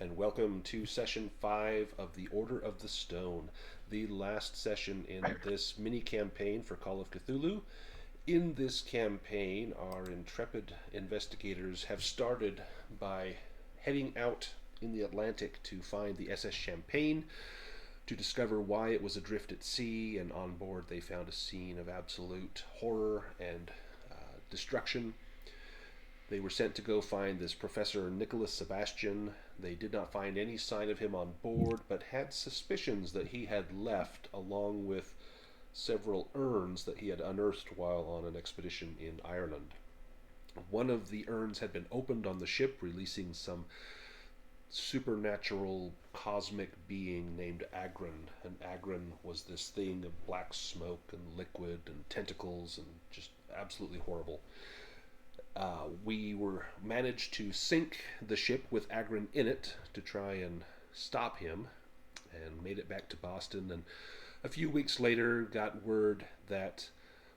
and welcome to session 5 of the Order of the Stone, the last session in this mini campaign for Call of Cthulhu. In this campaign, our intrepid investigators have started by heading out in the Atlantic to find the SS Champagne, to discover why it was adrift at sea, and on board they found a scene of absolute horror and destruction. They were sent to go find this Professor Nicholas Sebastian. They did not find any sign of him on board, but had suspicions that he had left along with several urns that he had unearthed while on an expedition in Ireland. One of the urns had been opened on the ship, releasing some supernatural cosmic being named Agron. And Agron was this thing of black smoke and liquid and tentacles and just absolutely horrible. We were managed to sink the ship with Agron in it to try and stop him, and made it back to Boston. And a few weeks later, got word that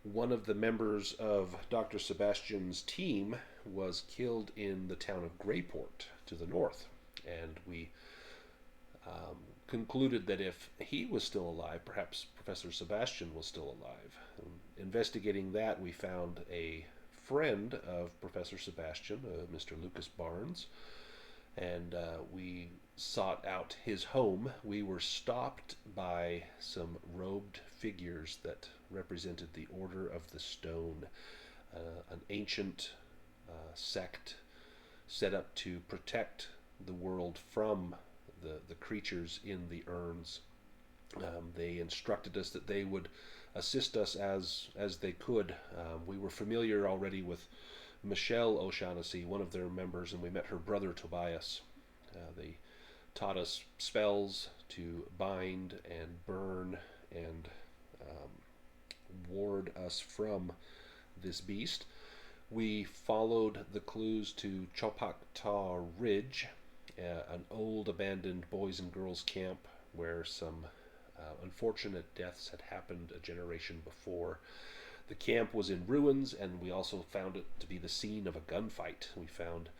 one of the members of Dr. Sebastian's team was killed in the town of Greyport to the north. And we concluded that if he was still alive, perhaps Professor Sebastian was still alive. Investigating that, we found a friend of Professor Sebastian, Mr. Lucas Barnes, and we sought out his home. We were stopped by some robed figures that represented the Order of the Stone, an ancient sect set up to protect the world from the creatures in the urns. They instructed us that they would assist us as they could. We were familiar already with Michelle O'Shaughnessy, one of their members, and we met her brother Tobias. They taught us spells to bind and burn and ward us from this beast. We followed the clues to Chopakta Ridge, an old abandoned boys and girls camp where some unfortunate deaths had happened a generation before. The camp was in ruins, and we also found it to be the scene of a gunfight. We found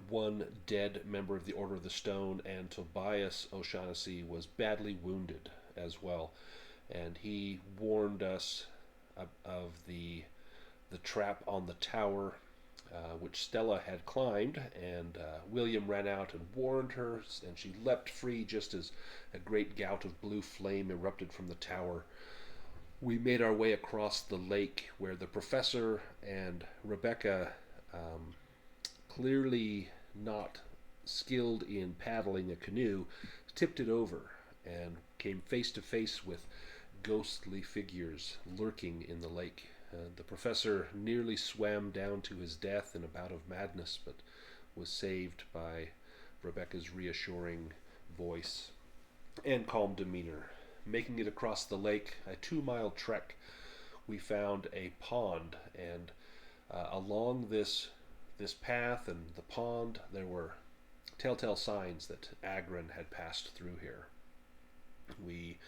one dead member of the Order of the Stone, and Tobias O'Shaughnessy was badly wounded as well. And he warned us of the trap on the tower, which Stella had climbed, and William ran out and warned her, and she leapt free just as a great gout of blue flame erupted from the tower. We made our way across the lake where the professor and Rebecca, clearly not skilled in paddling a canoe, tipped it over and came face to face with ghostly figures lurking in the lake. The professor nearly swam down to his death in a bout of madness, but was saved by Rebecca's reassuring voice and calm demeanor. Making it across the lake, a 2-mile trek, we found a pond, and along this path and the pond, there were telltale signs that Agron had passed through here. We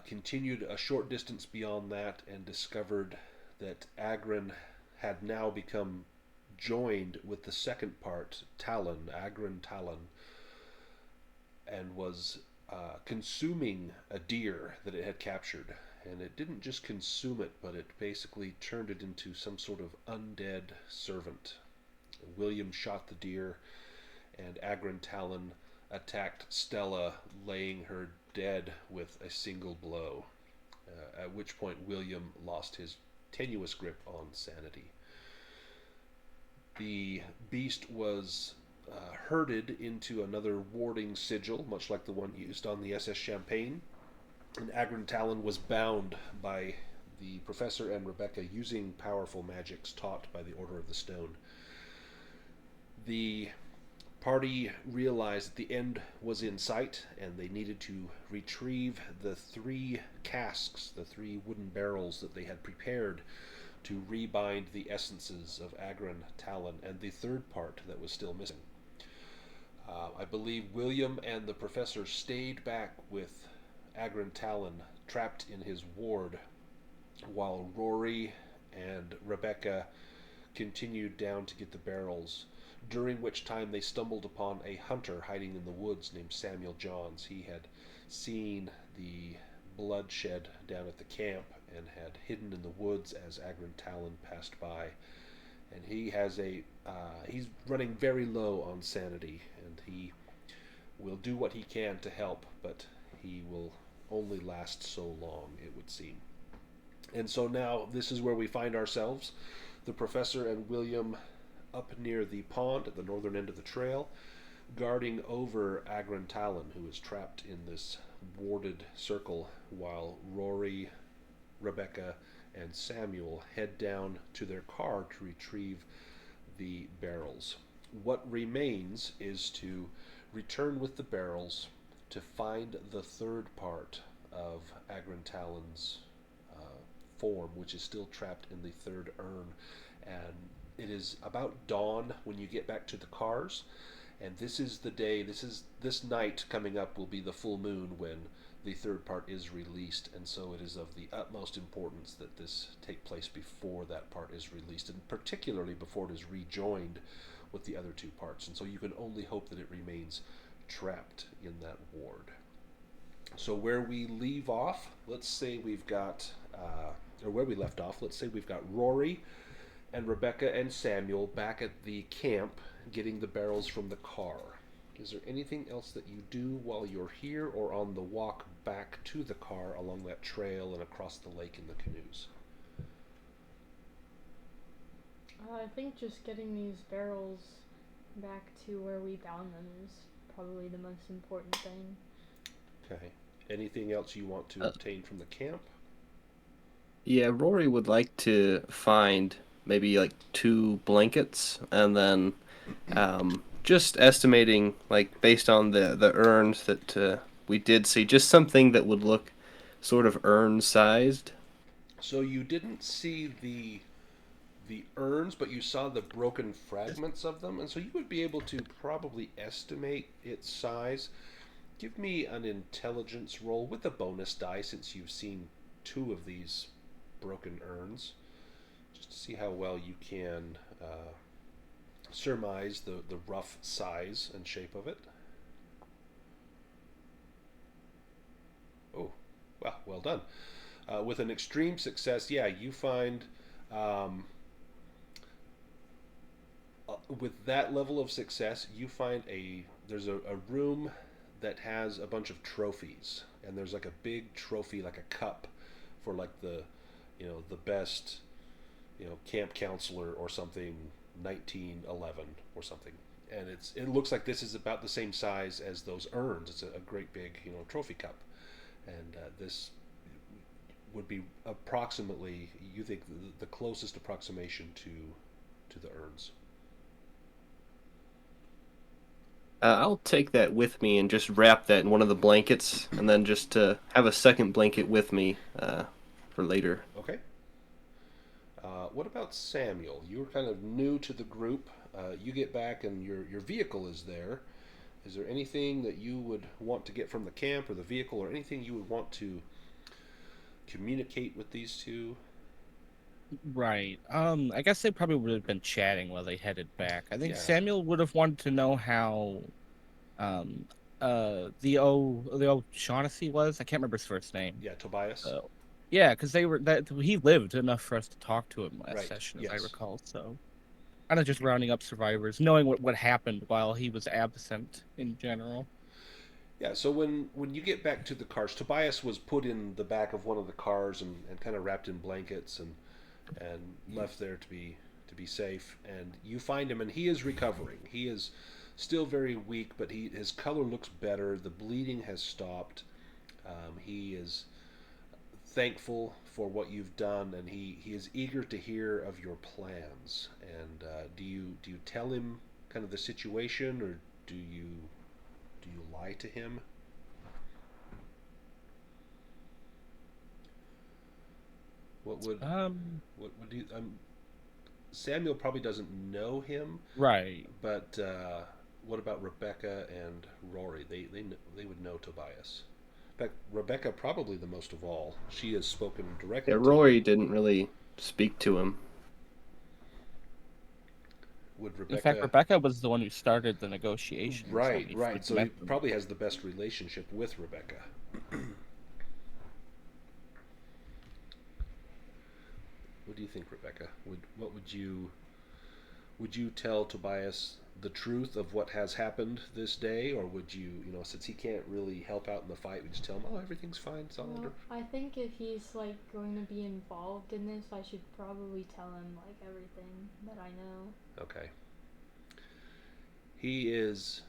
continued a short distance beyond that and discovered that Agron had now become joined with the second part, Talon, Agron Talon, and was consuming a deer that it had captured. And it didn't just consume it, but it basically turned it into some sort of undead servant. William shot the deer, and Agron Talon attacked Stella, laying her dead with a single blow, at which point William lost his tenuous grip on sanity. The beast was herded into another warding sigil, much like the one used on the SS Champagne, and Agron Talon was bound by the professor and Rebecca using powerful magics taught by the Order of the Stone. The party realized that the end was in sight, and they needed to retrieve the 3 casks, the 3 wooden barrels that they had prepared to rebind the essences of Agron Talon, and the third part that was still missing. I believe William and the professor stayed back with Agron Talon trapped in his ward, while Rory and Rebecca continued down to get the barrels. during which time they stumbled upon a hunter hiding in the woods named Samuel Johns. He had seen the bloodshed down at the camp and had hidden in the woods as Agron Talon passed by. And he's running very low on sanity, and he will do what he can to help, but he will only last so long, it would seem. And so now this is where we find ourselves, the professor and William up near the pond at the northern end of the trail, guarding over Agron Talon, who is trapped in this warded circle, while Rory, Rebecca, and Samuel head down to their car to retrieve the barrels. What remains is to return with the barrels to find the third part of Agron Talon's form, which is still trapped in the third urn. And it is about dawn when you get back to the cars. And this is the day, this night coming up will be the full moon when the third part is released, and so it is of the utmost importance that this take place before that part is released, and particularly before it is rejoined with the other two parts. And so you can only hope that it remains trapped in that ward. So where we leave off, let's say we've got, or where we left off, let's say we've got Rory and Rebecca and Samuel back at the camp getting the barrels from the car. Is there anything else that you do while you're here or on the walk back to the car along that trail and across the lake in the canoes? I think just getting these barrels back to where we found them is probably the most important thing. Okay. Anything else you want to obtain from the camp? Yeah, Rory would like to find maybe like two blankets and then just estimating like based on the urns that we did see, just something that would look sort of urn sized. So you didn't see the urns, but you saw the broken fragments of them, and so you would be able to probably estimate its size. Give me an intelligence roll with a bonus die since you've seen two of these broken urns, just to see how well you can surmise the rough size and shape of it. Oh, well done. With an extreme success, yeah, you find um, with that level of success, you find there's a room that has a bunch of trophies, and there's like a big trophy, like a cup, for like the best camp counselor or something, 1911 or something, and it looks like this is about the same size as those urns. It's a great big trophy cup, and this would be approximately, you think, the closest approximation to the urns. I'll take that with me and just wrap that in one of the blankets, and then just have a second blanket with me for later. Okay. What about Samuel? You were kind of new to the group. You get back and your vehicle is there. Is there anything that you would want to get from the camp or the vehicle, or anything you would want to communicate with these two? Right. I guess they probably would have been chatting while they headed back. I think Yeah. Samuel would have wanted to know how um the Shaughnessy was. I can't remember his first name. Yeah, Tobias. Yeah, because they were that he lived enough for us to talk to him last Right. session, as I Yes. recall. So kind of just rounding up survivors, knowing what happened while he was absent in general. Yeah. So when you get back to the cars, Tobias was put in the back of one of the cars and kind of wrapped in blankets and left there to be safe. And you find him, and he is recovering. He is still very weak, but his color looks better. The bleeding has stopped. He is thankful for what you've done, and he is eager to hear of your plans. And do you tell him kind of the situation, or do you lie to him? What would what would you? Samuel probably doesn't know him, Right. but what about Rebecca and Rory? They would know Tobias. In fact, Rebecca probably the most of all. She has spoken Yeah, directly to Rory you. didn't really speak to him. Would In fact, Rebecca? Rebecca was the one who started the negotiations when Right, we right. first So he met them. probably has the best relationship with Rebecca. What do you think, Rebecca? What would you tell Tobias the truth of what has happened this day, or would you, since he can't really help out in the fight, would you tell him, oh, everything's fine, it's all under? Well, I think if he's like going to be involved in this, I should probably tell him like everything that I know. Okay. He is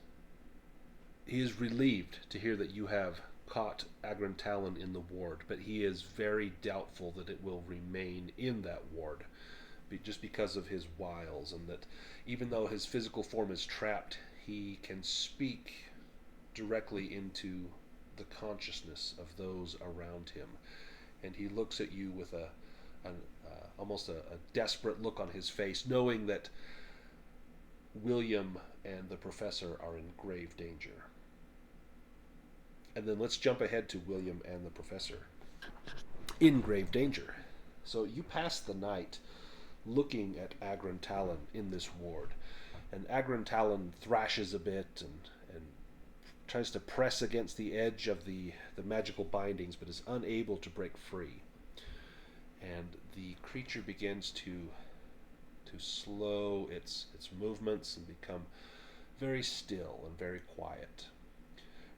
he is relieved to hear that you have caught Agron Talon in the ward, but he is very doubtful that it will remain in that ward, just because of his wiles, and that even though his physical form is trapped, he can speak directly into the consciousness of those around him. And he looks at you with almost a desperate look on his face, knowing that William and the professor are in grave danger. And then let's jump ahead to William and the professor in grave danger. So you pass the night looking at Agron Talon in this ward. And Agron Talon thrashes a bit and tries to press against the edge of the magical bindings, but is unable to break free. And the creature begins to slow its movements and become very still and very quiet.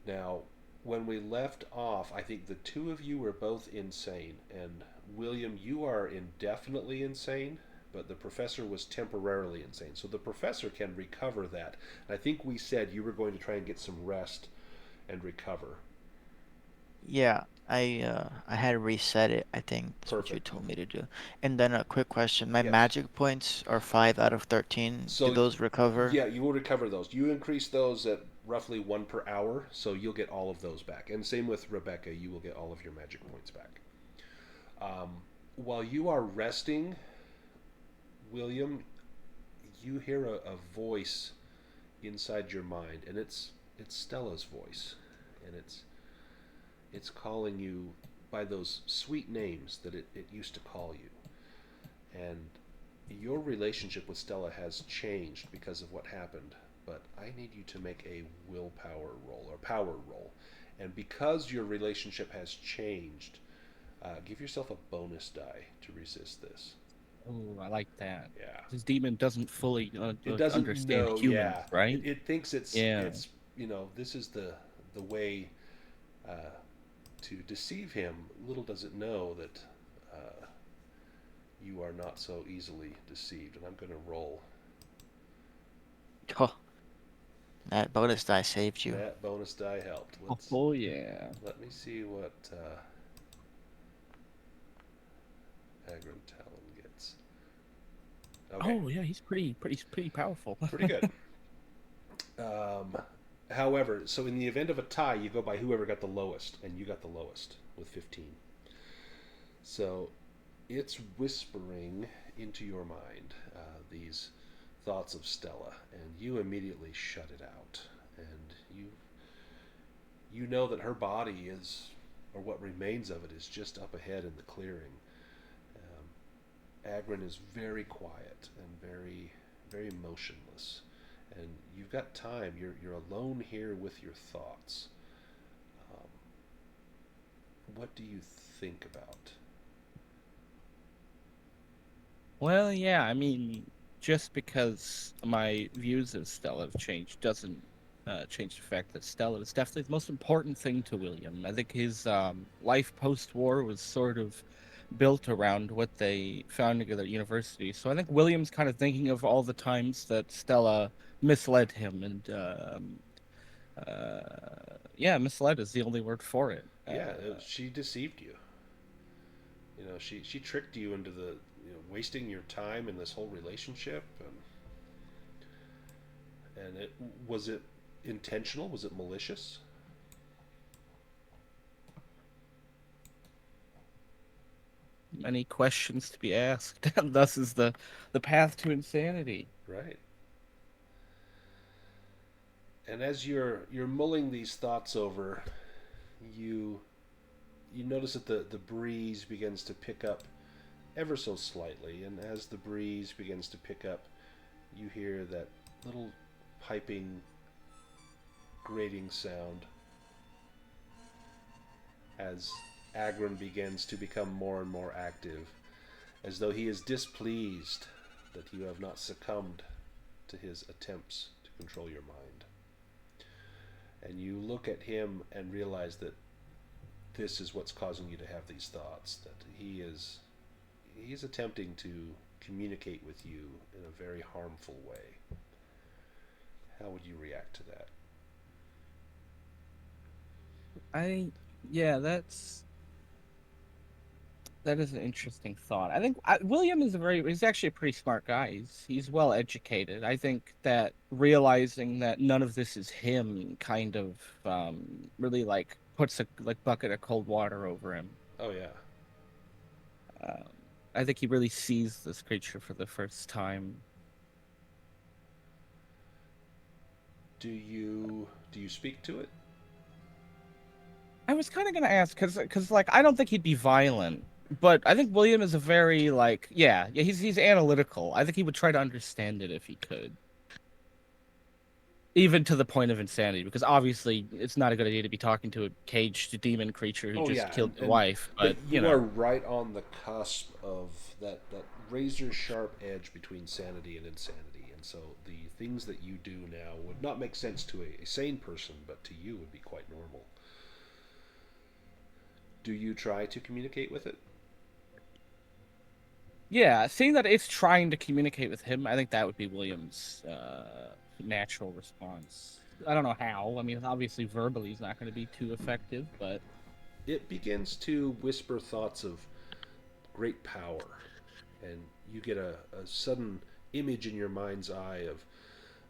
Now, when we left off, I think the two of you were both insane, and William, you are indefinitely insane, but the professor was temporarily insane. So the professor can recover that. And I think we said you were going to try and get some rest and recover. Yeah, I had reset it. I think that's what you Perfect. told me to do. And then a quick question. My Yes. magic points are 5 out of 13. Do So, those recover? yeah, you will recover those. You increase those at roughly 1 per hour, so you'll get all of those back. And same with Rebecca, you will get all of your magic points back. While you are resting, William, you hear a voice inside your mind, and it's Stella's voice, and it's calling you by those sweet names that it used to call you. And your relationship with Stella has changed because of what happened, but I need you to make a willpower roll or power roll. And because your relationship has changed, give yourself a bonus die to resist this. Oh, I like that. Yeah. This demon doesn't fully It doesn't understand know, humans, yeah. right? It thinks Yeah. it's this is the way to deceive him. Little does it know that you are not so easily deceived. And I'm going to roll. Oh, that bonus die saved you. That bonus die helped. Oh yeah. Let me see what Agron Talon gets. Okay. Oh yeah, he's pretty powerful. Pretty good. However, so in the event of a tie, you go by whoever got the lowest, and you got the lowest with 15. So it's whispering into your mind these thoughts of Stella, and you immediately shut it out. And you know that her body is, or what remains of it, is just up ahead in the clearing. Agron is very quiet and very, very motionless. And you've got time. You're alone here with your thoughts. What do you think about? Well, yeah, I mean, just because my views of Stella have changed doesn't change the fact that Stella is definitely the most important thing to William. I think his life post-war was sort of built around what they found together at university. So I think William's kind of thinking of all the times that Stella misled him, and yeah, misled is the only word for it. Yeah, she deceived you. She tricked you into wasting your time in this whole relationship, and it was it intentional? Was it malicious? Many questions to be asked, and thus is the path to insanity. Right. And as you're mulling these thoughts over, you notice that the breeze begins to pick up ever so slightly, and as the breeze begins to pick up, you hear that little piping, grating sound as Agron begins to become more and more active, as though he is displeased that you have not succumbed to his attempts to control your mind. And you look at him and realize that this is what's causing you to have these thoughts, that he's attempting to communicate with you in a very harmful way. How would you react to that? I yeah, that is an interesting thought. I think William is he's actually a pretty smart guy. He's well educated. I think that realizing that none of this is him kind of really like puts a like bucket of cold water over him. Oh yeah. Um, I think he really sees this creature for the first time. Do you speak to it? I was kind of gonna ask because like I don't think he'd be violent, but I think William is a very like yeah he's analytical. I think he would try to understand it if he could, even to the point of insanity, because obviously it's not a good idea to be talking to a caged demon creature who Oh just yeah, killed your and wife. but But you you are know, right on the cusp of that razor sharp edge between sanity and insanity, and so the things that you do now would not make sense to a sane person, but to you would be quite normal. Do you try to communicate with it? yeah, seeing that it's trying to communicate with him, I think that would be William's natural response. I don't know how. I mean, obviously verbally he's not going to be too effective, but It begins to whisper thoughts of great power, and you get a sudden image in your mind's eye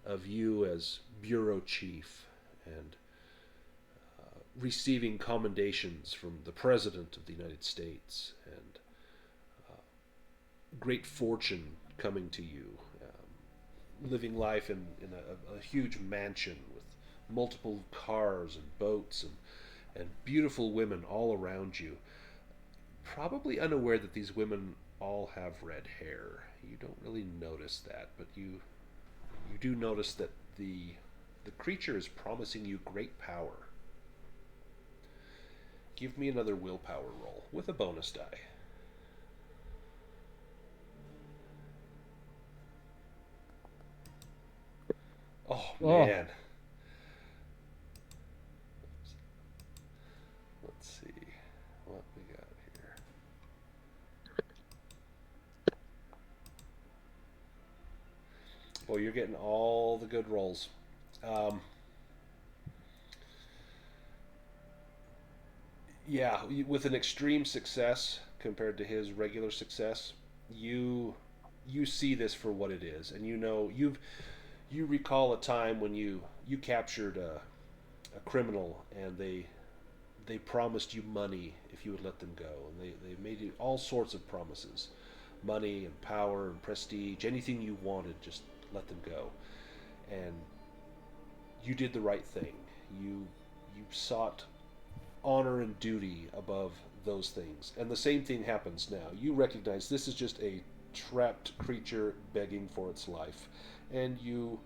of you as bureau chief and receiving commendations from the president of the United States and great fortune coming to you, living life in a huge mansion with multiple cars and boats and beautiful women all around you, probably unaware that these women all have red hair. You don't really notice that, but you do notice that the creature is promising you great power. Give me another willpower roll with a bonus die. Oh oh, man. Let's see what we got here. Well, you're getting all the good rolls. Um, yeah, with an extreme success compared to his regular success, you you see this for what it is, and you recall a time when you captured a criminal, and they promised you money if you would let them go, and they made you all sorts of promises, money and power and prestige, anything you wanted, just let them go, and you did the right thing. You sought honor and duty above those things. And the same thing happens now. You recognize this is just a trapped creature begging for its life, and you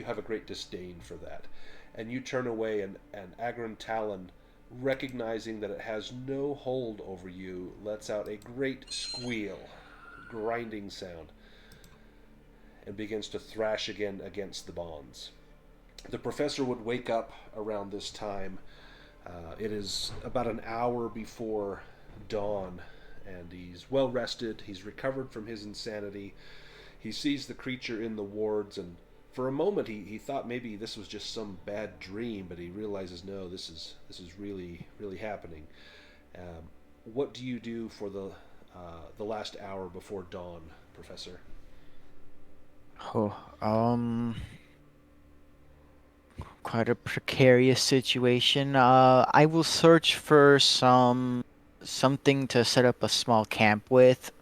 have a great disdain for that. And you turn away, and Agron Talon, recognizing that it has no hold over you, lets out a great squeal, grinding sound, and begins to thrash again against the bonds. The professor would wake up around this time. It is about an hour before dawn, and he's well rested. He's recovered from his insanity. He sees the creature in the wards, and for a moment he thought maybe this was just some bad dream, but he realizes no, this is really happening. What do you do for the last hour before dawn, Professor? Oh, quite a precarious situation. I will search for something to set up a small camp with.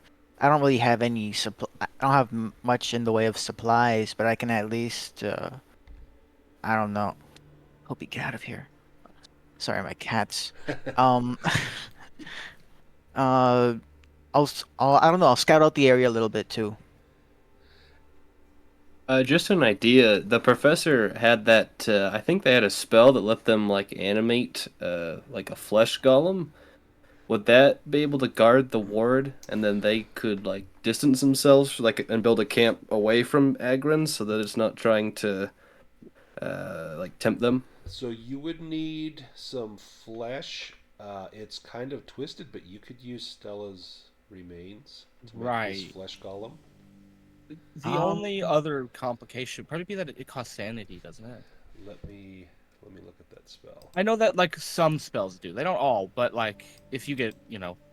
I don't really have any supply. I don't have much in the way of supplies, but I can at least I don't know. Hope you get out of here. Sorry, my cats. Um, I don't know. I'll scout out the area a little bit too. Just an idea. The professor had that. I think they had a spell that let them like animate, like a flesh golem. Would that be able to guard the ward, and then they could like distance themselves, like, and build a camp away from Agrins, so that it's not trying to, like, tempt them? So you would need some flesh. It's kind of twisted, but you could use Stella's remains to make this Right. flesh golem. The Um, only other complication would probably be that it costs sanity, doesn't it? Let me let me look at that spell. I know that like some spells do. They don't all, but like if you get,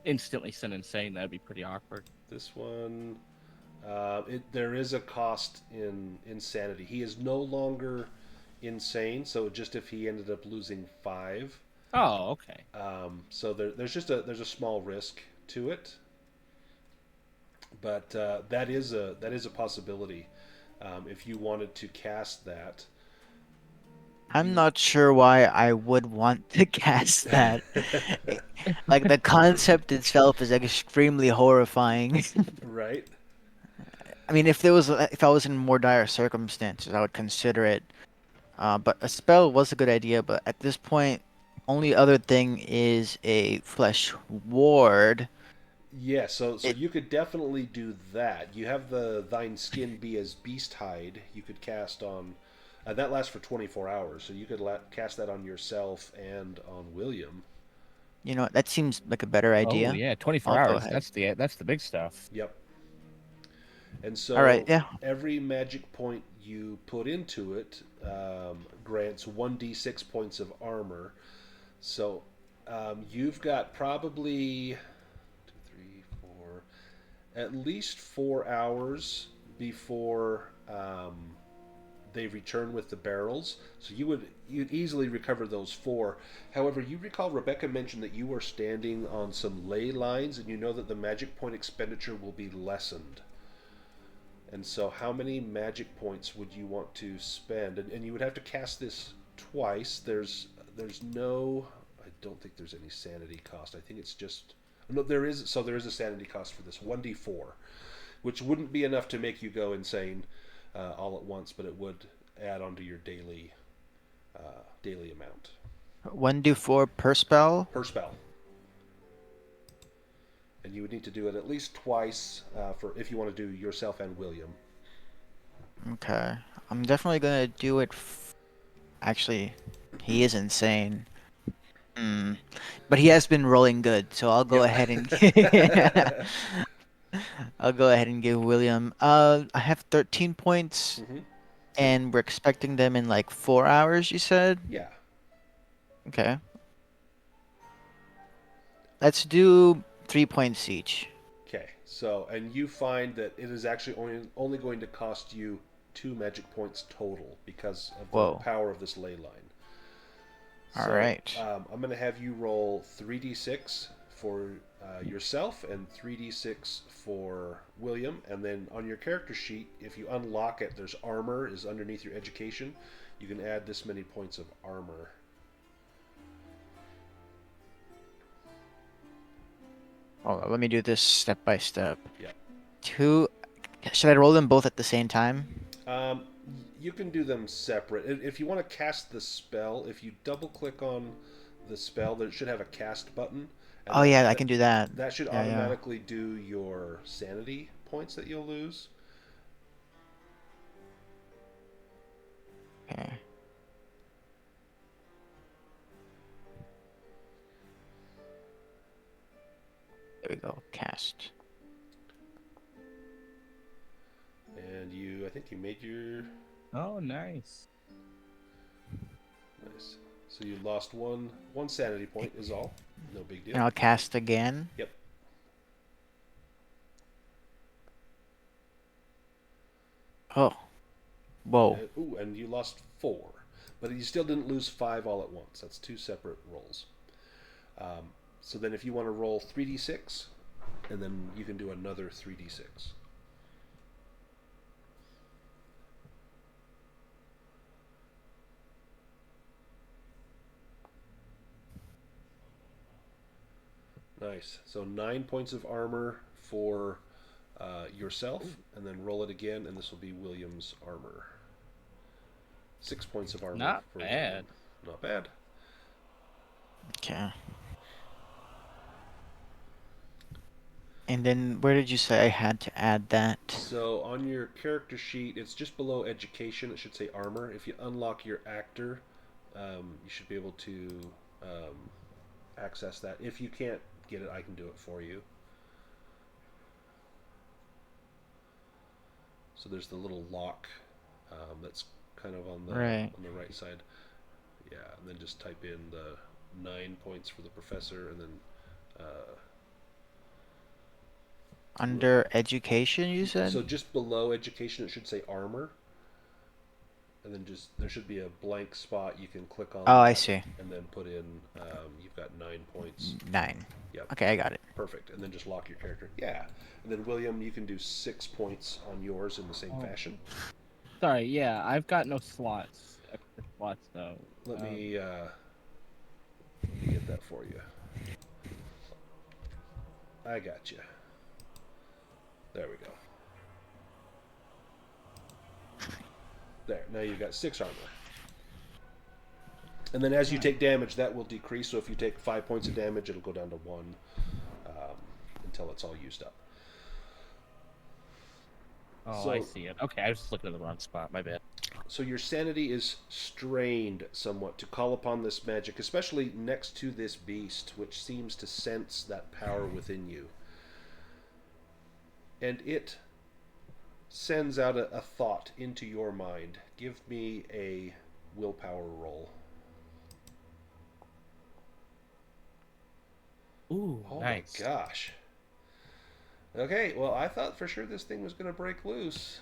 instantly sent insane, that'd be pretty awkward. This one, there is a cost in insanity. He is no longer insane, so just if he ended up losing 5, Oh, okay. so there's a small risk to it, but that is a possibility. If you wanted to cast that, I'm you not sure why I would want to cast that. Like the concept itself is extremely horrifying. right. I mean, if I was in more dire circumstances, I would consider it. But a spell was a good idea, but at this point, only other thing is a flesh ward. Yeah, so It, you could definitely do that. You have the thine skin be as beast hide. You could cast on, that lasts for 24 hours. So you could cast that on yourself and on William. that seems like a better Oh idea. yeah, 24 I'll go hours. ahead. That's the big stuff. Yep. And All right, so yeah. every magic point you put into it grants 1d6 points of armor. So you've got probably two, three, four, at least 4 hours before they return with the barrels. So you'd easily recover those 4. However, you recall Rebecca mentioned that you were standing on some ley lines, and you know that the magic point expenditure will be lessened. And so, how many magic points would you want to spend? And you would have to cast this twice. There's no. I don't think there's any sanity cost. I think it's just. No, there is. So there is a sanity cost for this 1d4, which wouldn't be enough to make you go insane all at once, but it would add onto your daily amount 1d4 per spell. per spell. And you would need to do it at least twice for if you want to do yourself and William. Okay. I'm definitely gonna do it. Actually, he is insane. Hmm. But he has been rolling good, so I'll go ahead and Yep. I'll go ahead and give William. I have 13 points, hmm and we're expecting them in like 4 hours. You said. Yeah. Okay. Let's do 3 points each. Okay. So, and you find that it is actually only going to cost you 2 magic points total because of the Whoa. power of this ley line. All So, right. I'm going to have you roll 3d6 for yourself and 3d6 for William. And then on your character sheet, if you unlock it, there's armor is underneath your education. You can add this many points of armor. Hold on, let me do this step by step. Yeah. Two. Should I roll them both at the same time? Um, you can do them separate. If you want to cast the spell, if you double click on the spell, there should have a cast button, and Oh yeah, I can do that. that should Yeah, yeah. automatically do your sanity points that you'll lose. Okay. There we go. Cast. And I think you made your Oh, nice. nice. So you lost one sanity point is all. No big deal. And I'll cast again. Yep. Oh. Whoa. And you lost 4, but you still didn't lose 5 all at once. That's 2 separate rolls. So then, if you want to roll 3d6, and then you can do another 3d6. Nice. So 9 points of armor for yourself, and then roll it again, and this will be William's armor. 6 points of armor. Not for bad. William. Not bad. Okay. And then where did you say I had to add that? So on your character sheet, it's just below education. It should say armor. If you unlock your actor, you should be able to access that. If you can't get it, I can do it for you. So there's the little lock that's kind of on the right side. Yeah, and then just type in the 9 points for the professor, and then under education, you said? so just below education, it should say armor, and then just there should be a blank spot you can click on. Oh, I see. And then put in you've got 9 points. 9. Yep. Okay, I got it. Perfect. And then just lock your character. Yeah. And then William, you can do 6 points on yours in the same fashion. Sorry, yeah, I've got no slots. Extra slots though. Let me get that for you. I got you. There we go. There. Now you've got 6 armor. And then as you take damage, that will decrease. So if you take 5 points of damage, it'll go down to 1 until it's all used up. Oh, So- I see it. Okay, I was just looking at the wrong spot. My bad. So your sanity is strained somewhat to call upon this magic, especially next to this beast, which seems to sense that power within you. And it sends out a thought into your mind. Give me a willpower roll. Ooh, Oh nice. my gosh. Okay, well, I thought for sure this thing was going to break loose.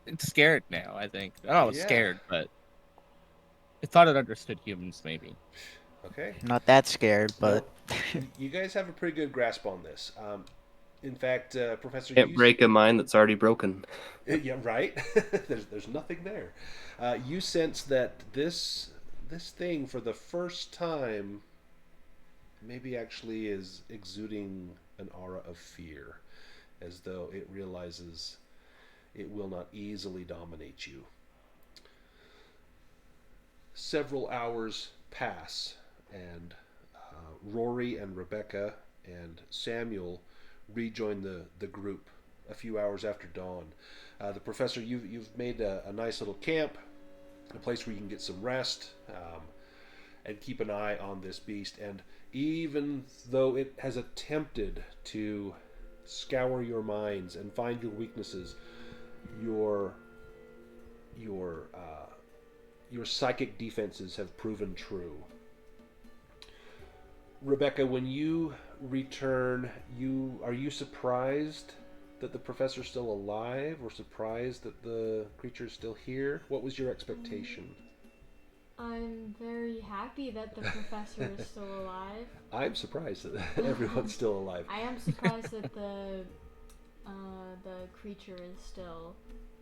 It's scared now, I think. Oh, it's Yeah. scared, but it thought it understood humans, maybe. Okay. Not that scared, but You guys have a pretty good grasp on this. In fact, Professor, Can't break a mind that's already broken. Yeah, right. there's nothing there. You sense that this thing, for the first time, maybe actually is exuding an aura of fear, as though it realizes it will not easily dominate you. Several hours pass, and Rory and Rebecca and Samuel rejoin the group a few hours after dawn. The professor, you've made a nice little camp, a place where you can get some rest, and keep an eye on this beast. And even though it has attempted to scour your minds and find your weaknesses, your psychic defenses have proven true. Rebecca, when you return, are you surprised that the professor's still alive, or surprised that the creature's still here? What was your expectation? I'm very happy that the professor is still alive. I'm surprised that everyone's still alive. I am surprised that the creature is still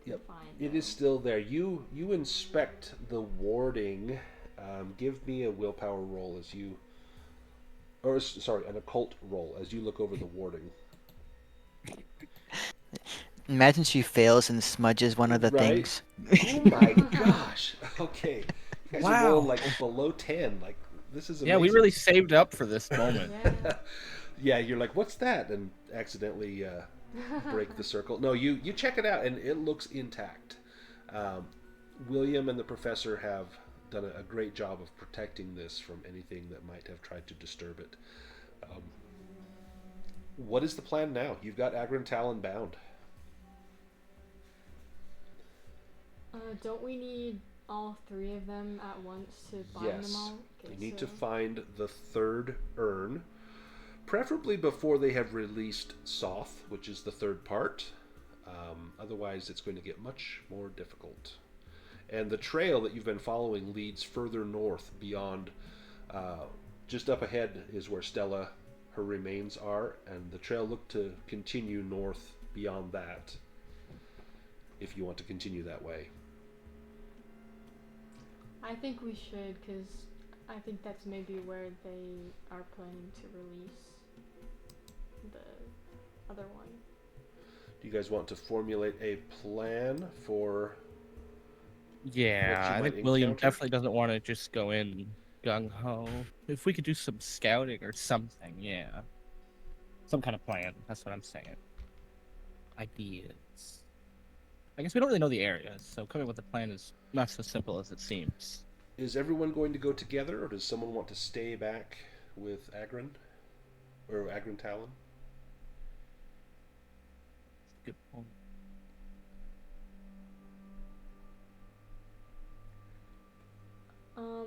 confined. It is still there. You inspect the warding. Give me a willpower roll as you, or sorry, an occult roll as you look over the warding. imagine she fails and smudges one of the Right. things. Oh my gosh! Okay, you guys are Wow. rolling like below 10. Like, this is amazing. Yeah, we really saved up for this moment. Yeah. Yeah, you're like, what's that? And accidentally break the circle. No, you check it out, and it looks intact. William and the professor have done a great job of protecting this from anything that might have tried to disturb it. What is the plan now? You've got Agron Talon bound. Don't we need all 3 of them at once to bind Yes. them all? You Okay, need so- to find the 3rd urn, preferably before they have released Soth, which is the 3rd part. Otherwise, it's going to get much more difficult. And the trail that you've been following leads further north beyond. Just up ahead is where Stella, her remains are, and the trail looked to continue north beyond that, if you want to continue that way. I think we should, because I think that's maybe where they are planning to release the other one. Do you guys want to formulate a plan for Yeah, what you I might think William encounter? definitely doesn't want to just go in gung ho. If we could do some scouting or something, yeah. Some kind of plan. That's what I'm saying. Ideas. I guess we don't really know the area, so coming with a plan is not so simple as it seems. Is everyone going to go together, or does someone want to stay back with Agrin? Or Agrin Talon? Good point.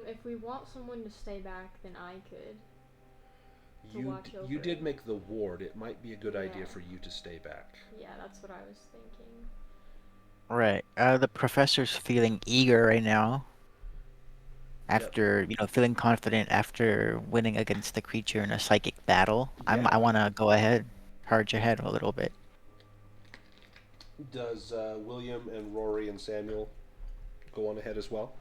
If we want someone to stay back, then I could. To watch over You did it. make the ward. It might be a good idea Yeah. for you to stay back. Yeah, that's what I was thinking. Right. The professor's feeling eager right now Yep. after, feeling confident after winning against the creature in a psychic battle. Yeah. I want to go ahead, charge ahead a little bit. Does William and Rory and Samuel go on ahead as well?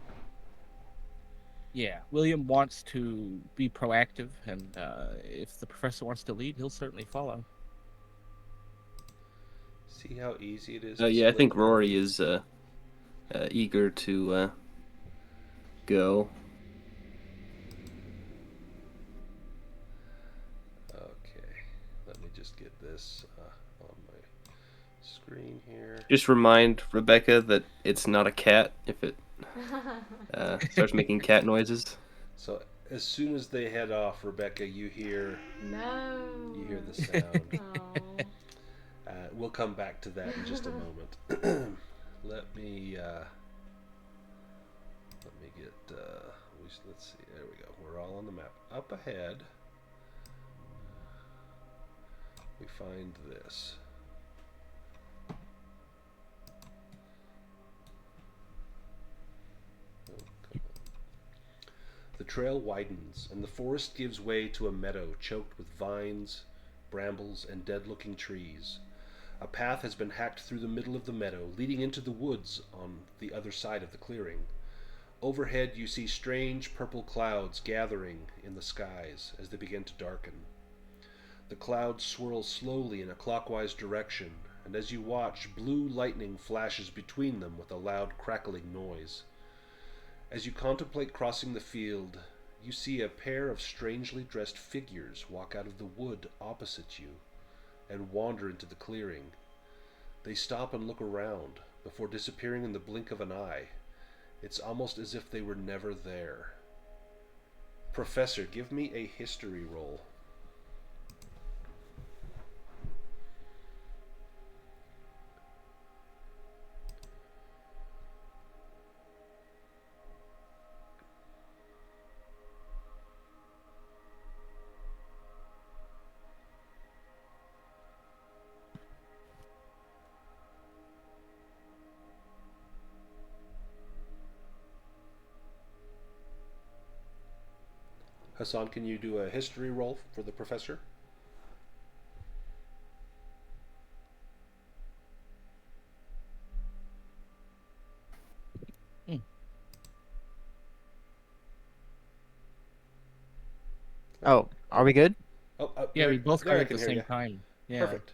Yeah, William wants to be proactive, and if the professor wants to lead, he'll certainly follow. See how easy it is. To Yeah, I split think the Rory party? is eager to go. Okay. Let me just get this on my screen here. Just remind Rebecca that it's not a cat if it starts making cat noises. So as soon as they head off, Rebecca, you hear No. the sound. Oh. We'll come back to that in just a moment. Let me get. Let's see. There we go. We're all on the map. Up ahead, we find this. The trail widens, and the forest gives way to a meadow choked with vines, brambles, and dead-looking trees. A path has been hacked through the middle of the meadow, leading into the woods on the other side of the clearing. Overhead, you see strange purple clouds gathering in the skies as they begin to darken. The clouds swirl slowly in a clockwise direction, and as you watch, blue lightning flashes between them with a loud crackling noise. As you contemplate crossing the field, you see a pair of strangely dressed figures walk out of the wood opposite you and wander into the clearing. They stop and look around before disappearing in the blink of an eye. It's almost as if they were never there. Professor, give me a history roll. Hassan, can you do a history roll for the professor? Hmm. Oh, are we good? Oh, Yeah, we both got there it I at can the hear same you. time. Yeah. Perfect.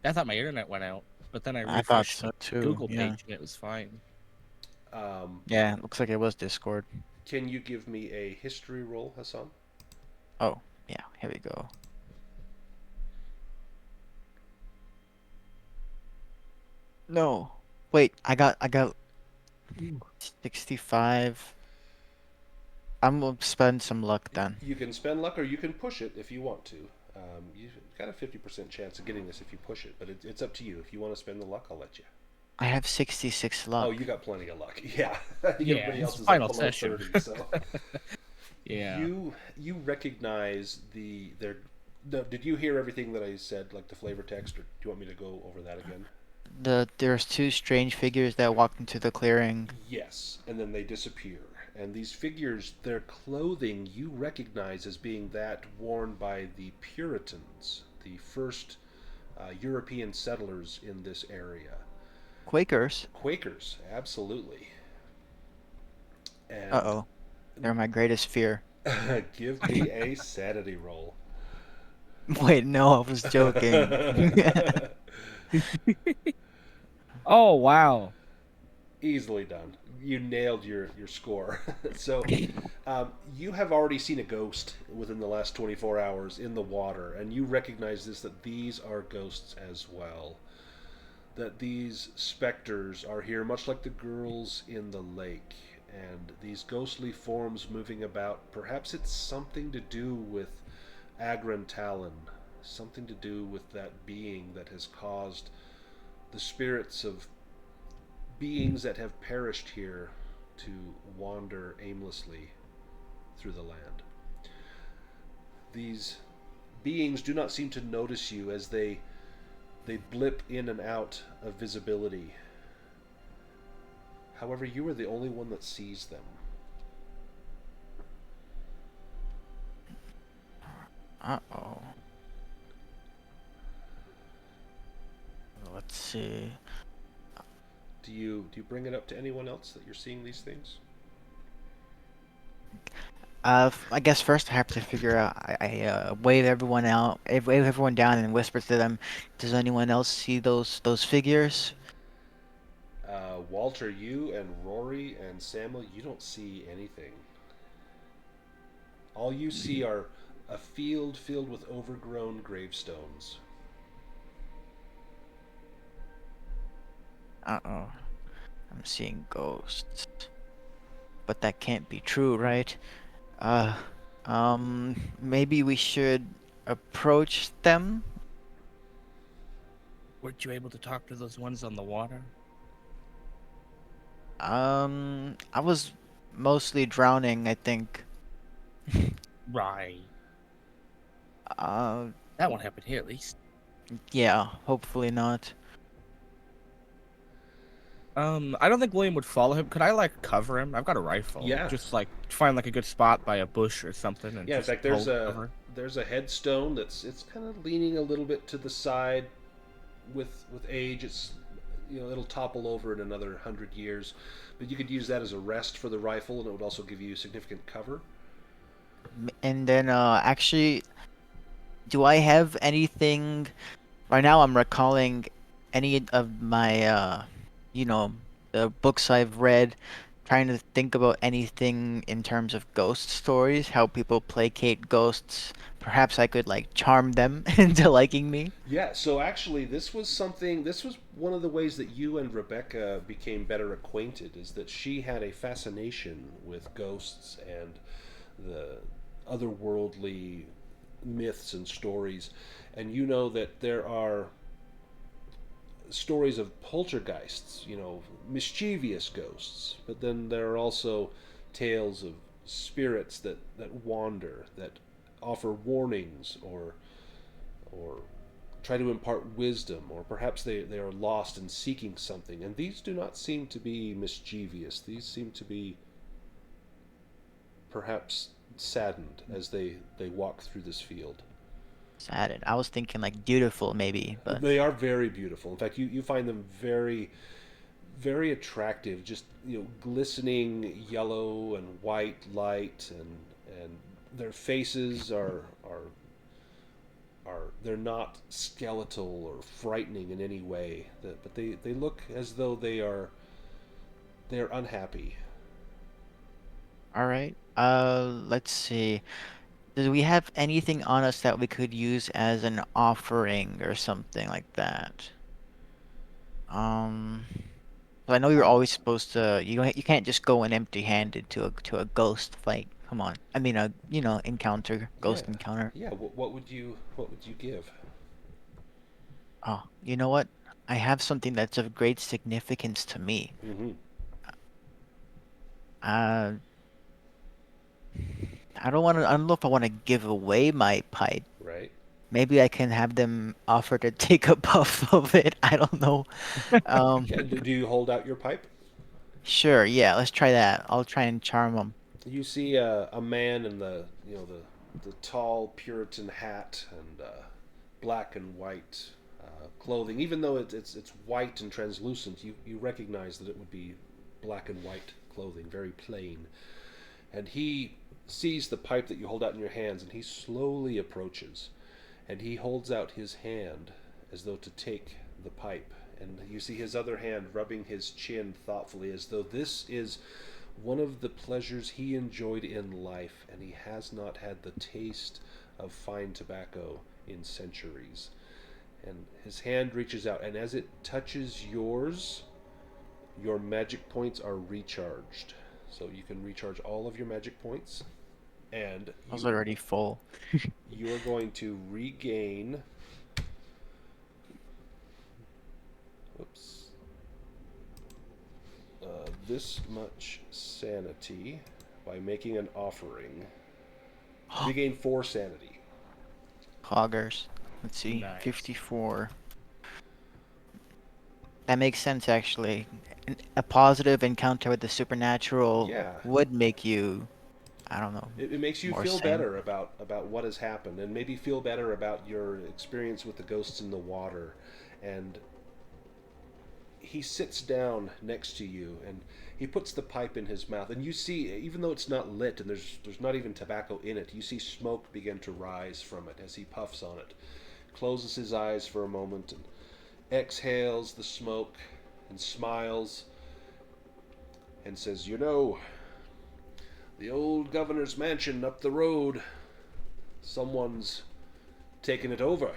I thought my internet went out, but then I I thought refreshed so the too. Google Yeah. page and it was fine. Yeah, it looks like it was Discord. Can you give me a history roll, Hassan? Oh, yeah, here we go. No. Wait, I got 65. I'm gonna spend some luck then. You can spend luck or you can push it if you want to. You've got a 50% chance of getting this if you push it, but it's up to you. If you want to spend the luck, I'll let you. I have 66 Oh, luck. you got plenty of luck. Yeah, I think Yeah, everybody it's else is like final below session. 30. So Yeah. you recognize their. No, did you hear everything that I said, like the flavor text, or do you want me to go over that again? There's two strange figures that walked into the clearing. Yes, and then they disappear. And these figures, their clothing, you recognize as being that worn by the Puritans, the first European settlers in this area. Quakers. Quakers, absolutely. And Uh-oh. They're my greatest fear. give me a sanity roll. Wait, no, I was joking. Oh wow. Easily done. You nailed your score. So, you have already seen a ghost within the last 24 hours in the water, and you recognize this that these are ghosts as well. That these specters are here, much like the girls in the lake, and these ghostly forms moving about. Perhaps it's something to do with Agran Talon, something to do with that being that has caused the spirits of beings that have perished here to wander aimlessly through the land. These beings do not seem to notice you as they blip in and out of visibility. However, you are the only one that sees them. Uh-oh. Let's see. Do you bring it up to anyone else that you're seeing these things? I guess first I have to figure out. I wave everyone out, wave everyone down, and whisper to them. Does anyone else see those figures? Walter, you and Rory and Samuel, you don't see anything. All you see are a field filled with overgrown gravestones. Uh-oh. I'm seeing ghosts. But that can't be true, right? Uh, maybe we should approach them? Weren't you able to talk to those ones on the water? I was mostly drowning, I think. Right. Uh, That won't happen here at least. yeah, hopefully not. I don't think William would follow him. Could I like cover him? I've got a rifle. Yeah. Just like find like a good spot by a bush or something and Yeah, in just fact, hold cover. there's a headstone that's it's kind of leaning a little bit to the side with age. It's it'll topple over in another 100 years, but you could use that as a rest for the rifle, and it would also give you significant cover. And then, actually, do I have anything? Right now, I'm recalling any of my, you know, the books I've read, trying to think about anything in terms of ghost stories, how people placate ghosts. Perhaps I could, like, charm them into liking me. Yeah, so actually, this was one of the ways that you and Rebecca became better acquainted, is that she had a fascination with ghosts and the otherworldly myths and stories. And you know that there are stories of poltergeists, mischievous ghosts, but then there are also tales of spirits that wander, that offer warnings or try to impart wisdom, or perhaps they are lost and seeking something. And these do not seem to be mischievous. These seem to be perhaps saddened as they walk through this field. Saddened. I was thinking, like, beautiful, maybe, but They are very beautiful. In fact, you find them very, very attractive. Just glistening yellow and white light, and their faces are they're not skeletal or frightening in any way. But they look as though they're unhappy. all right. Let's see. Do we have anything on us that we could use as an offering or something like that? Um, so I know you're always supposed to. You can't just go in empty-handed to a ghost fight. Come on. I mean, a encounter, Yeah, ghost encounter. yeah. What would you give? Oh, you know what? I have something that's of great significance to me. Mm-hmm. Uh, I don't know if I want to give away my pipe. Right. Maybe I can have them offer to take a puff of it. I don't know. Um, Yeah. Do you hold out your pipe? sure. Yeah, let's try that. I'll try and charm them. You see a man in the tall Puritan hat and black and white clothing. Even though it's white and translucent, you recognize that it would be black and white clothing, very plain. And he sees the pipe that you hold out in your hands, and he slowly approaches. and he holds out his hand as though to take the pipe. And you see his other hand rubbing his chin thoughtfully, as though this is one of the pleasures he enjoyed in life, and he has not had the taste of fine tobacco in centuries. And his hand reaches out, and as it touches yours, your magic points are recharged. So you can recharge all of your magic points, and I was already full. you are going to regain. Oops. This much sanity by making an offering. Regain 4 sanity. Poggers. Let's see. Nice. 54. That makes sense, actually. A positive encounter with the supernatural Yeah. would make you, I don't know. It makes you More feel sane. better about what has happened, and maybe feel better about your experience with the ghosts in the water. And he sits down next to you, and he puts the pipe in his mouth, and you see, even though it's not lit and there's not even tobacco in it, you see smoke begin to rise from it as he puffs on it, closes his eyes for a moment and exhales the smoke and smiles and says, "You know, the old governor's mansion up the road, someone's taken it over.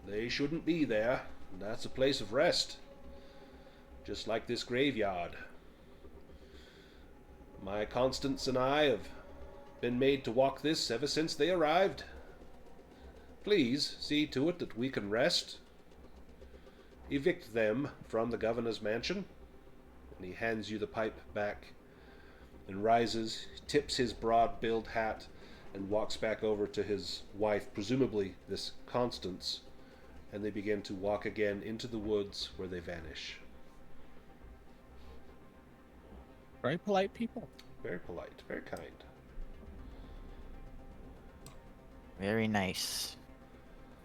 They shouldn't be there. That's a place of rest, just like this graveyard. My Constance and I have been made to walk this ever since they arrived. Please see to it that we can rest. Evict them from the governor's mansion." And he hands you the pipe back and rises, tips his broad-billed hat, and walks back over to his wife, presumably this Constance, and they begin to walk again into the woods, where they vanish. Very polite people. Very polite, very kind. Very nice.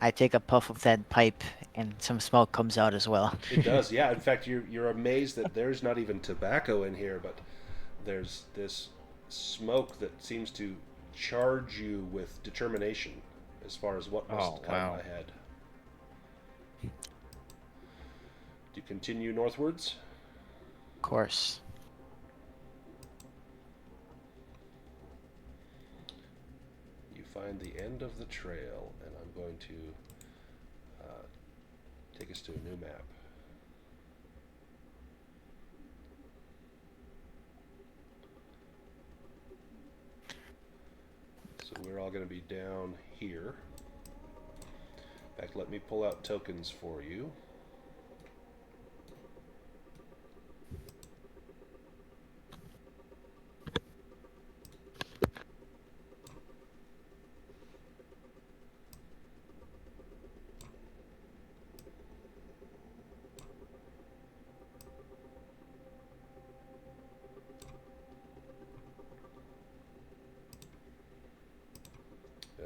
I take a puff of that pipe, and some smoke comes out as well. It does, yeah. In fact, you're amazed that there's not even tobacco in here, but there's this smoke that seems to charge you with determination as far as what must come ahead. Do you continue northwards? Of course. You find the end of the trail, and I'm going to take us to a new map. So we're all going to be down here. In fact, let me pull out tokens for you.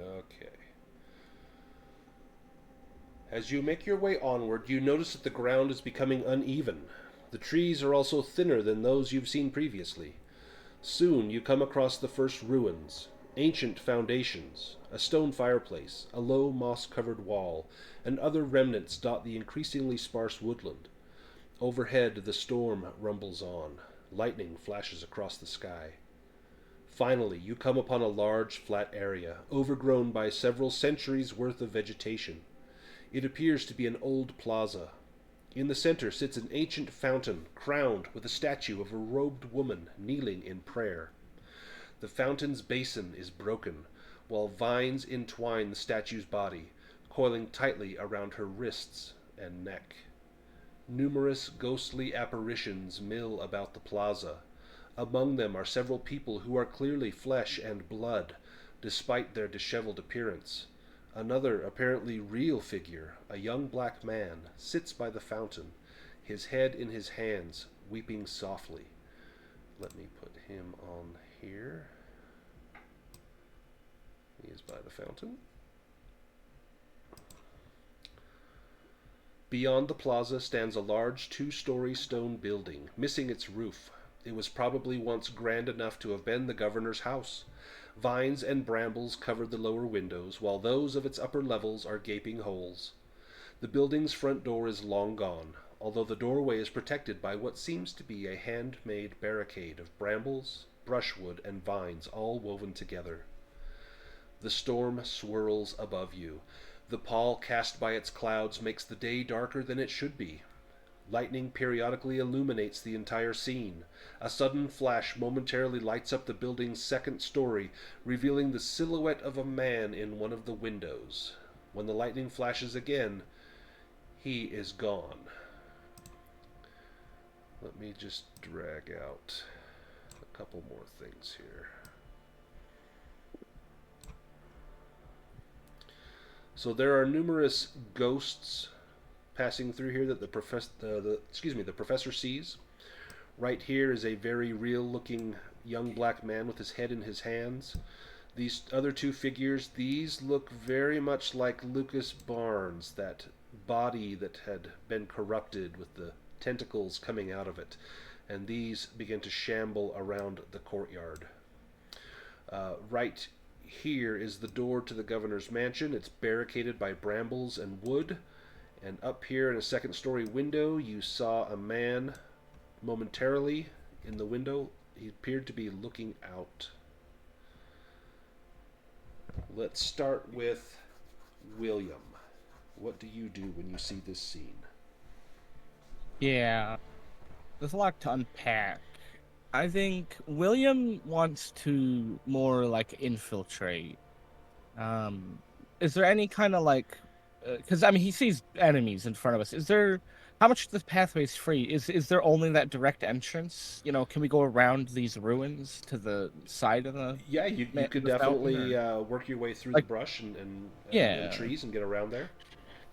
Okay. As you make your way onward, you notice that the ground is becoming uneven. The trees are also thinner than those you've seen previously. Soon you come across the first ruins, ancient foundations, a stone fireplace, a low moss-covered wall, and other remnants dot the increasingly sparse woodland. Overhead, the storm rumbles on. Lightning flashes across the sky. Finally, you come upon a large, flat area, overgrown by several centuries' worth of vegetation. It appears to be an old plaza. In the center sits an ancient fountain, crowned with a statue of a robed woman kneeling in prayer. The fountain's basin is broken, while vines entwine the statue's body, coiling tightly around her wrists and neck. Numerous ghostly apparitions mill about the plaza. Among them are several people who are clearly flesh and blood, despite their disheveled appearance. Another apparently real figure, a young black man, sits by the fountain, his head in his hands, weeping softly. Let me put him on here. He is by the fountain. Beyond the plaza stands a large 2-story stone building, missing its roof. It was probably once grand enough to have been the governor's house. Vines and brambles covered the lower windows, while those of its upper levels are gaping holes. The building's front door is long gone, although the doorway is protected by what seems to be a hand-made barricade of brambles, brushwood, and vines all woven together. The storm swirls above you. The pall cast by its clouds makes the day darker than it should be. Lightning periodically illuminates the entire scene. A sudden flash momentarily lights up the building's second story, revealing the silhouette of a man in one of the windows. When the lightning flashes again, he is gone. Let me just drag out a couple more things here. So there are numerous ghosts passing through here that the professor sees. Right here is a very real-looking young black man with his head in his hands. These other two figures, these look very much like Lucas Barnes, that body that had been corrupted with the tentacles coming out of it. And these begin to shamble around the courtyard. Right here is the door to the governor's mansion. It's barricaded by brambles and wood. And up here in a second-story window, you saw a man momentarily in the window. He appeared to be looking out. Let's start with William. What do you do when you see this scene? Yeah, there's a lot to unpack. I think William wants to more like infiltrate. Is there any kind of like, because I mean he sees enemies in front of us. Is there how much of the pathway is free? Is there only that direct entrance? You know, can we go around these ruins to the side of the? Yeah, you could the fountain, definitely work your way through like, the brush and yeah. the trees and get around there.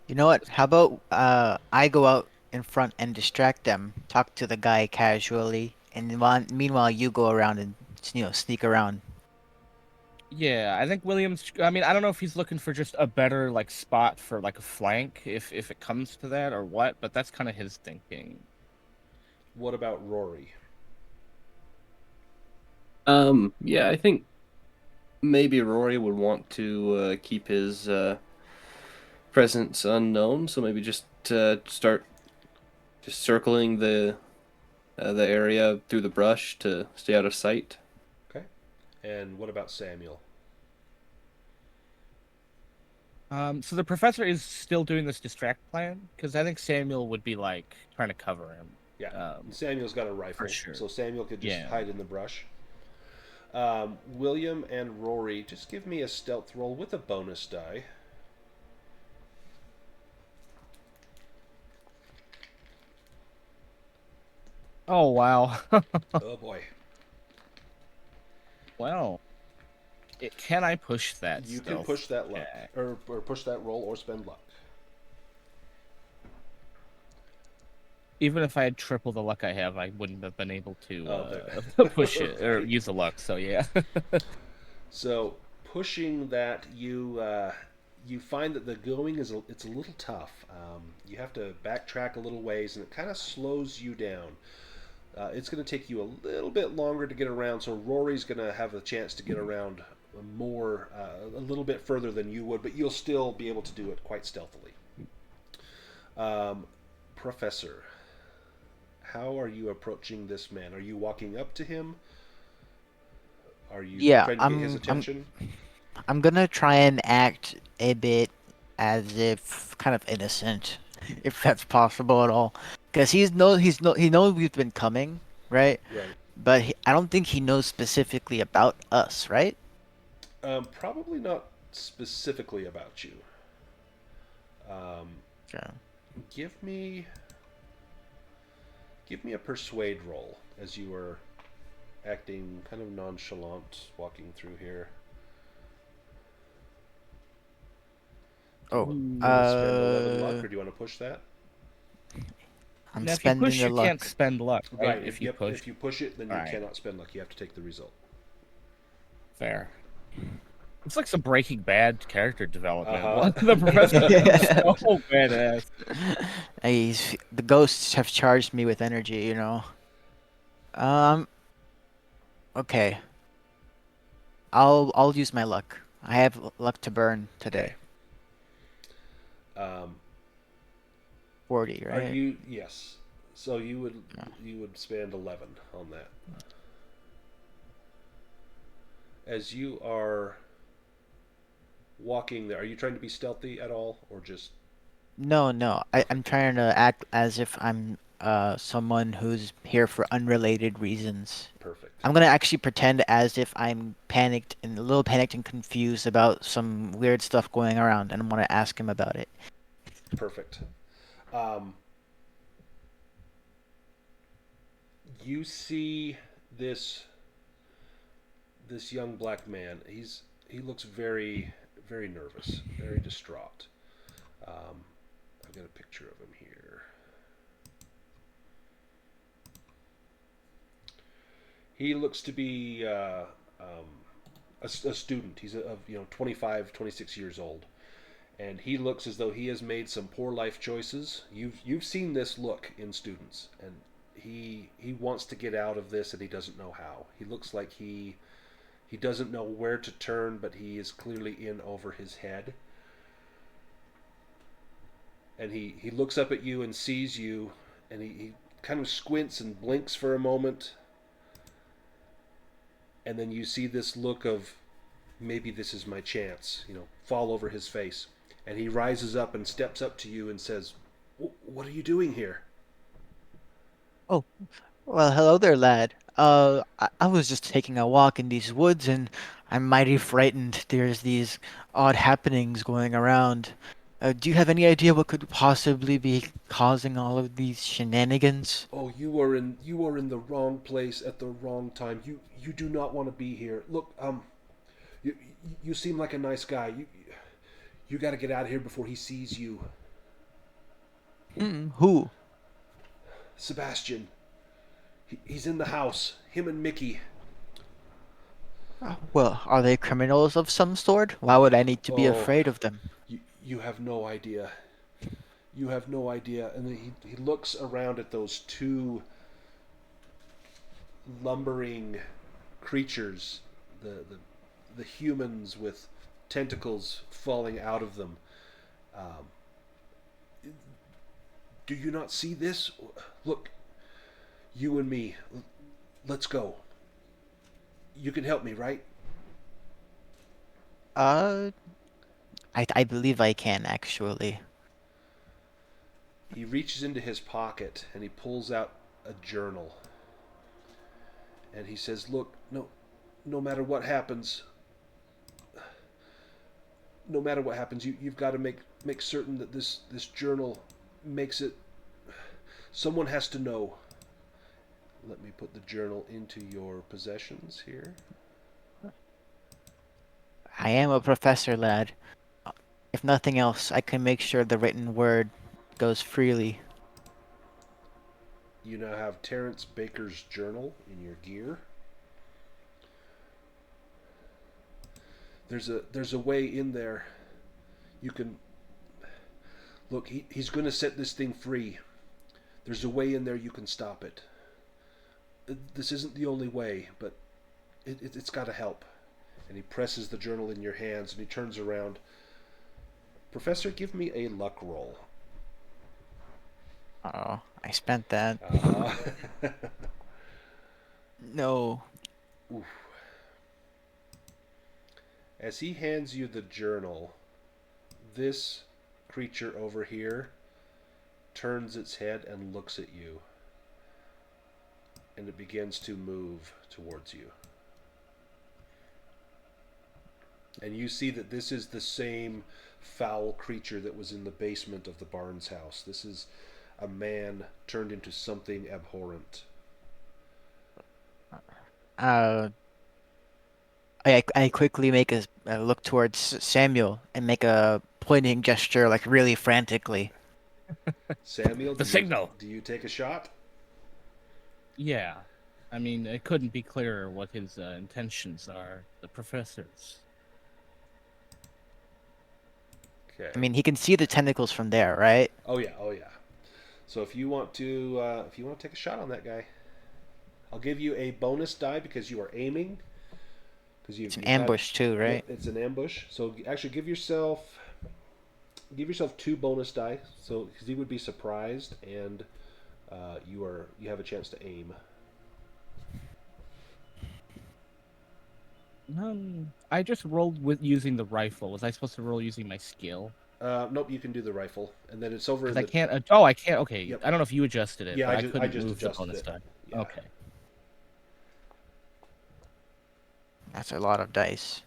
You know what? How about I go out in front and distract them, talk to the guy casually, and meanwhile you go around and sneak around. Yeah, I think Williams. I mean, I don't know if he's looking for just a better like spot for like a flank, if it comes to that or what. But that's kind of his thinking. What about Rory? Yeah, I think maybe Rory would want to keep his presence unknown, so maybe just start just circling the area through the brush to stay out of sight. Okay. And what about Samuel? So the professor is still doing this distract plan because I think Samuel would be like trying to cover him. Yeah, Samuel's got a rifle, for sure. So Samuel could just hide in the brush. William and Rory, just give me a stealth roll with a bonus die. Oh wow. Oh boy. Well, can I push that? You can push that luck, or push that roll, or spend luck. Even if I had triple the luck I have, I wouldn't have been able to push it or use the luck. So yeah. So pushing that, you find that the going it's a little tough. You have to backtrack a little ways, and it kind of slows you down. It's going to take you a little bit longer to get around, so Rory's going to have a chance to get around more, a little bit further than you would, but you'll still be able to do it quite stealthily. Professor, how are you approaching this man? Are you walking up to him? Are you trying to get his attention? I'm gonna try and act a bit as if kind of innocent, if that's possible at all. Because he knows we've been coming, right? Right. But I don't think he knows specifically about us, right? Probably not specifically about you. Okay. Give me a persuade roll as you are acting kind of nonchalant, walking through here. Oh, Do you want to spend 11 luck, or do you want to push that? I'm Now, spending if you push, the you luck. can't spend luck, right? Right. If you push, if you push it, then you Alright. cannot spend luck. You have to take the result. fair. It's like some Breaking Bad character development. Uh-huh. The professor is so badass. The ghosts have charged me with energy, you know. Um. Okay. I'll use my luck. I have luck to burn Okay. today. Um, 40, are right? you yes? So No. you would spend 11 on that. As you are walking there, are you trying to be stealthy at all, or just No, no. okay? I'm trying to act as if I'm someone who's here for unrelated reasons. Perfect. I'm gonna actually pretend as if I'm panicked and a little panicked and confused about some weird stuff going around, and I'm gonna ask him about it. Perfect. Um, you see this this young black man. He looks very nervous, very distraught. I've got a picture of him here. He looks to be a student. He's of 25, 26 years old, and he looks as though he has made some poor life choices. You've seen this look in students, and he wants to get out of this, and he doesn't know how. He looks like he doesn't know where to turn, but he is clearly in over his head. And he looks up at you and sees you, and he kind of squints and blinks for a moment, and then you see this look of maybe this is my chance, fall over his face. And he rises up and steps up to you and says, "What are you doing here?" Oh, well, hello there, lad. I was just taking a walk in these woods and I'm mighty frightened. There's these odd happenings going around. Do you have any idea what could possibly be causing all of these shenanigans? "Oh, you are in the wrong place at the wrong time. You do not want to be here. Look, you you seem like a nice guy. You got to get out of here before he sees you." Who? "Sebastian, he's in the house. Him and Mickey." Well, are they criminals of some sort? Why would I need to be "Oh, afraid of them? you have no idea. You have no idea." And then he looks around at those two lumbering creatures, the humans with tentacles falling out of them. Um, "Do you not see this? Look, you and me. Let's go. You can help me, right?" Uh, I believe I can actually. He reaches into his pocket and he pulls out a journal. And he says, "Look, no matter what happens, you've got to make certain that this journal makes it. Someone has to know." Let me put the journal into your possessions here. I am a professor, lad. If nothing else, I can make sure the written word goes freely. You now have Terrence Baker's journal in your gear. There's a way in there. You can look. He's going to set this thing free. There's a way in there you can stop it. This isn't the only way, but it's got to help. And he presses the journal in your hands, and he turns around. "Professor, give me a luck roll." Oh, I spent that. Uh, No. oof. As he hands you the journal, this creature over here turns its head and looks at you, and it begins to move towards you. And you see that this is the same foul creature that was in the basement of the Barnes house. This is a man turned into something abhorrent. Uh, I quickly make a look towards Samuel and make a pointing gesture, like really frantically. Samuel, The signal. do you take a shot? Yeah. I mean, it couldn't be clearer what his intentions are. The professor's. Okay. I mean, he can see the tentacles from there, right? Oh yeah. So if you want to take a shot on that guy. I'll give you a bonus die because you are aiming. Because It's an you've had. ambush too, Yep, right? it's an ambush. So actually, give yourself 2 bonus die. So because you would be surprised, and you have a chance to aim. I just rolled with using the rifle. Was I supposed to roll using my skill? Nope, you can do the rifle, and then it's over Because in I the. can't. Oh, I can't. Okay, Yep. I don't know if you adjusted it, Yeah, but I I couldn't just move the adjusted bonus it. die. Yeah. Okay. That's a lot of dice.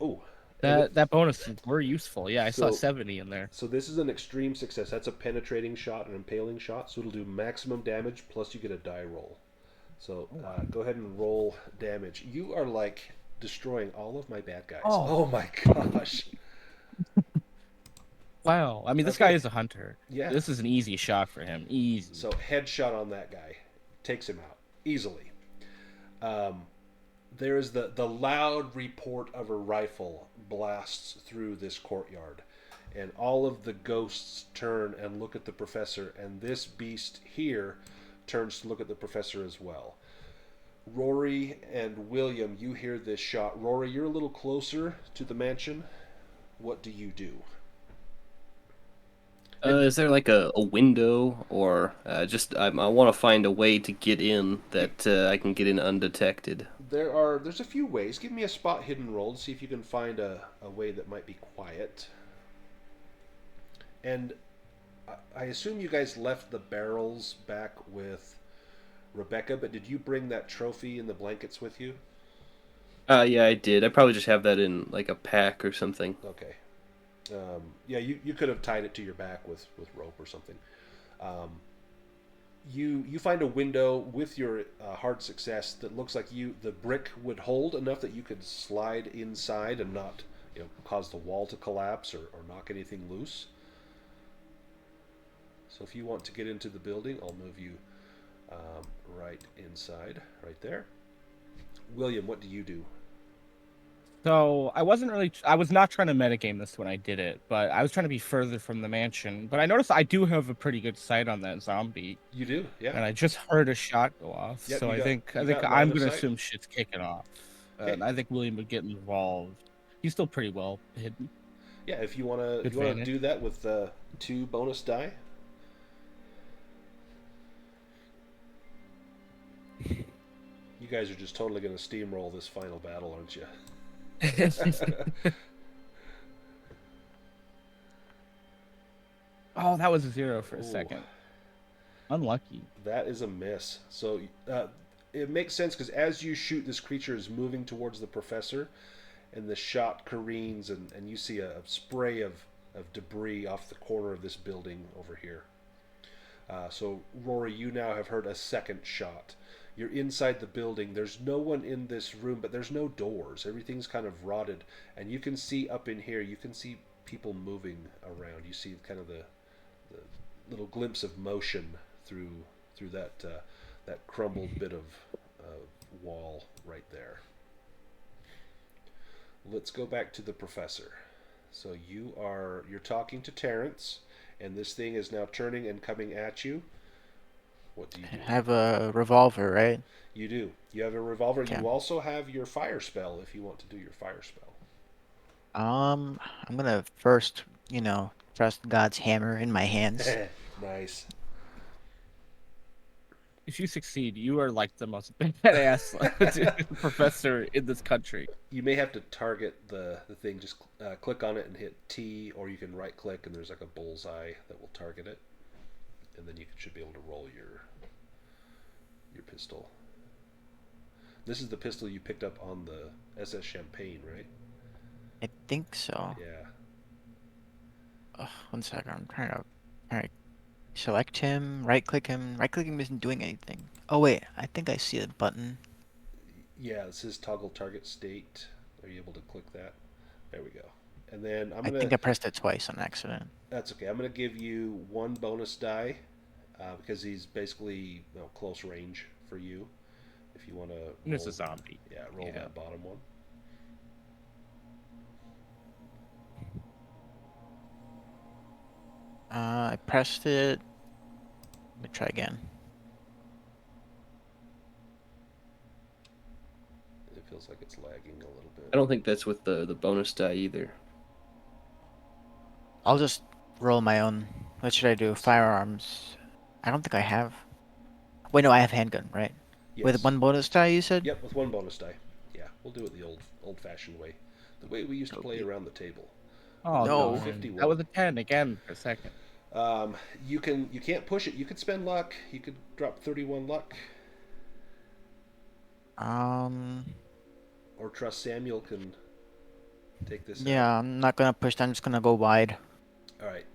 Oh, and That bonuses were useful. Yeah, I saw so 70 in there. so this is an extreme success. That's a penetrating shot, an impaling shot. So it'll do maximum damage plus you get a die roll. So go ahead and roll damage. You are like destroying all of my bad guys. Oh. Oh my gosh. Wow. I mean, this Okay. guy is a hunter. Yeah. This is an easy shot for him. Easy. So headshot on that guy takes him out easily. Um, there is the loud report of a rifle blasts through this courtyard, and all of the ghosts turn and look at the professor, and this beast here turns to look at the professor as well. Rory and William, you hear this shot. Rory, you're a little closer to the mansion. What do you do? Is there like a window or just I want to find a way to get in that I can get in undetected. There's a few ways. Give me a spot hidden roll to see if you can find a way that might be quiet. And I assume you guys left the barrels back with Rebecca, but did you bring that trophy and the blankets with you? Yeah, I did. I probably just have that in like a pack or something. Okay. Yeah, you could have tied it to your back with rope or something. Um, you find a window with your hard success that looks like the brick would hold enough that you could slide inside and not cause the wall to collapse or knock anything loose. So if you want to get into the building, I'll move you right inside, right there. William, what do you do? So I was not trying to metagame this when I did it, but I was trying to be further from the mansion. But I noticed I do have a pretty good sight on that zombie, You do, yeah. and I just heard a shot go off. Yep, So you I got- think you I think got line I'm of gonna sight. assume shit's kicking off, Okay. and I think William would get involved. He's still pretty well hidden. Yeah, if you wanna Advantage. do that with 2 bonus die. You guys are just totally gonna steamroll this final battle, aren't you? Oh, that was a 0 for a Ooh. second. Unlucky. That is a miss. So it makes sense because as you shoot, this creature is moving towards the professor, and the shot careens, and you see a spray of debris off the corner of this building over here. So, Rory, you now have heard a second shot. You're inside the building. There's no one in this room, but there's no doors. Everything's kind of rotted, and you can see up in here, you can see people moving around. You see kind of the little glimpse of motion through that crumbled bit of wall right there. Let's go back to the professor. So you're talking to Terrence, and this thing is now turning and coming at you. What do you do? I have a revolver, right? You do. You have a revolver. Okay. You also have your fire spell if you want to do your fire spell. I'm gonna first, trust God's hammer in my hands. Nice. If you succeed, you are like the most badass professor in this country. You may have to target the thing. Just click on it and hit T, or you can right click and there's like a bullseye that will target it, and then you should be able to roll your pistol. This is the pistol you picked up on the SS Champagne, right? I think so. Yeah. One second. I'm trying to select him, right click him. Right clicking isn't doing anything. Oh wait, I think I see a button. Yeah, this is toggle target state. Are you able to click that? There we go. And then I think I pressed it twice on accident. That's okay. I'm gonna give you 1 bonus die because he's basically close range for you. If you want to. It's a zombie. Yeah, roll that bottom one. I pressed it. Let me try again. Feels like it's lagging a little bit. I don't think that's with the bonus die either. I'll just roll my own. What should I do? Firearms. I don't think I have. Wait, no, I have handgun, right? With Yes. one bonus die, you said? Yep, with one bonus die. Yeah, we'll do it the old-fashioned way, the way we used to play Okay. around the table. Oh No. darn. 51. That was a 10 again for a second. You can't push it. You could spend luck. You could drop 31 luck, Um. or trust Samuel can take this out. Yeah, I'm not gonna push. I'm just gonna go wide. All right.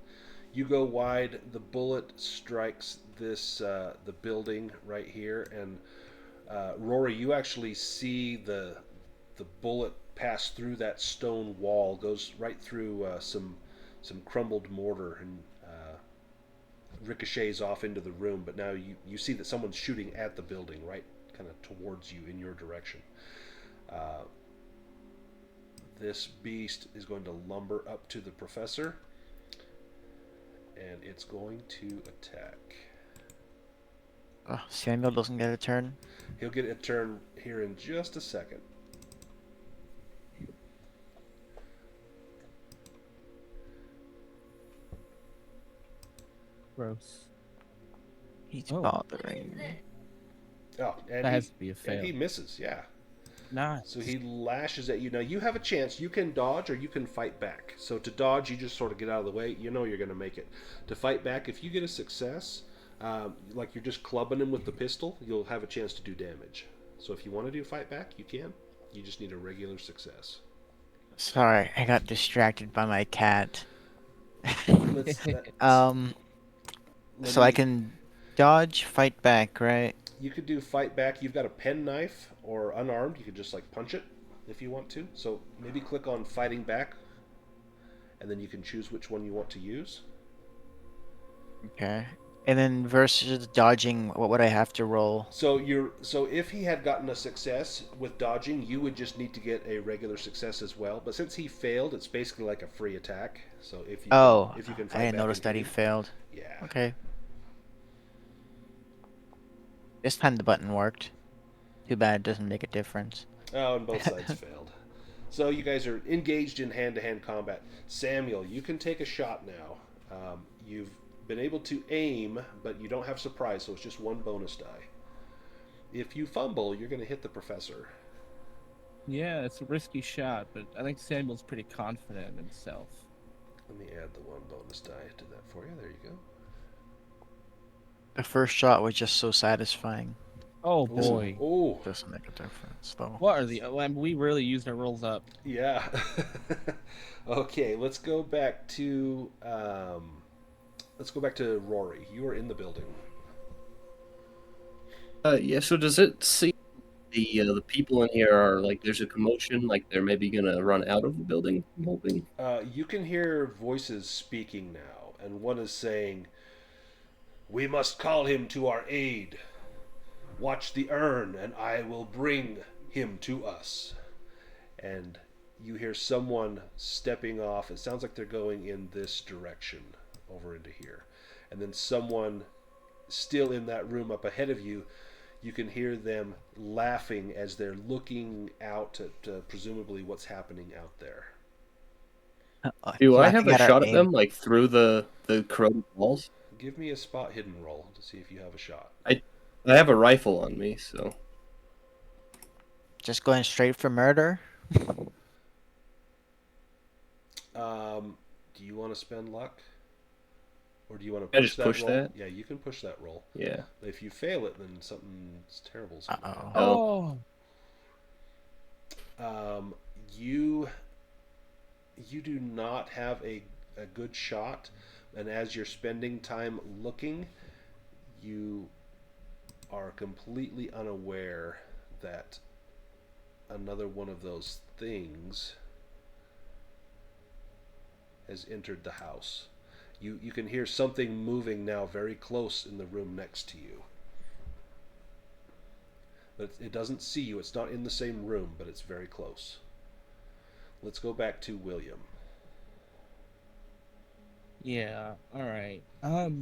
You go wide. The bullet strikes the building right here, and Rory, you actually see the bullet pass through that stone wall, goes right through some crumbled mortar, and ricochets off into the room. But now you see that someone's shooting at the building, right, kind of towards you in your direction. This beast is going to lumber up to the professor, and it's going to attack. Oh, Samuel doesn't get a turn. He'll get a turn here in just a second. Gross. He's Oh. bothering me. Oh, and That has to be a and fail. he misses, yeah. Nice. So he lashes at you. Now you have a chance. You can dodge or you can fight back. So to dodge, you just sort of get out of the way. You know you're going to make it. To fight back, if you get a success, like you're just clubbing him with the pistol, you'll have a chance to do damage. So if you want to do fight back, you can. You just need a regular success. Sorry, I got distracted by my cat. Let So I me- can dodge, fight back, right? You could do fight back. You've got a pen knife or unarmed. You could just like punch it if you want to. So maybe click on fighting back, and then you can choose which one you want to use. Okay. And then versus dodging, what would I have to roll? So if he had gotten a success with dodging, you would just need to get a regular success as well. But since he failed, it's basically like a free attack. So if you can fight I didn't back notice and that he hit him- failed. Yeah. Okay. This time the button worked. Too bad it doesn't make a difference. Oh, and both sides failed. So you guys are engaged in hand-to-hand combat. Samuel, you can take a shot now. You've been able to aim, but you don't have surprise, so it's just one bonus die. If you fumble, you're going to hit the professor. Yeah, it's a risky shot, but I think Samuel's pretty confident in himself. Let me add the one bonus die to that for you. There you go. The first shot was just so satisfying. Oh boy. Oh, Doesn't make a difference though. What are we really used our rolls up. yeah. Okay, let's go back to Rory. You are in the building. Yeah. So does it seem the people in here are like there's a commotion, like they're maybe gonna run out of the building? I'm hoping. You can hear voices speaking now, and one is saying, "We must call him to our aid. Watch the urn, and I will bring him to us." And you hear someone stepping off. It sounds like they're going in this direction, over into here. And then someone still in that room up ahead of you, you can hear them laughing as they're looking out at presumably what's happening out there. Do I have Laughing a at our shot at aim. them, like through the corroded walls? Give me a spot hidden roll to see if you have a shot. I have a rifle on me, so Just going straight for murder? Do you want to spend luck? Or do you want to Can I push just that push roll? that? Yeah, you can push that roll. yeah. If you fail it, then something terrible is going to happen. Uh-oh. Oh. You do not have a good shot, and as you're spending time looking, you are completely unaware that another one of those things has entered the house. You can hear something moving now very close in the room next to you. But it doesn't see you. It's not in the same room, but it's very close. Let's go back to William. Yeah, all right.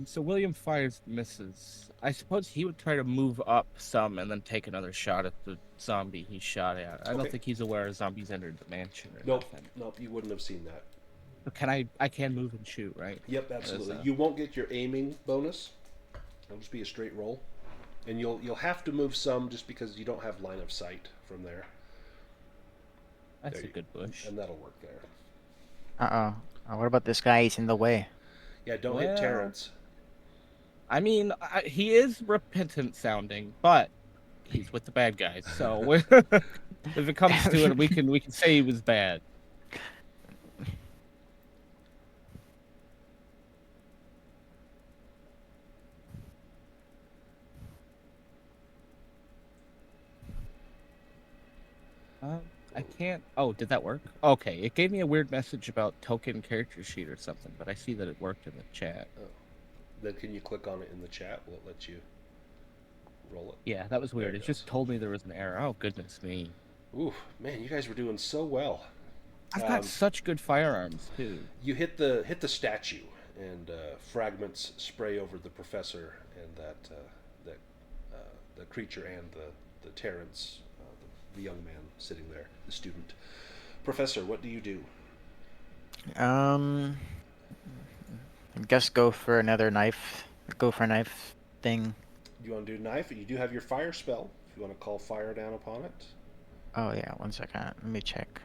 So William fires misses. I suppose he would try to move up some and then take another shot at the zombie he shot at. I don't Okay. think he's aware a zombie's entered the mansion or Nope, nothing. nope, you wouldn't have seen that. But I can move and shoot, right? Yep, As absolutely. a- You won't get your aiming bonus. It'll just be a straight roll, and you'll have to move some just because you don't have line of sight from there. That's There a you, good bush. and that'll work there. What about this guy? He's in the way. Yeah, don't hit Well, Terrence. I mean, he is repentant sounding, but he's with the bad guys. So if it comes to it, we can say he was bad. I can't. Oh, did that work? Okay, it gave me a weird message about token character sheet or something, but I see that it worked in the chat. Then can you click on it in the chat? Will it let you roll it? Yeah, that was weird. There It it just goes. told me there was an error. Oh, goodness me. Ooh, man, you guys were doing so well. I've got such good firearms, too. You hit the statue, and fragments spray over the professor and the creature and the Terrence, the young man sitting there, the student. Professor, what do you do? I guess go for another knife. Go for a knife thing. You want to do knife? You do have your fire spell. If you want to call fire down upon it. Oh yeah, 1 second. Let me check.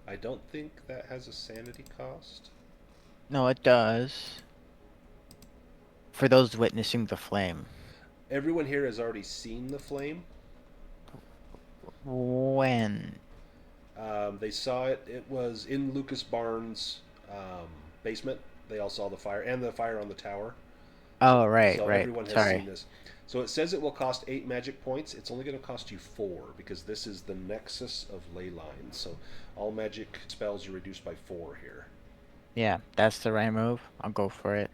I don't think that has a sanity cost. No, it does. For those witnessing the flame. Everyone here has already seen the flame. When? They saw it. It was in Lucas Barnes' basement. They all saw the fire and the fire on the tower. Oh, right, So right. everyone has Sorry. seen this. So it says it will cost 8 magic points. It's only going to cost you 4 because this is the Nexus of Ley Lines. So all magic spells are reduced by 4 here. Yeah, that's the right move. I'll go for it.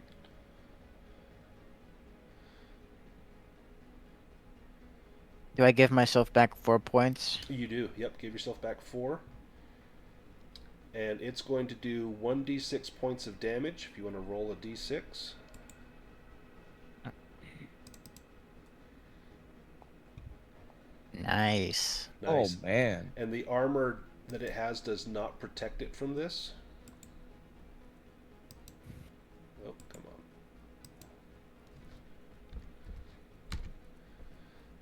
Do I give myself back 4 points? You do. Yep. Give yourself back 4. And it's going to do 1d6 points of damage if you want to roll a d6. Nice. Nice. Oh, man. And the armor that it has does not protect it from this. Oh, come on.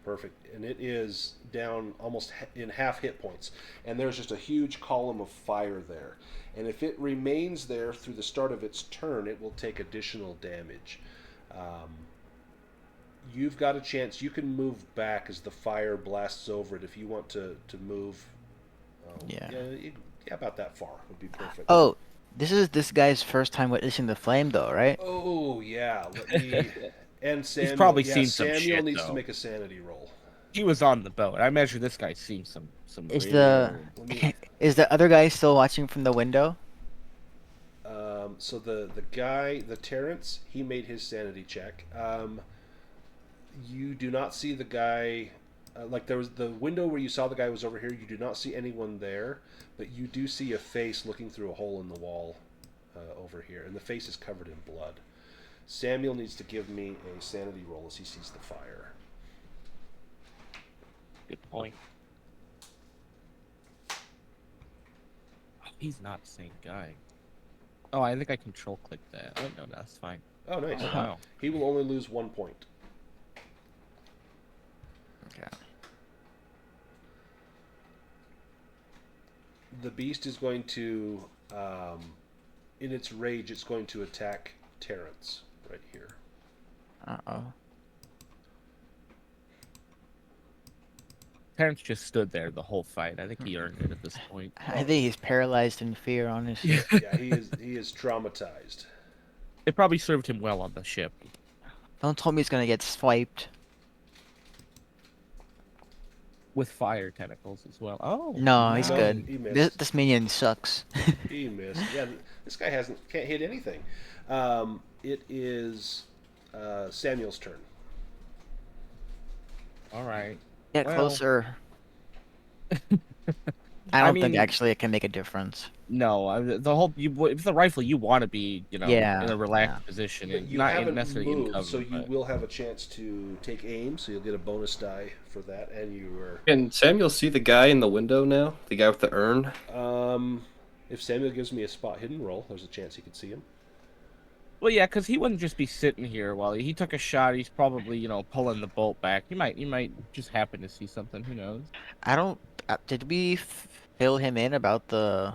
Perfect. And it is down almost in half hit points. And there's just a huge column of fire there. And if it remains there through the start of its turn, it will take additional damage. You've got a chance. You can move back as the fire blasts over it if you want to move. Yeah. Yeah, about that far would be perfect. Oh, this is this guy's first time witnessing the flame, though, right? Oh, yeah. Let me. And Samuel. probably yeah, seen some Samuel shit, needs to though. make a sanity roll. He was on the boat. I imagine this guy's seen some Is real... Let me- is the other guy still watching from the window? So the guy, the Terrence, he made his sanity check. You do not see the guy. Like there was the window where you saw the guy was over here. You do not see anyone there, but you do see a face looking through a hole in the wall over here, and the face is covered in blood. Samuel needs to give me a sanity roll as he sees the fire. Good point. Oh, he's not the same guy. Oh, I think I control clicked that. Oh, no, that's fine. Oh, nice. Oh, wow. He will only lose 1 point. Okay. The beast is going to, in its rage, it's going to attack Terrence right here. Uh-oh. Terrence just stood there the whole fight. I think he earned it at this point. I think he's paralyzed in fear, honestly. Yeah, he is traumatized. It probably served him well on the ship. Don't tell me he's gonna get swiped. With fire tentacles as well. Oh, No, he's No, good. he This, missed. this minion sucks. He missed. Yeah, this guy can't hit anything. It is Samuel's turn. all right. Get Well. closer. I I don't think mean, actually it can make a difference. no, the whole if the rifle, you want to be, in Yeah, a yeah. relaxed position But and you not haven't necessarily in moved, cover. so you But will have a chance to take aim. So you'll get a bonus die for that, and you Can Samuel see the guy in the window now? The guy with the urn? are. If Samuel gives me a spot hidden roll, there's a chance he could see him. well, yeah, because he wouldn't just be sitting here while he took a shot. He's probably pulling the bolt back. He might just happen to see something. Who knows? I don't. Did we fill him in about the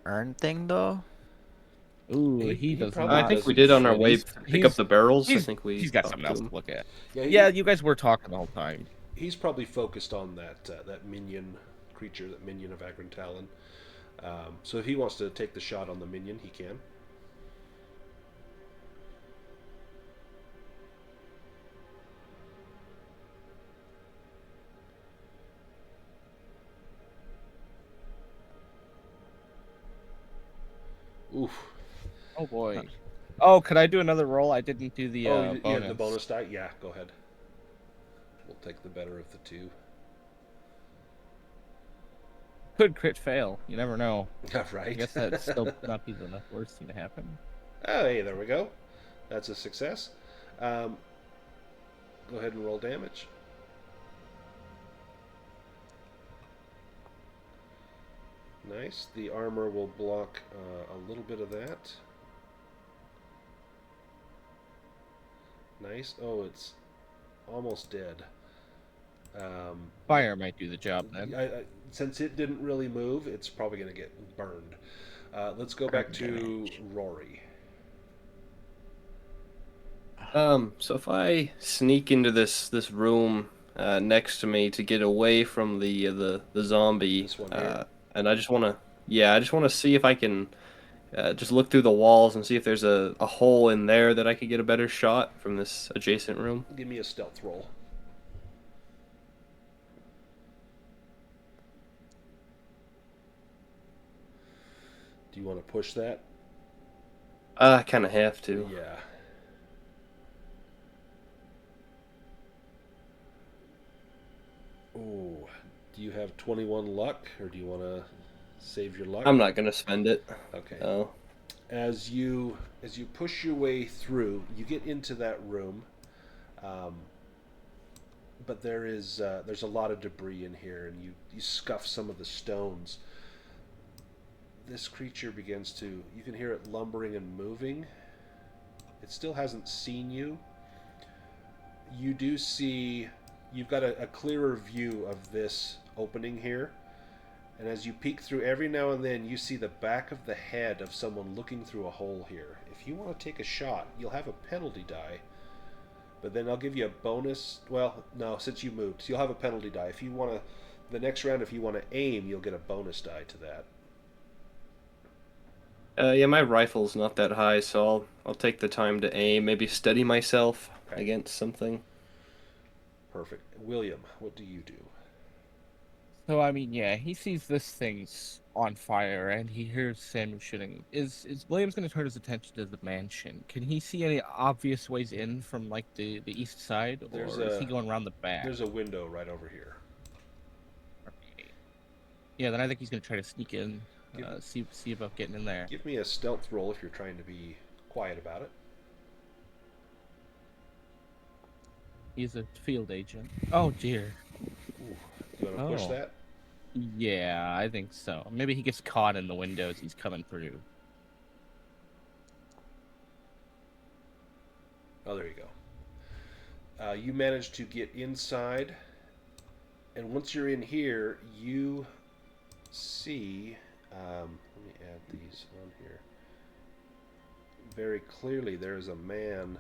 urn thing though? Ooh, he He does probably I not think we doesn't. did on our shit. way He's to pick up he's the barrels. I he's think we he's got talked something to else to him. look at. Yeah, Yeah, you guys were talking the whole time. he's probably focused on that minion creature, that minion of Agron Talon. So if he wants to take the shot on the minion, he can. Oof. Oh boy. Oh, could I do another roll? I didn't do the Oh, you bonus. have the bonus die? Yeah, go ahead. We'll take the better of the two. Could crit fail. You never know. Right. I guess that'd still not be the worst thing to happen. Oh, hey, there we go. That's a success. Go ahead and roll damage. Nice. The armor will block a little bit of that. Nice. Oh, it's almost dead. Fire might do the job then. Since it didn't really move, it's probably going to get burned. Let's go back to damage. Rory. So if I sneak into this room next to me to get away from the zombie, This one here? and I just want to see if I can just look through the walls and see if there's a hole in there that I could get a better shot from this adjacent room. Give me a stealth roll. Do you want to push that? I kind of have to. Yeah. Oh, do you have 21 luck, or do you want to save your luck? I'm not gonna spend it. Okay. Oh. As you push your way through, you get into that room, but there's a lot of debris in here, and you scuff some of the stones. This creature begins to, you can hear it lumbering and moving. It still hasn't seen you. You do see, you've got a clearer view of this opening here. And as you peek through, every now and then you see the back of the head of someone looking through a hole here. If you want to take a shot, you'll have a penalty die. But then I'll give you a bonus. Well, no, since you moved, so you'll have a penalty die. If you want to, the next round, if you want to aim, you'll get a bonus die to that. Yeah, my rifle's not that high, so I'll take the time to aim, maybe steady myself Okay. against something. Perfect. William, what do you do? So I mean, yeah, he sees this thing's on fire and he hears Samuel shooting. Is Williams going to turn his attention to the mansion? Can he see any obvious ways in from like the east side, or is he going around the back? There's a window right over here. Okay. Yeah, then I think he's going to try to sneak in, see about getting in there. Give me a stealth roll if you're trying to be quiet about it. He's a field agent. Oh dear. Ooh. Do you want to push Oh. that? Yeah, I think so. Maybe he gets caught in the window as he's coming through. Oh, there you go. You manage to get inside, and once you're in here, you see. Let me add these on here. Very clearly, there is a man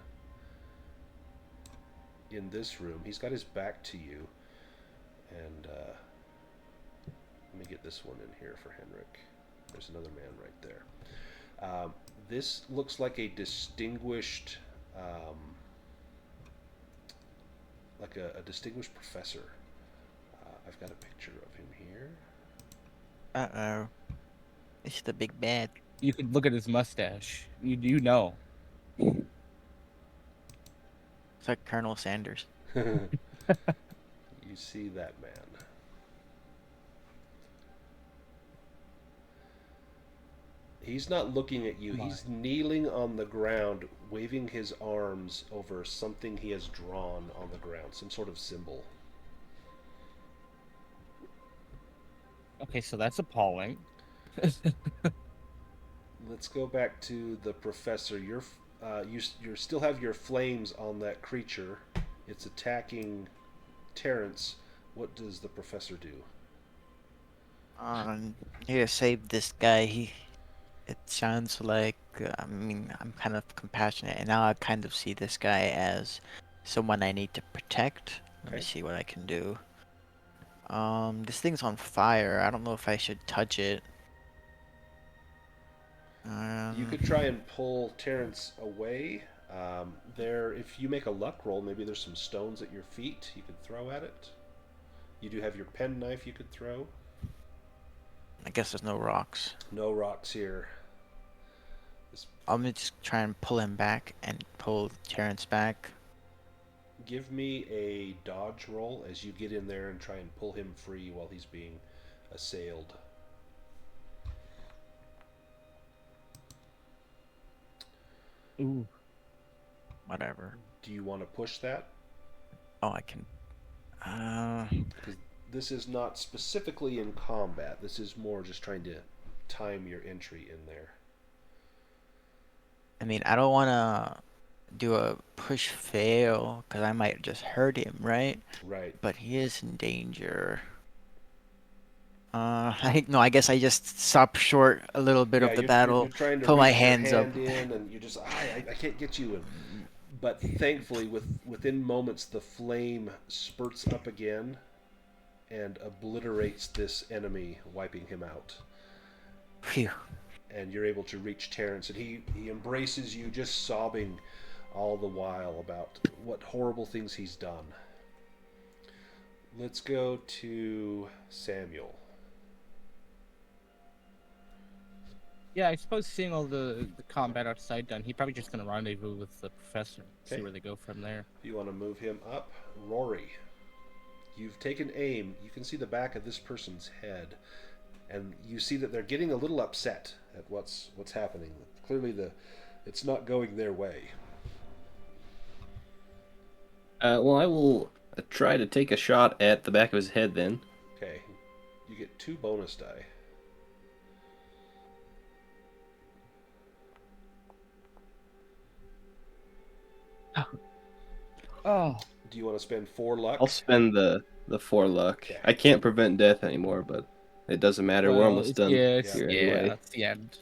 in this room. He's got his back to you, and let me get this one in here for Henrik. There's another man right there. This looks like a distinguished. Like a distinguished professor. I've got a picture of him here. Uh-oh. This is the big bad. You could look at his mustache. You know. It's like Colonel Sanders. You see that man. He's not looking at you. Come on. He's kneeling on the ground, waving his arms over something he has drawn on the ground, some sort of symbol. Okay, so that's appalling. Let's go back to the professor. You still have your flames on that creature. It's attacking Terrence. What does the professor do? Here to save this guy. It sounds like, I mean, I'm kind of compassionate, and now I kind of see this guy as someone I need to protect. Let me Okay. see what I can do. This thing's on fire. I don't know if I should touch it. You could try and pull Terrence away. If you make a luck roll, maybe there's some stones at your feet you could throw at it. You do have your penknife you could throw. I guess there's no rocks. No rocks here. I'm gonna just try and pull him back and pull Terrence back. Give me a dodge roll as you get in there and try and pull him free while he's being assailed. Ooh. Whatever. Do you want to push that? Oh, I can. Because this is not specifically in combat. This is more just trying to time your entry in there. I mean, I don't want to do a push fail because I might just hurt him, right? Right. But he is in danger. I guess I just stop short a little bit of the battle, You're trying to put reach my your hands up. hand in, and you just I can't get you. But thankfully, within moments, the flame spurts up again and obliterates this enemy, wiping him out. Phew. And you're able to reach Terrence, and he embraces you, just sobbing all the while about what horrible things he's done. Let's go to Samuel. Yeah, I suppose seeing all the combat outside done, he's probably just going to rendezvous with the professor, see Okay. where they go from there. You want to move him up? Rory, you've taken aim. You can see the back of this person's head, and you see that they're getting a little upset at what's happening. Clearly, it's not going their way. Well, I will try to take a shot at the back of his head then. Okay, you get 2 bonus die. Oh. Do you want to spend 4 luck? I'll spend the 4 luck. Okay. I can't prevent death anymore, but it doesn't matter. We're almost done Yeah, here anyway. that's the end.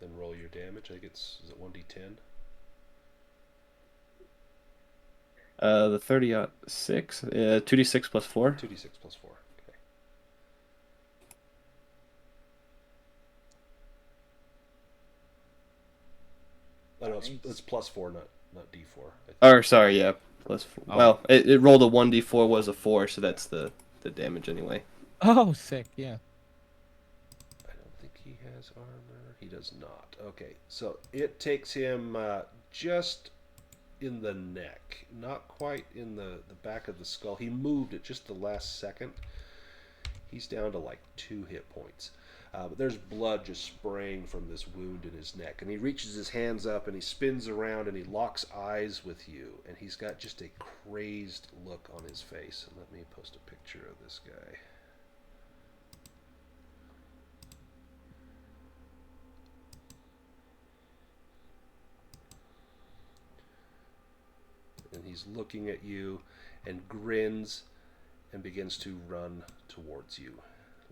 Then roll your damage. I think is it 1d10? The 30-6, 2d6 plus 4. 2d6 plus 4. Okay. Oh, no, it's plus 4, not d4. Or sorry, yeah, plus 4. Oh. Well, it rolled a 1d4, was a 4, so that's the damage anyway. Oh, sick, yeah. I don't think he has armor. He does not. Okay, so it takes him just in the neck, not quite in the back of the skull. He moved at just the last second. He's down to like 2 hit points. But there's blood just spraying from this wound in his neck. And he reaches his hands up and he spins around and he locks eyes with you. And he's got just a crazed look on his face. And let me post a picture of this guy. And he's looking at you and grins and begins to run towards you.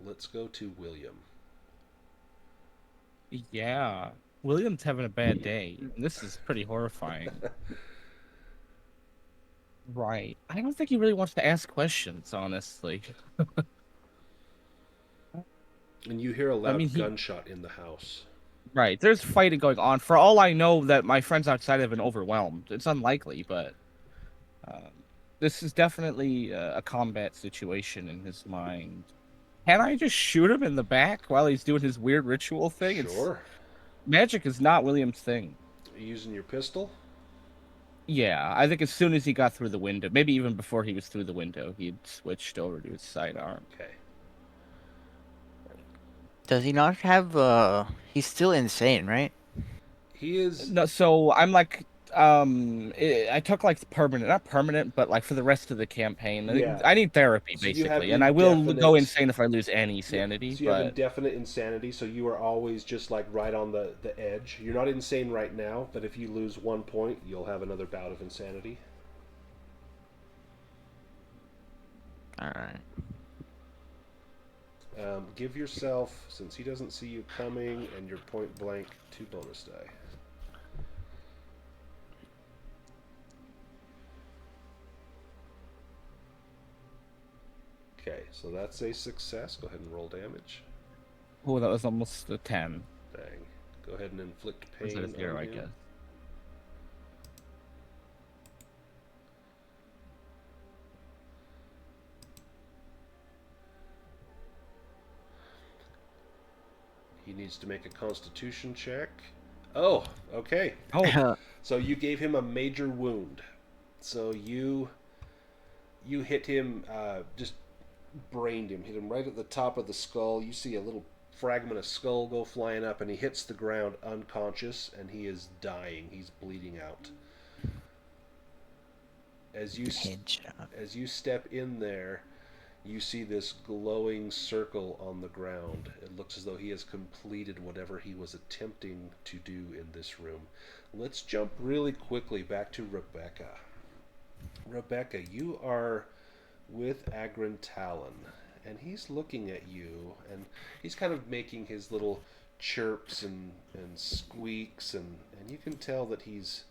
Let's go to William. Yeah. William's having a bad day. This is pretty horrifying. Right. I don't think he really wants to ask questions, honestly. And you hear a loud gunshot in the house. Right. There's fighting going on. For all I know, that my friends outside have been overwhelmed. It's unlikely, but this is definitely a combat situation in his mind. Can I just shoot him in the back while he's doing his weird ritual thing? Sure. Magic is not William's thing. Are you using your pistol? Yeah, I think as soon as he got through the window, maybe even before he was through the window, he'd switched over to his sidearm. Okay. Does he not have he's still insane, right? He is. No, so I'm like, I took like the permanent, not permanent, but like for the rest of the campaign. Yeah. I need therapy So you have basically, and I will go indefinite. insane if I lose any Yeah. sanity. So you have But indefinite insanity. So you are always just like right on the edge. You're not insane right now, but if you lose 1 point, you'll have another bout of insanity. All right. Give yourself, since he doesn't see you coming, and you're point blank, 2 bonus die. Okay, so that's a success. Go ahead and roll damage. oh, that was almost a 10. Dang. Go ahead and inflict Or is pain it a 0, on I him. guess. He needs to make a constitution check. Oh, okay. Oh, So you gave him a major wound. So you hit him, just brained him, hit him right at the top of the skull. You see a little fragment of skull go flying up, and he hits the ground unconscious, and he is dying. He's bleeding out. As you Headshot. as you step in there, you see this glowing circle on the ground. It looks as though he has completed whatever he was attempting to do in this room. Let's jump really quickly back to Rebecca. Rebecca, you are with Agron Talon, and he's looking at you, and he's kind of making his little chirps and squeaks, and you can tell that he's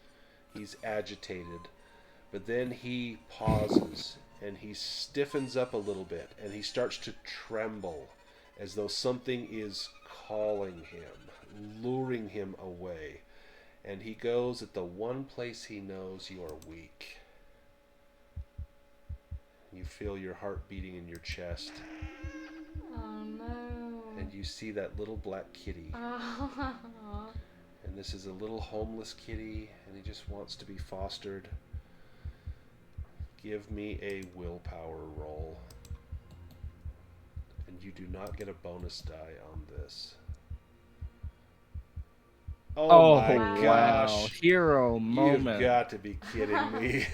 agitated. But then he pauses, and he stiffens up a little bit, and he starts to tremble as though something is calling him, luring him away. And he goes at the one place he knows you are weak. You feel your heart beating in your chest, Oh no. and you see that little black kitty. Oh. And this is a little homeless kitty, and he just wants to be fostered. Give me a willpower roll. And you do not get a bonus die on this. Oh my wow. gosh. Hero moment. You've got to be kidding me.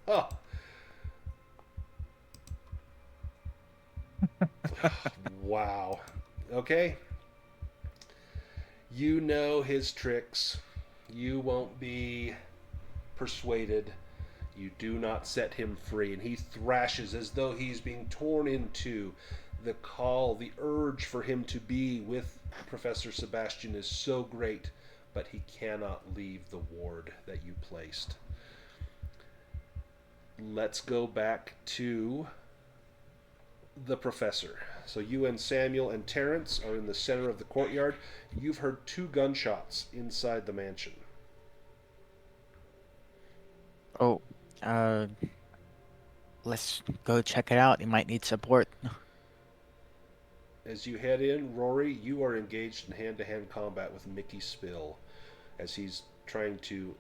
Oh. Wow. Okay. You know his tricks. You won't be persuaded. You do not set him free, and he thrashes as though he's being torn in two. The call, the urge for him to be with Professor Sebastian is so great, but he cannot leave the ward that you placed. Let's go back to the professor. So you and Samuel and Terrence are in the center of the courtyard. You've heard 2 gunshots inside the mansion. Oh, uh, let's go check it out. You might need support. As you head in, Rory, you are engaged in hand-to-hand combat with Mickey Spill as he's trying to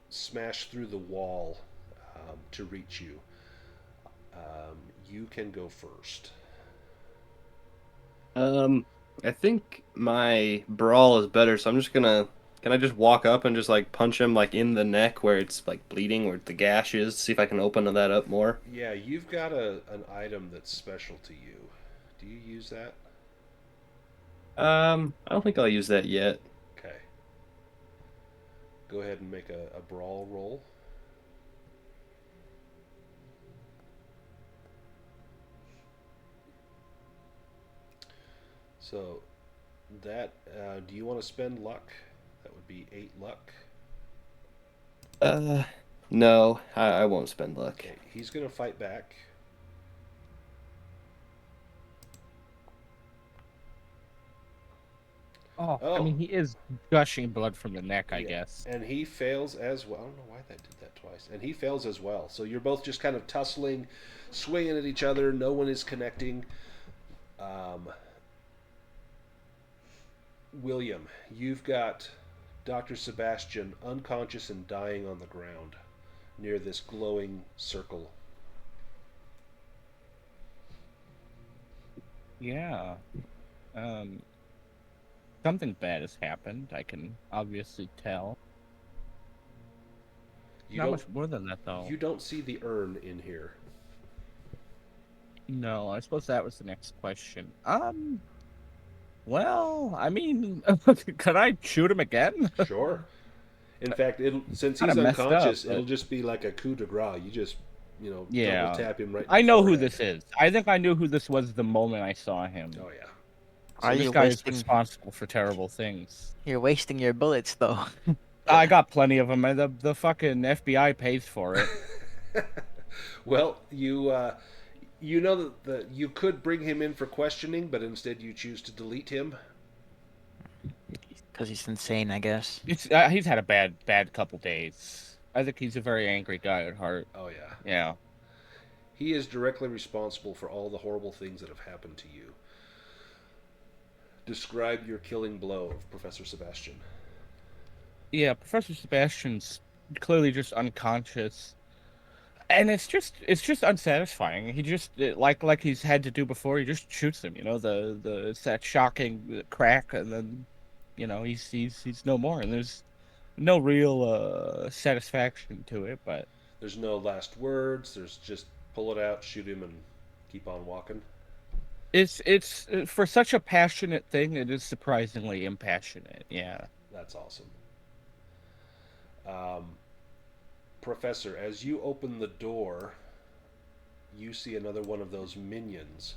smash through the wall to reach you. You can go first. I think my brawl is better, so I'm just gonna. Can I just walk up and just like punch him like in the neck where it's like bleeding, where the gash is? See if I can open that up more. Yeah, you've got an item that's special to you. Do you use that? I don't think I'll use that yet. Okay. Go ahead and make a brawl roll. So that, do you want to spend luck? That would be 8 luck. No, I won't spend luck. Okay, he's going to fight back. Oh, I mean, he is gushing blood from the neck, I Yeah, guess. and he fails as well. I don't know why that did that twice. And he fails as well. So you're both just kind of tussling, swinging at each other. No one is connecting. William, you've got Dr. Sebastian unconscious and dying on the ground near this glowing circle. Yeah. Um, something bad has happened. I can obviously tell. You Not don't much more than that, though. you don't see the urn in here. No, I suppose that was the next question. Well, I mean, could I shoot him again? Sure. In fact, it'll since Kind he's of messed up, unconscious, it'll but just be like a coup de grace. You just double yeah. tap him right in the I know who forehead. this is. I think I knew who this was the moment I saw him. Oh yeah. Are This you guy is wasting? responsible for terrible things. You're wasting your bullets, though. I got plenty of them, and the fucking FBI pays for it. Well, you know that you could bring him in for questioning, but instead you choose to delete him. Because he's insane, I guess. He's had a bad couple days. I think he's a very angry guy at heart. Oh yeah. Yeah. He is directly responsible for all the horrible things that have happened to you. Describe your killing blow of Professor Sebastian. Yeah, Professor Sebastian's clearly just unconscious. And it's just unsatisfying. He just like he's had to do before. He just shoots him. It's that shocking crack, and then he's no more. And there's no real satisfaction to it. But There's no last words. There's just pull it out, shoot him, and keep on walking. it's for such a passionate thing. It is surprisingly impassionate. Yeah. That's awesome. Um, Professor, as you open the door, you see another one of those minions.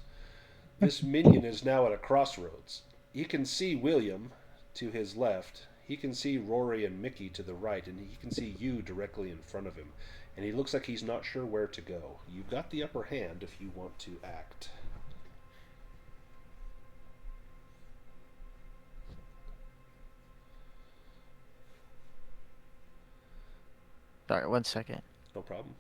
This minion is now at a crossroads. He can see William to his left. He can see Rory and Mickey to the right, and he can see you directly in front of him. And he looks like he's not sure where to go. You've got the upper hand if you want to act. Sorry, 1 second. No problem.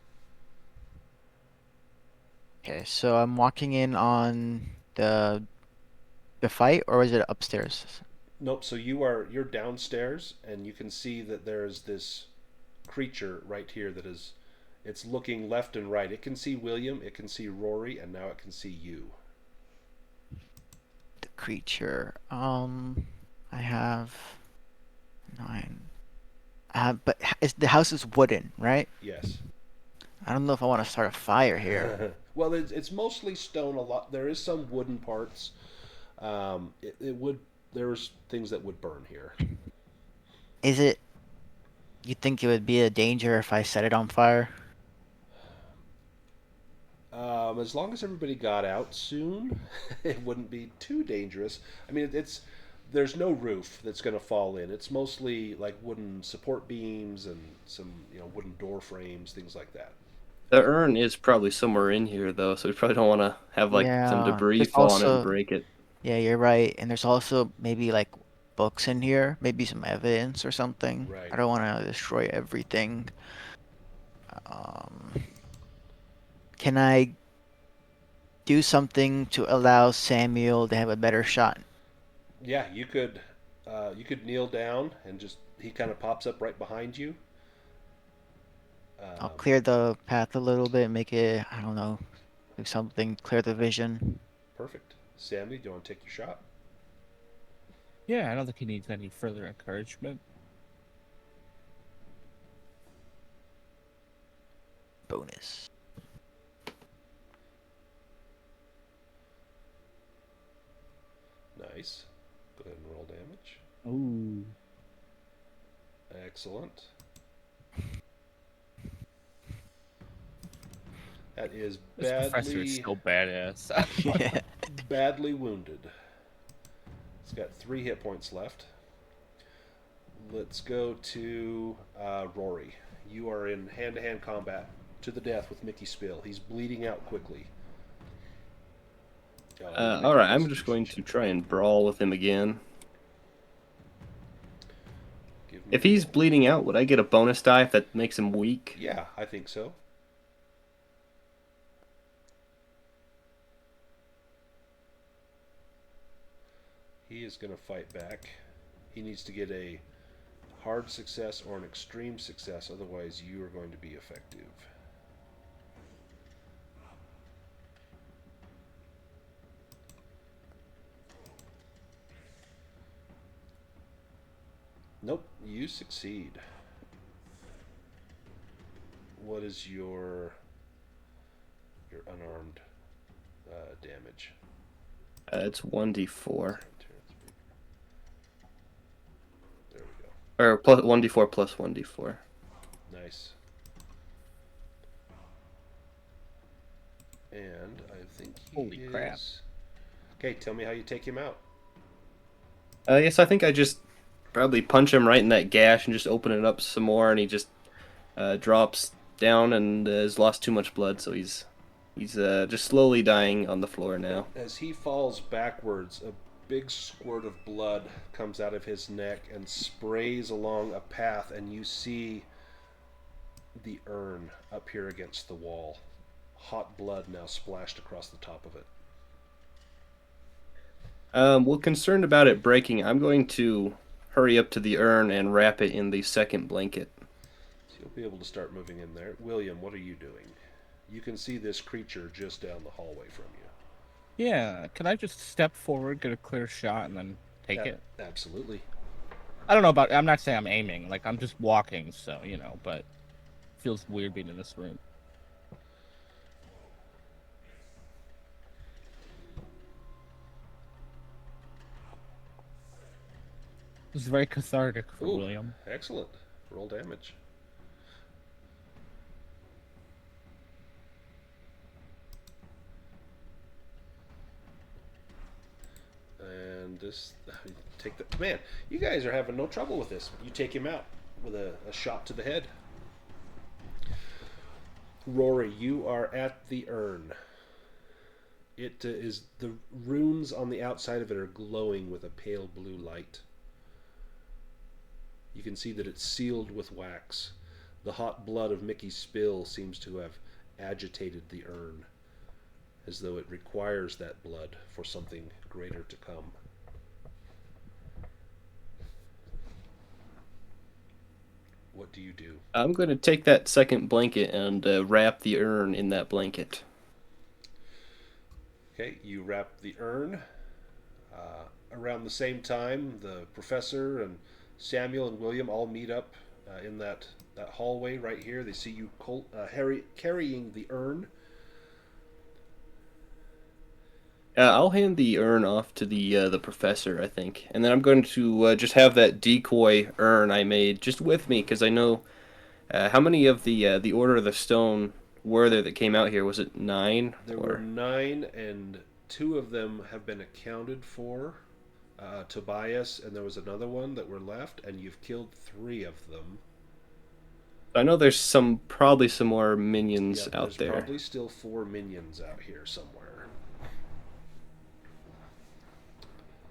Okay, so I'm walking in on the fight, or is it upstairs? Nope. So you're downstairs, and you can see that there's this creature right here that is. It's looking left and right. It can see William. It can see Rory, and now it can see you. The creature. I have 9. But the house is wooden, right? Yes. I don't know if I want to start a fire here. Well, it's mostly stone. A lot. There is some wooden parts. It would. There's things that would burn here. Is it? You think it would be a danger if I set it on fire? As long as everybody got out soon, it wouldn't be too dangerous. I mean, it's there's no roof that's going to fall in. It's mostly like wooden support beams and some wooden door frames, things like that. The urn is probably somewhere in here, though, so we probably don't want to have like some Yeah. debris There's fall on it and also, break it. yeah, you're right. And there's also maybe like books in here, maybe some evidence or something. Right. I don't want to destroy everything. Um, can I do something to allow Samuel to have a better shot? Yeah, you could kneel down and just he kind of pops up right behind you. I'll Um, clear the path a little bit, make it, I don't know, do something, clear the vision. Perfect. Sammy, do you want to take your shot? Yeah, I don't think he needs any further encouragement. Bonus. Nice. Go ahead and roll damage. Ooh. Excellent. That is This professor is badly so badass. Yeah. badly wounded. It's got 3 hit points left. Let's go to Rory. You are in hand-to-hand combat to the death with Mickey Spill. He's bleeding out quickly. All right, I'm just going to try and brawl with him again. If he's bleeding out, would I get a bonus die if that makes him weak? Yeah, I think so. He is going to fight back. He needs to get a hard success or an extreme success, otherwise you are going to be effective. Nope, you succeed. What is your unarmed damage? It's 1d4. There we go. Or plus 1d4 plus 1d4. Nice. And I think he Holy is... crap. Okay, tell me how you take him out. Yes, I think I just probably punch him right in that gash and just open it up some more, and he just drops down and has lost too much blood, so he's just slowly dying on the floor now. As he falls backwards, a big squirt of blood comes out of his neck and sprays along a path, and you see the urn up here against the wall. Hot blood now splashed across the top of it. Well, concerned about it breaking, I'm going to hurry up to the urn and wrap it in the second blanket. So you'll be able to start moving in there. William, what are you doing? You can see this creature just down the hallway from you. Yeah, can I just step forward, get a clear shot, and then take it? Absolutely. I don't know about. I'm not saying I'm aiming. Like, I'm just walking, so, but it feels weird being in this room. This is very cathartic for Ooh, William. Excellent. Roll damage. And this, take the man. You guys are having no trouble with this. You take him out with a shot to the head. Rory, you are at the urn. It is the runes on the outside of it are glowing with a pale blue light. You can see that it's sealed with wax. The hot blood of Mickey's spill seems to have agitated the urn, as though it requires that blood for something greater to come. What do you do? I'm going to take that second blanket and wrap the urn in that blanket. Okay, you wrap the urn. Around the same time, the professor and Samuel and William all meet up in that hallway right here. They see you carrying the urn. I'll hand the urn off to the professor, I think, and then I'm going to just have that decoy urn I made just with me, because I know how many of the Order of the Stone were there that came out here? Was it 9? There were 9, and 2 of them have been accounted for. Tobias, and there was another one that were left, and you've killed 3 of them. I know there's probably some more minions out there. There's probably still 4 minions out here somewhere.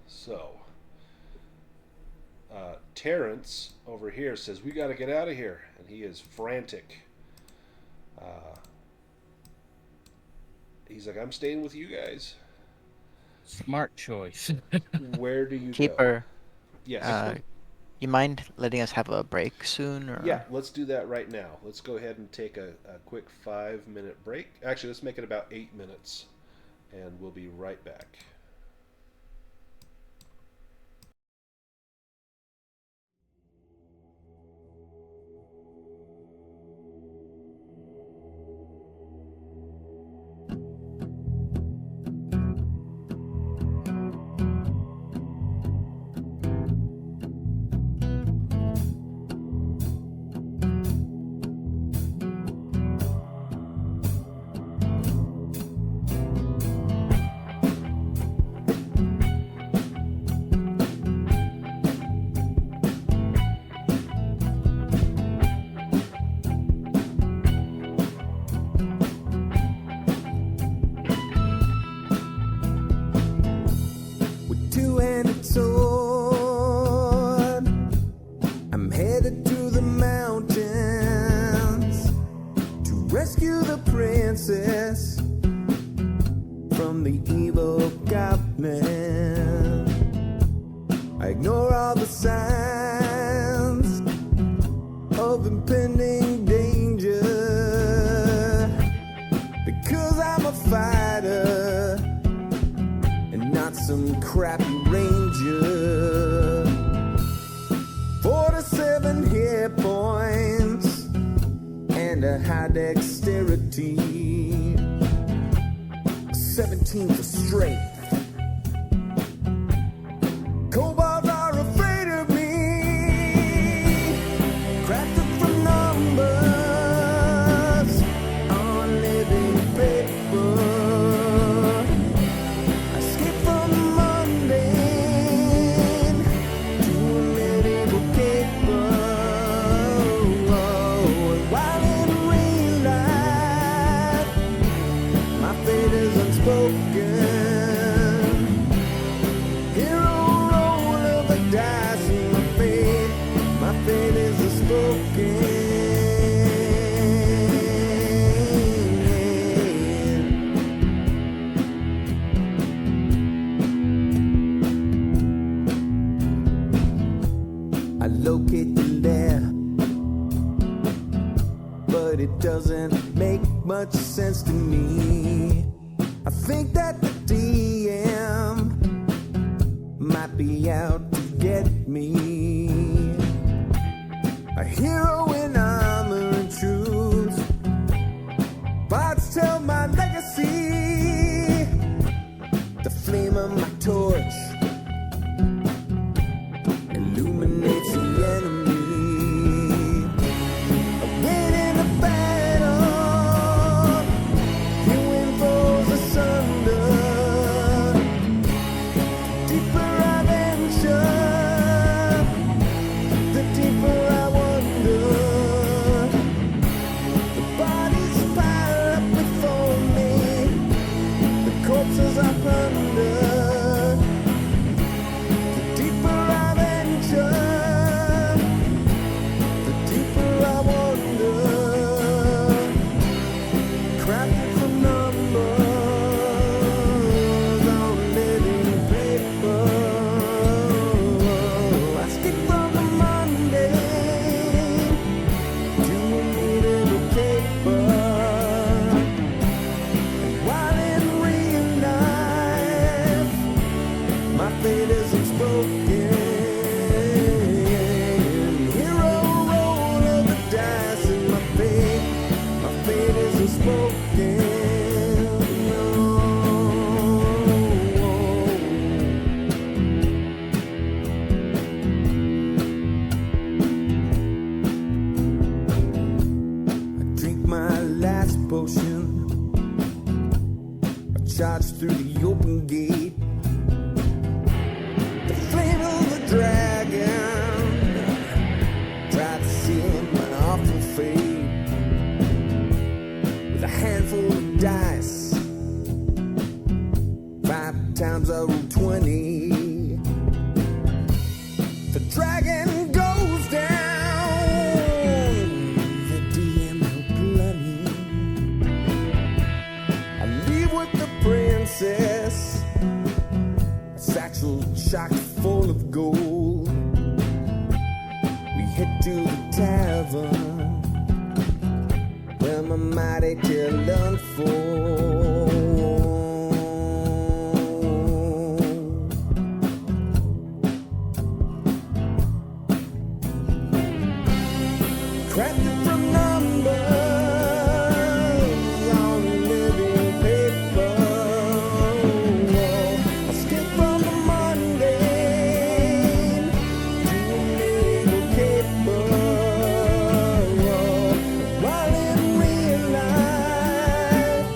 So, Terrence over here says, "We got to get out of here," and he is frantic. He's like, "I'm staying with you guys." Smart choice. Where do you go? Keeper, Yes. you mind letting us have a break soon? Or? Yeah, let's do that right now. Let's go ahead and take a quick 5-minute break. Actually, let's make it about 8 minutes, and we'll be right back. Crappy ranger. For dexterity, 17 for strength. Kobolds are afraid of me, crafted from numbers on living paper. I escape from the mundane to a medieval caper. While in real life, my fate is unspoken. Hero roll of the dice, and my fate is unspoken. I locate the lair, but it doesn't make much sense to me. I think that the DM might be out to get me. A hero in armor and truth, parts tell my legacy. The flame of my torch illuminates the enemy. I win in a battle, hewing foes asunder. The deeper I venture, the deeper I wonder. The bodies pile up before me, the corpses I plunder. The deeper I venture, the deeper I wonder. Crafted from numbers on living paper. I skip from the mundane to a medieval caper. While in real life, my fate is unspoken. Hero roll of the dice, and my fate is unspoken. I drink my last potion. I charge through the open gate. The flame of the dragon, try to seal my awful fate. With a handful of dice, 5 times I roll 20. The dragon goes down, the DM will bloody. I leave with the princess, a satchel chock full of gold. We head to the tavern, where my mighty tale unfolds. Crafted from numbers on living paper. I skip from the mundane to a medieval caper. While in real life,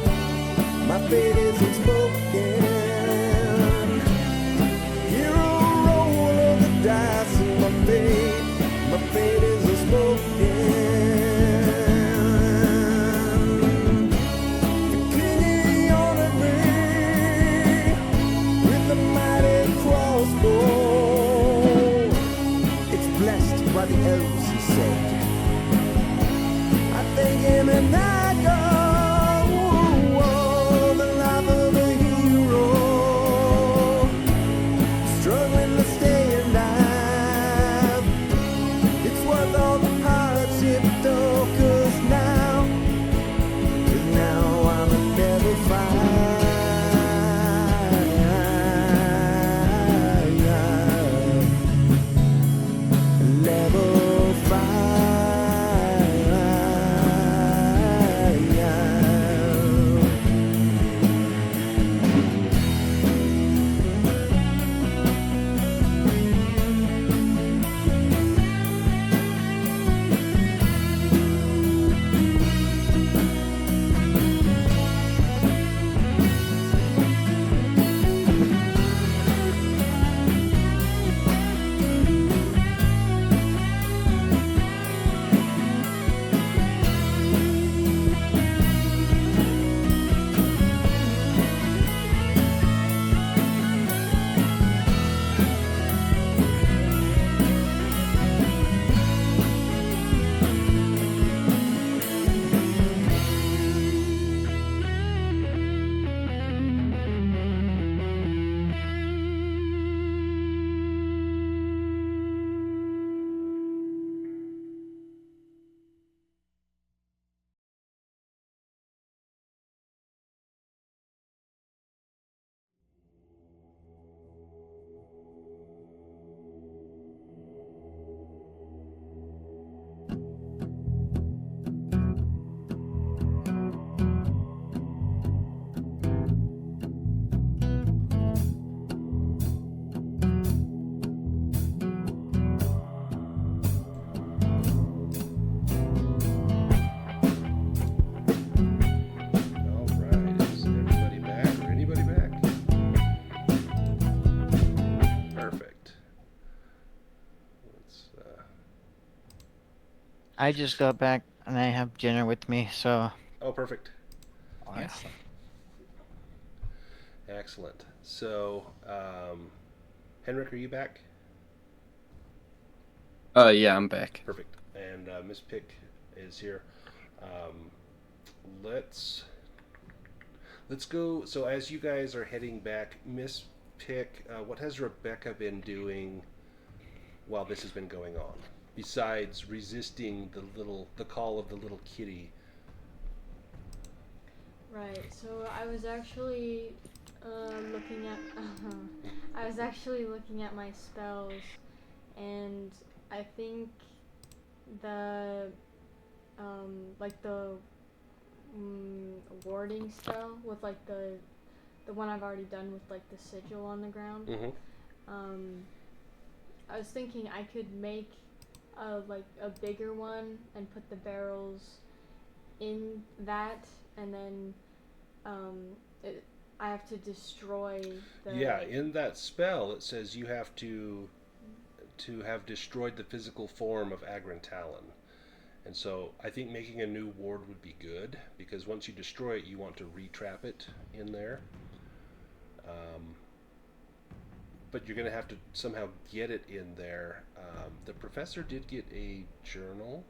I just got back and I have dinner with me, so Oh, perfect. yeah. Awesome. Excellent. So, Henrik, are you back? Yeah, I'm back. Perfect. And Miss Pick is here. Um, let's go. So as you guys are heading back, Miss Pick, what has Rebecca been doing while this has been going on? Besides resisting the call of the little kitty. Right. So I was actually looking at I was actually looking at my spells, and I think the like the warding spell with like the one I've already done with like the sigil on the ground. Mm-hmm. I was thinking I could make a bigger one and put the barrels in that, and then it, I have to destroy the. Yeah, in that spell it says you have to have destroyed the physical form of Agran Talon. And so I think making a new ward would be good, because once you destroy it, you want to retrap it in there. But you're going to have to somehow get it in there. The professor did get a journal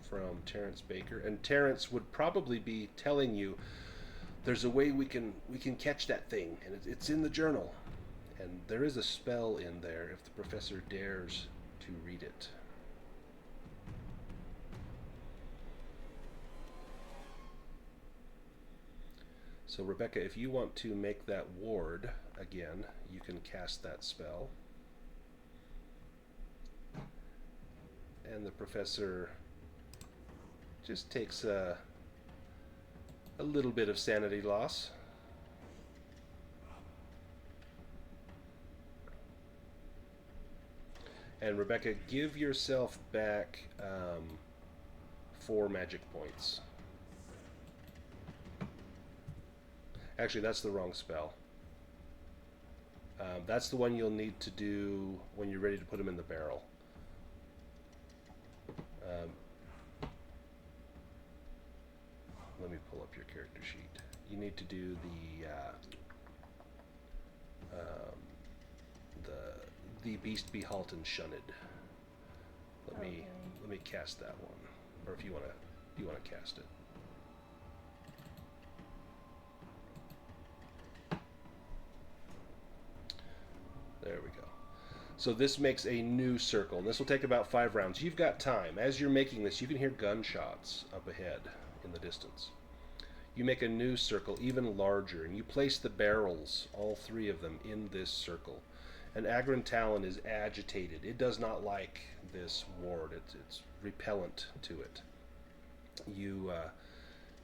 from Terrence Baker, and Terrence would probably be telling you there's a way we can catch that thing, and it's in the journal. And there is a spell in there if the professor dares to read it. So Rebecca, if you want to make that ward again, you can cast that spell. And the professor just takes a little bit of sanity loss. And Rebecca, give yourself back 4 magic points. Actually, that's the wrong spell. That's the one you'll need to do when you're ready to put them in the barrel. Let me pull up your character sheet. You need to do the beast be halt and shunned. Let me cast that one, or if you wanna cast it. There we go. So this makes a new circle, and this will take about 5 rounds. You've got time. As you're making this, you can hear gunshots up ahead in the distance. You make a new circle, even larger, and you place the barrels, all 3 of them, in this circle. And Agran Talon is agitated. It does not like this ward. It's repellent to it. You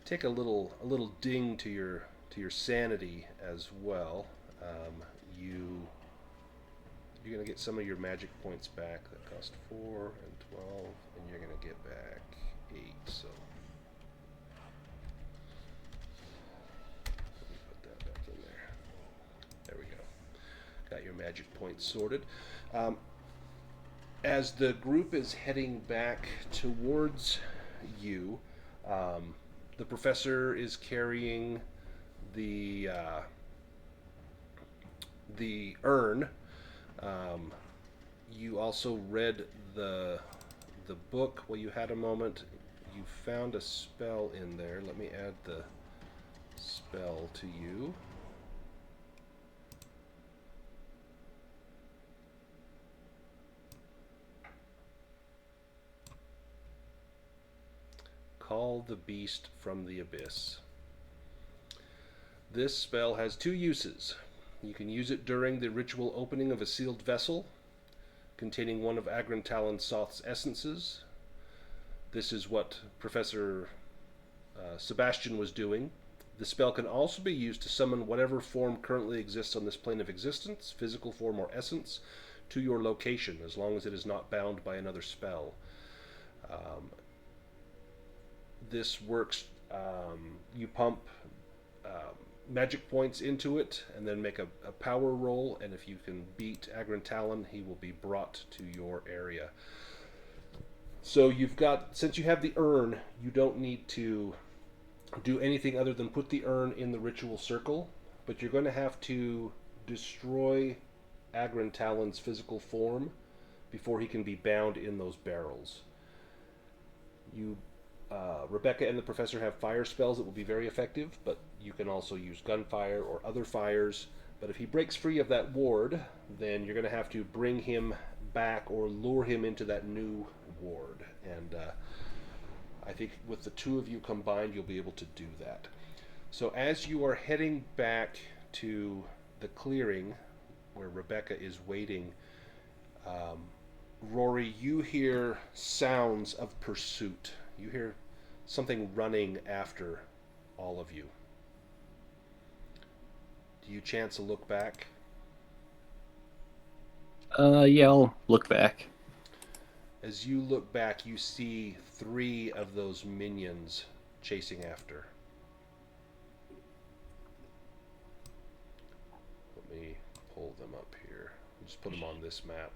take a little ding to your sanity as well. You're going to get some of your magic points back. That cost 4 and 12, and you're going to get back 8. So let me put that back in there. There we go. Got your magic points sorted. As the group is heading back towards you, the professor is carrying the urn. You also read the book while you had a moment. You found a spell in there. Let me add the spell to you. Call the beast from the abyss. This spell has 2 uses. You can use it during the ritual opening of a sealed vessel containing one of Agran Talon Soth's essences. This is what Professor Sebastian was doing. The spell can also be used to summon whatever form currently exists on this plane of existence, physical form or essence, to your location, as long as it is not bound by another spell. This works, you pump magic points into it and then make a power roll, and if you can beat Agran Talon, he will be brought to your area. So you've got, since you have the urn, you don't need to do anything other than put the urn in the ritual circle, but you're going to have to destroy Agron Talon's physical form before he can be bound in those barrels. You, Rebecca and the professor have fire spells that will be very effective, but you can also use gunfire or other fires. But if he breaks free of that ward, then you're going to have to bring him back or lure him into that new ward. And I think with the two of you combined, you'll be able to do that. So as you are heading back to the clearing where Rebecca is waiting, Rory, you hear sounds of pursuit. You hear something running after all of you. Do you chance a look back? Yeah, I'll look back. As you look back, you see 3 of those minions chasing after. Let me pull them up here. I'll just put them on this map.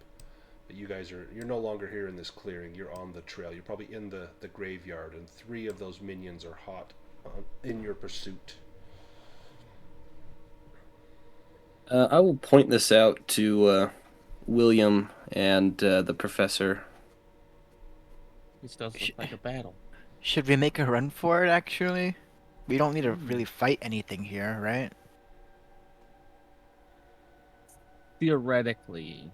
But you guys you're no longer here in this clearing. You're on the trail. You're probably in the graveyard, and 3 of those minions are hot in your pursuit. I will point this out to William and the professor. This does look like a battle. Should we make a run for it, actually? We don't need to really fight anything here, right? Theoretically.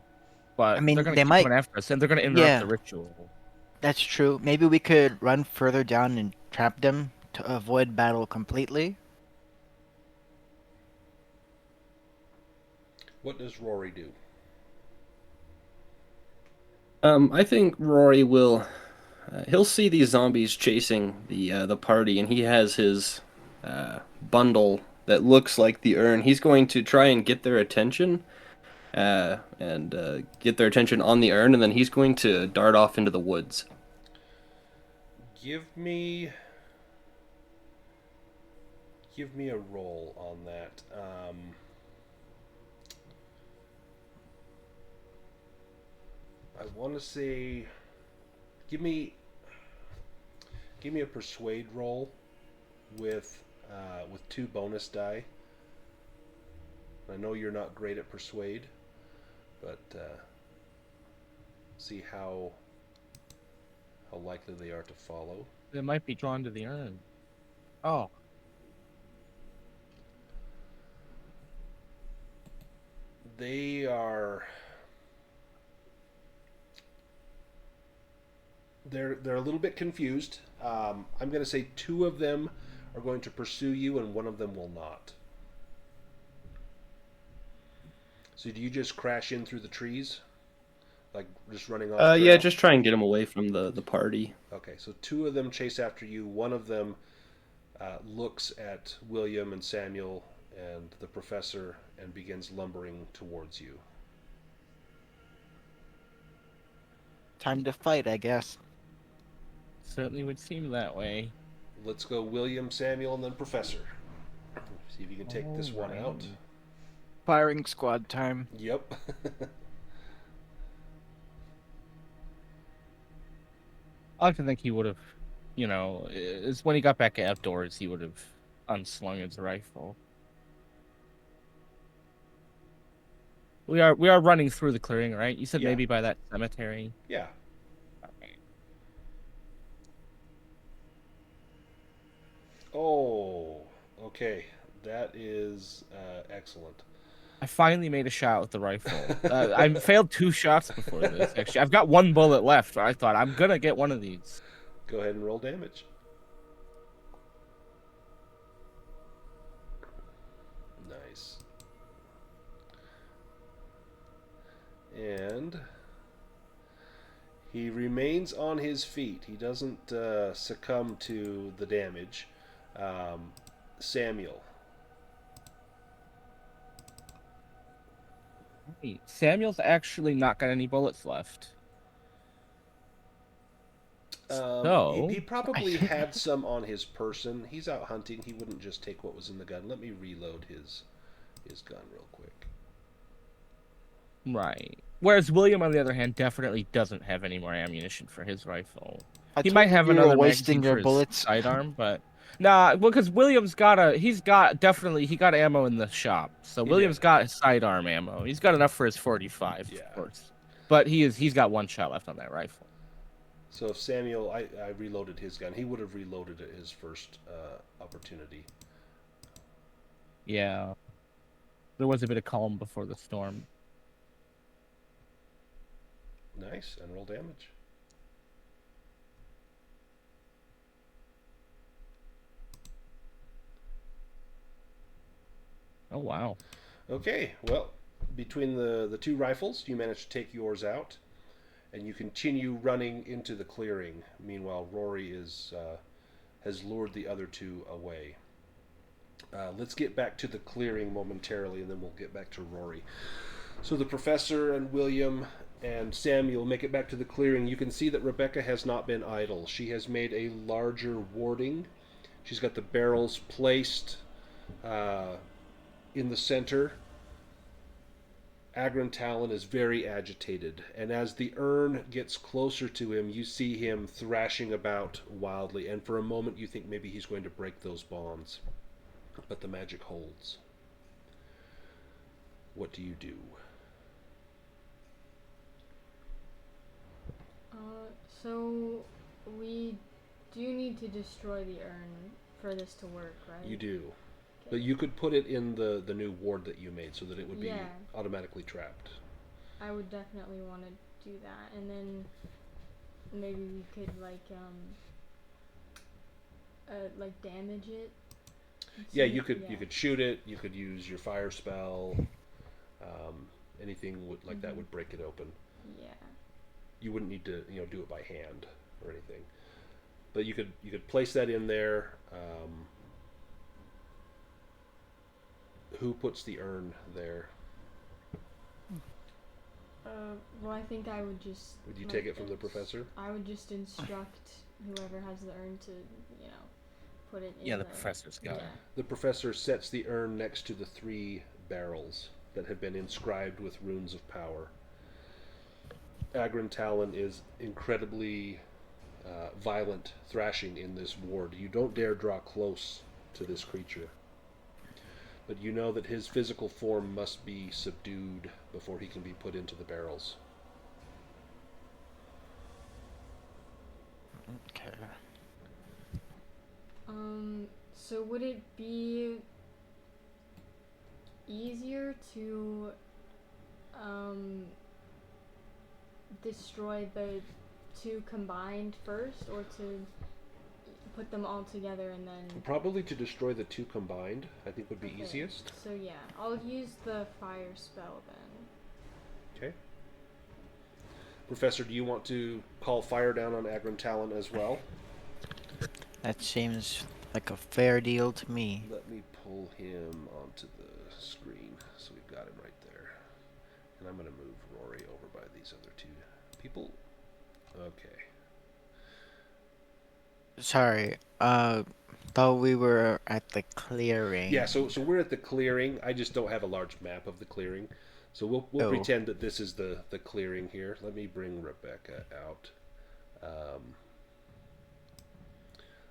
But I mean, they're going they to keep might- coming after us, and they're going to interrupt Yeah. the ritual. That's true. Maybe we could run further down and trap them to avoid battle completely. What does Rory do? I think Rory will. He'll see these zombies chasing the party, and he has his bundle that looks like the urn. He's going to try and get their attention, and get their attention on the urn, and then he's going to dart off into the woods. Give me a roll on that. I want to say, give me a persuade roll with 2 bonus die. I know you're not great at persuade, but see how likely they are to follow. They might be drawn to the urn. Oh. They are. They're a little bit confused. I'm going to say 2 of them are going to pursue you, and 1 of them will not. So do you just crash in through the trees, like just running off? Yeah, just try and get him away from the party. Okay, so 2 of them chase after you. 1 of them looks at William and Samuel and the professor and begins lumbering towards you. Time to fight, I guess. Certainly would seem that way. Let's go William, Samuel, and then Professor. See if you can take this one Alright. out. Firing squad time. Yep. I like to think he would have, is when he got back outdoors, he would have unslung his rifle. We are running through the clearing, right? You said Yeah. maybe by that cemetery. Yeah. Okay. Oh, okay. That is excellent. I finally made a shot with the rifle. I failed 2 shots before this. Actually, I've got 1 bullet left. I thought I'm gonna get one of these. Go ahead and roll damage. Nice. And he remains on his feet. He doesn't succumb to the damage. Samuel. Hey, Samuel's actually not got any bullets left. So He probably had some on his person. He's out hunting. He wouldn't just take what was in the gun. Let me reload his gun real quick. right. Whereas William, on the other hand, definitely doesn't have any more ammunition for his rifle. I He told might you have you were another wasting magazine your for his bullets. sidearm, but nah. Well, because William's he got ammo in the shop. So He William's did. got his sidearm ammo. He's got enough for his 45, Yeah. of course. But he's got one shot left on that rifle. So if Samuel, I reloaded his gun, he would have reloaded at his first opportunity. Yeah. There was a bit of calm before the storm. Nice, and roll damage. Oh wow. Okay, well, between the two rifles, you managed to take yours out, and you continue running into the clearing. Meanwhile, Rory has lured the other two away. Let's get back to the clearing momentarily, and then we'll get back to Rory. So the professor and William and Samuel make it back to the clearing. You can see that Rebecca has not been idle. She has made a larger warding. She's got the barrels placed in the center. Agron Talon is very agitated, and as the urn gets closer to him, you see him thrashing about wildly, and for a moment you think maybe he's going to break those bonds. But the magic holds. What do you do? So we do need to destroy the urn for this to work, right? You do. Okay. But you could put it in the new ward that you made so that it would be Yeah. automatically trapped. I would definitely want to do that, and then maybe we could like damage it. Yeah, you could shoot it. You could use your fire spell. Anything like that would break it open. Yeah. You wouldn't need to do it by hand or anything. But you could place that in there. Who puts the urn there? Well, I think I would just. Would you take it from the professor? I would just instruct whoever has the urn to, put it in. Yeah, the professor's got it. The professor sets the urn next to the 3 barrels that have been inscribed with runes of power. Agron Talon is incredibly violent, thrashing in this ward. You don't dare draw close to this creature. But you know that his physical form must be subdued before he can be put into the barrels. Okay. So would it be easier to destroy the 2 combined first, or to put them all together and then... Probably to destroy the 2 combined, I think would be easiest. So yeah, I'll use the fire spell then. Okay. Professor, do you want to call fire down on Agron Talon as well? That seems like a fair deal to me. Let me pull him onto the screen so we've got him right there. And I'm going to move Rory over by these other 2 people. Okay. Sorry, thought we were at the clearing. Yeah, so we're at the clearing. I just don't have a large map of the clearing. So we'll pretend that this is the clearing here. Let me bring Rebecca out.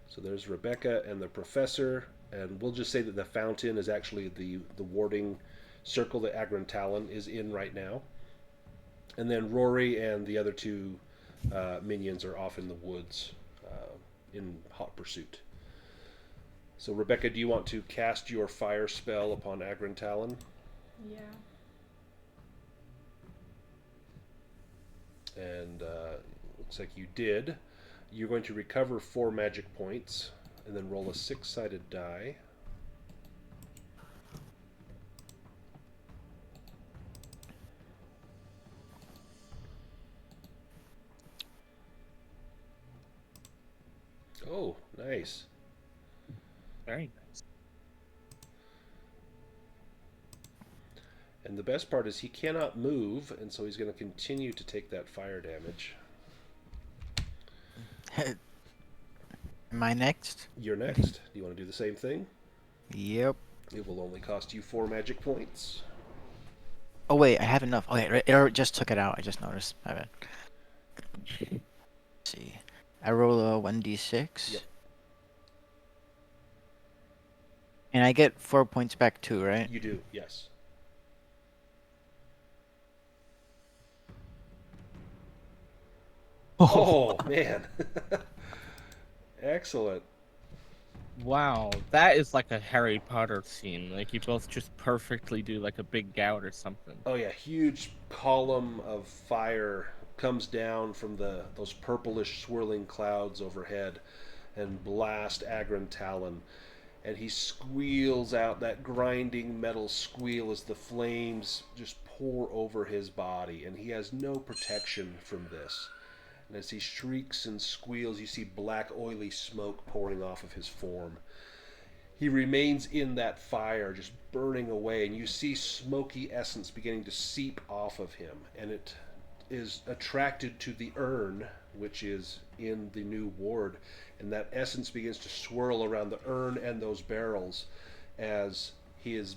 So there's Rebecca and the professor, and we'll just say that the fountain is actually the warding circle that Agron Talon is in right now. And then Rory and the other 2 minions are off in the woods in hot pursuit. So Rebecca, do you want to cast your fire spell upon Agron Talon? Yeah. And looks like you did. You're going to recover 4 magic points and then roll a 6-sided die. Oh, nice. Very nice. And the best part is he cannot move, and so he's going to continue to take that fire damage. Am I next? You're next. Do you want to do the same thing? Yep. It will only cost you 4 magic points. Oh wait, I have enough. Oh wait, it just took it out. I just noticed. My bad. Let's see. I roll a 1d6. Yep. And I get 4 points back too, right? You do, yes. Oh, man. Excellent. Wow, that is like a Harry Potter scene. Like you both just perfectly do like a big gout or something. Oh yeah, huge column of fire comes down from those purplish swirling clouds overhead and blast Agron Talon. And he squeals out that grinding metal squeal as the flames just pour over his body, and he has no protection from this. And as he shrieks and squeals, you see black oily smoke pouring off of his form. He remains in that fire, just burning away, and you see smoky essence beginning to seep off of him, and it is attracted to the urn, which is in the new ward, and that essence begins to swirl around the urn and those barrels as his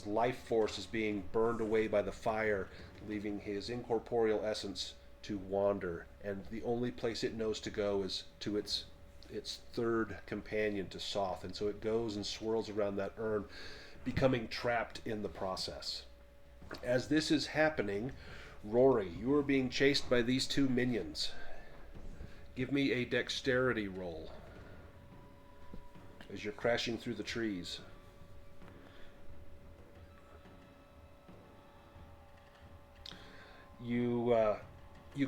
life force is being burned away by the fire, leaving his incorporeal essence to wander, and the only place it knows to go is to its third companion, to Soth, and so it goes and swirls around that urn, becoming trapped in the process. As this is happening, Rory, you are being chased by these two minions. Give me a dexterity roll as you're crashing through the trees. You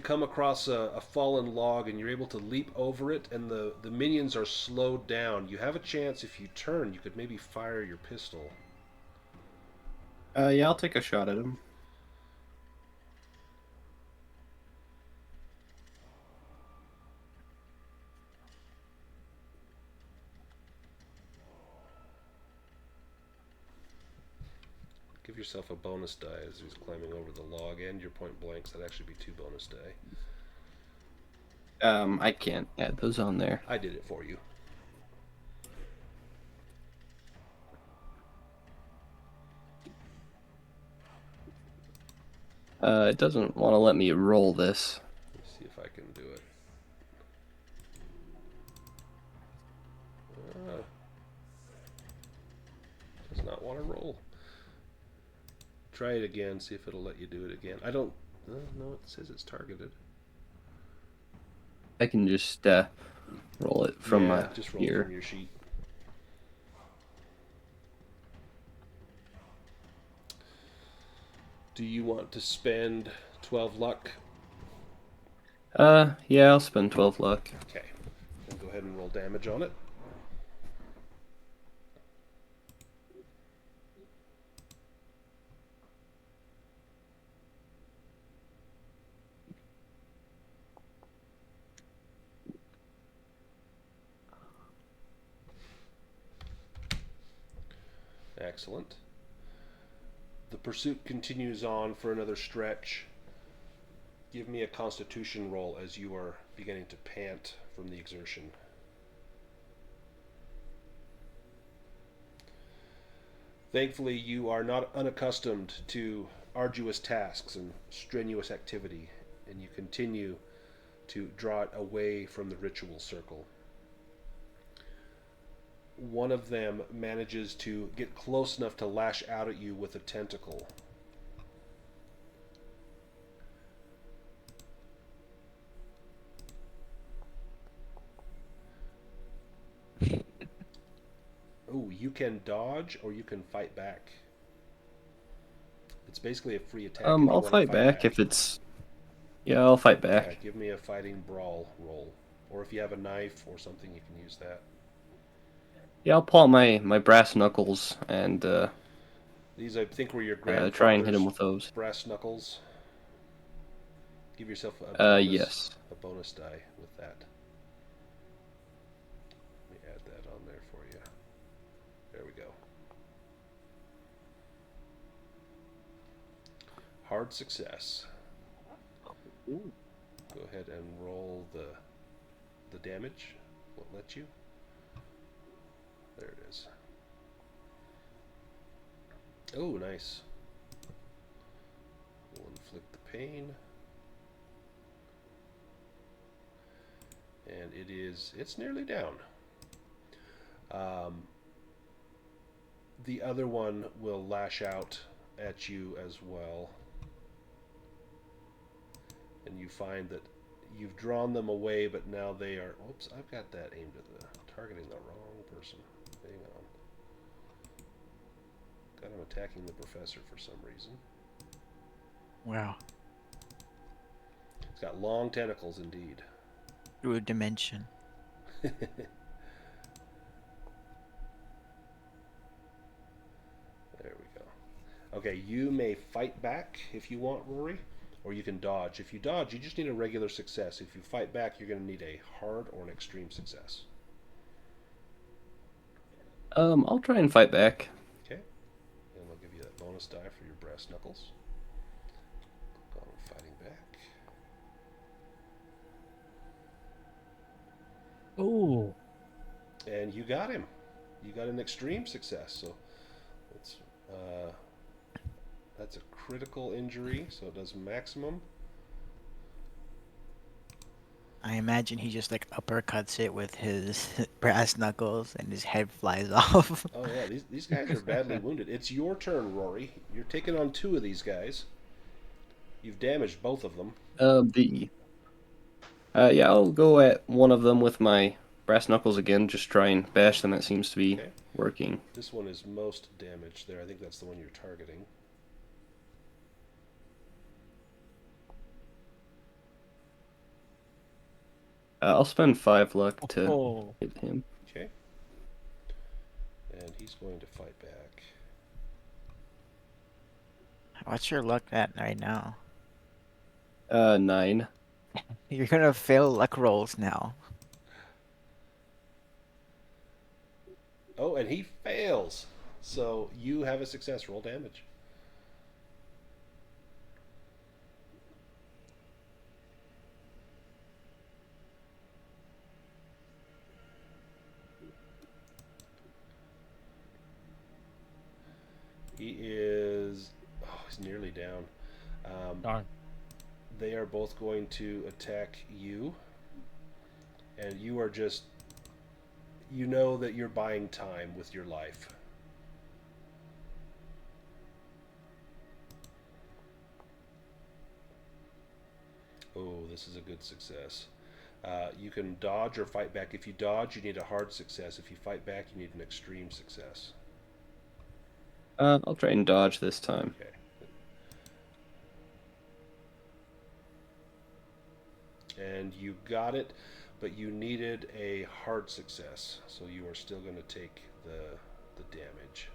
come across a fallen log and you're able to leap over it, and the minions are slowed down. You have a chance, if you turn, you could maybe fire your pistol. Yeah, I'll take a shot at him. Give yourself a bonus die as he's climbing over the log, and your point blanks. That'd actually be 2 bonus die. I can't add those on there. I did it for you. It doesn't want to let me roll this. Let's see if I can do it. Does not want to roll. Try it again, see if it'll let you do it again. I don't... no, it says it's targeted. I can just roll it from just roll here. it from your sheet. Do you want to spend 12 luck? Yeah, I'll spend 12 luck. Okay. Then go ahead and roll damage on it. Excellent. The pursuit continues on for another stretch. Give me a constitution roll as you are beginning to pant from the exertion. Thankfully, you are not unaccustomed to arduous tasks and strenuous activity, and you continue to draw it away from the ritual circle. One of them manages to get close enough to lash out at you with a tentacle. Oh, you can dodge or you can fight back. It's basically a free attack. I'll fight back if it's... Yeah, I'll fight back. Yeah, give me a fighting brawl roll. Or if you have a knife or something, you can use that. Yeah, I'll pull out my brass knuckles and These, I think, were your grandfather's try and hit him with those. brass knuckles. Give yourself a yes. bonus die with that. Let me add that on there for you. There we go. Hard success. Ooh. Go ahead and roll the damage. Won't let you. There it is. Oh, nice. pain. And it's nearly down. The other one will lash out at you as well. And you find that you've drawn them away, but now they are... Oops, I've got that aimed at targeting the wrong person. Hang on. Got him attacking the professor for some reason. Wow. It's got long tentacles indeed. Through a dimension. There we go. Okay, you may fight back if you want, Rory, or you can dodge. If you dodge, you just need a regular success. If you fight back, you're going to need a hard or an extreme success. I'll try and fight back. Okay, and I'll give you that bonus die for your brass knuckles. Go on, fighting back. Ooh. And you got him. You got an extreme success. So that's a critical injury. So it does maximum. I imagine he just like uppercuts it with his brass knuckles and his head flies off. Oh yeah, these guys are badly wounded. It's your turn, Rory. You're taking on 2 of these guys. You've damaged both of them. Yeah, I'll go at one of them with my brass knuckles again. Just try and bash them. That seems to be working. This one is most damaged there. I think that's the one you're targeting. I'll spend 5 luck to hit him. Okay. And he's going to fight back. What's your luck at right now? 9. You're gonna fail luck rolls now. Oh, and he fails. So you have a success. Roll damage. He is... Oh, he's nearly down. Darn. They are both going to attack you. And you are just... You know that you're buying time with your life. Oh, this is a good success. You can dodge or fight back. If you dodge, you need a hard success. If you fight back, you need an extreme success. I'll try and dodge this time. Okay. And you got it, but you needed a hard success, so you are still going to take the damage.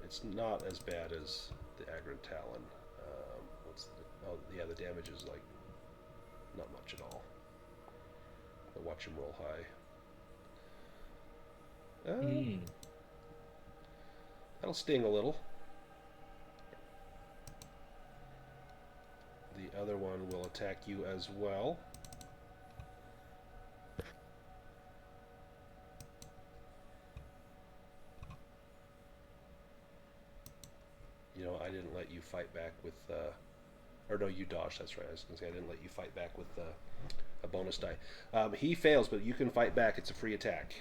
It's not as bad as the Agron Talon. The damage is like not much at all. But watch him roll high. That'll sting a little. The other one will attack you as well. You know, I didn't let you fight back with... or no, you dodged, that's right. I was going to say I didn't let you fight back with a bonus die. He fails, but you can fight back. It's a free attack.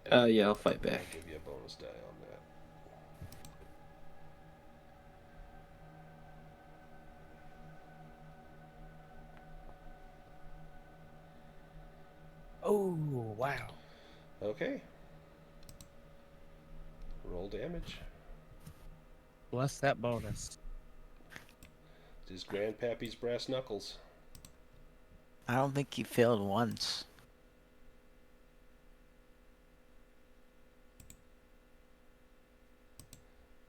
Yeah, I'll fight back. I'll give you a bonus die on that. Oh, wow. Okay. Roll damage. Bless that bonus. It is Grandpappy's brass knuckles. I don't think he failed once.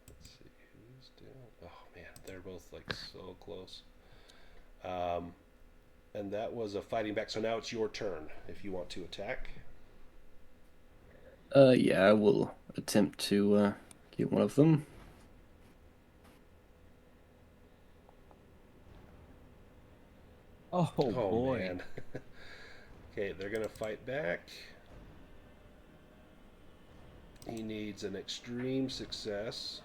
Let's see who's down. Oh man, they're both like so close. And that was a fighting back. So now it's your turn if you want to attack. Yeah, I will attempt to get one of them. Oh, boy. Man. Okay, they're gonna fight back. He needs an extreme success.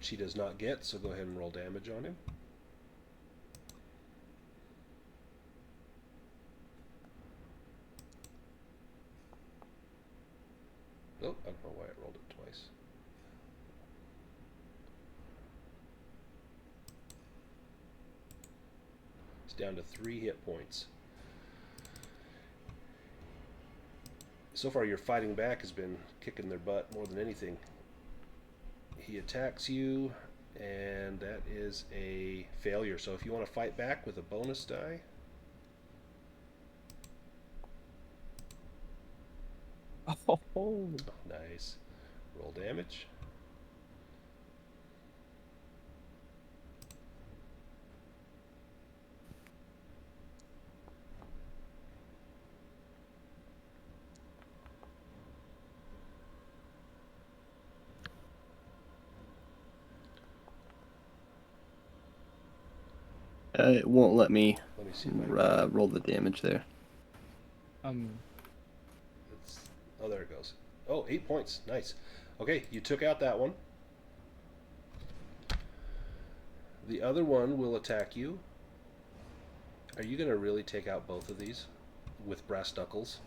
which he does not get, so go ahead and roll damage on him. Oh, I don't know why I rolled it twice. It's down to 3 hit points. So far, your fighting back has been kicking their butt more than anything. He attacks you, and that is a failure. So if you want to fight back with a bonus die. Oh. Nice. Roll damage. It won't let me Let me see if I can. roll the damage there. It's, oh, there it goes. Oh, 8 points. Nice. Okay, you took out that one. The other one will attack you. Are you going to really take out both of these with brass knuckles?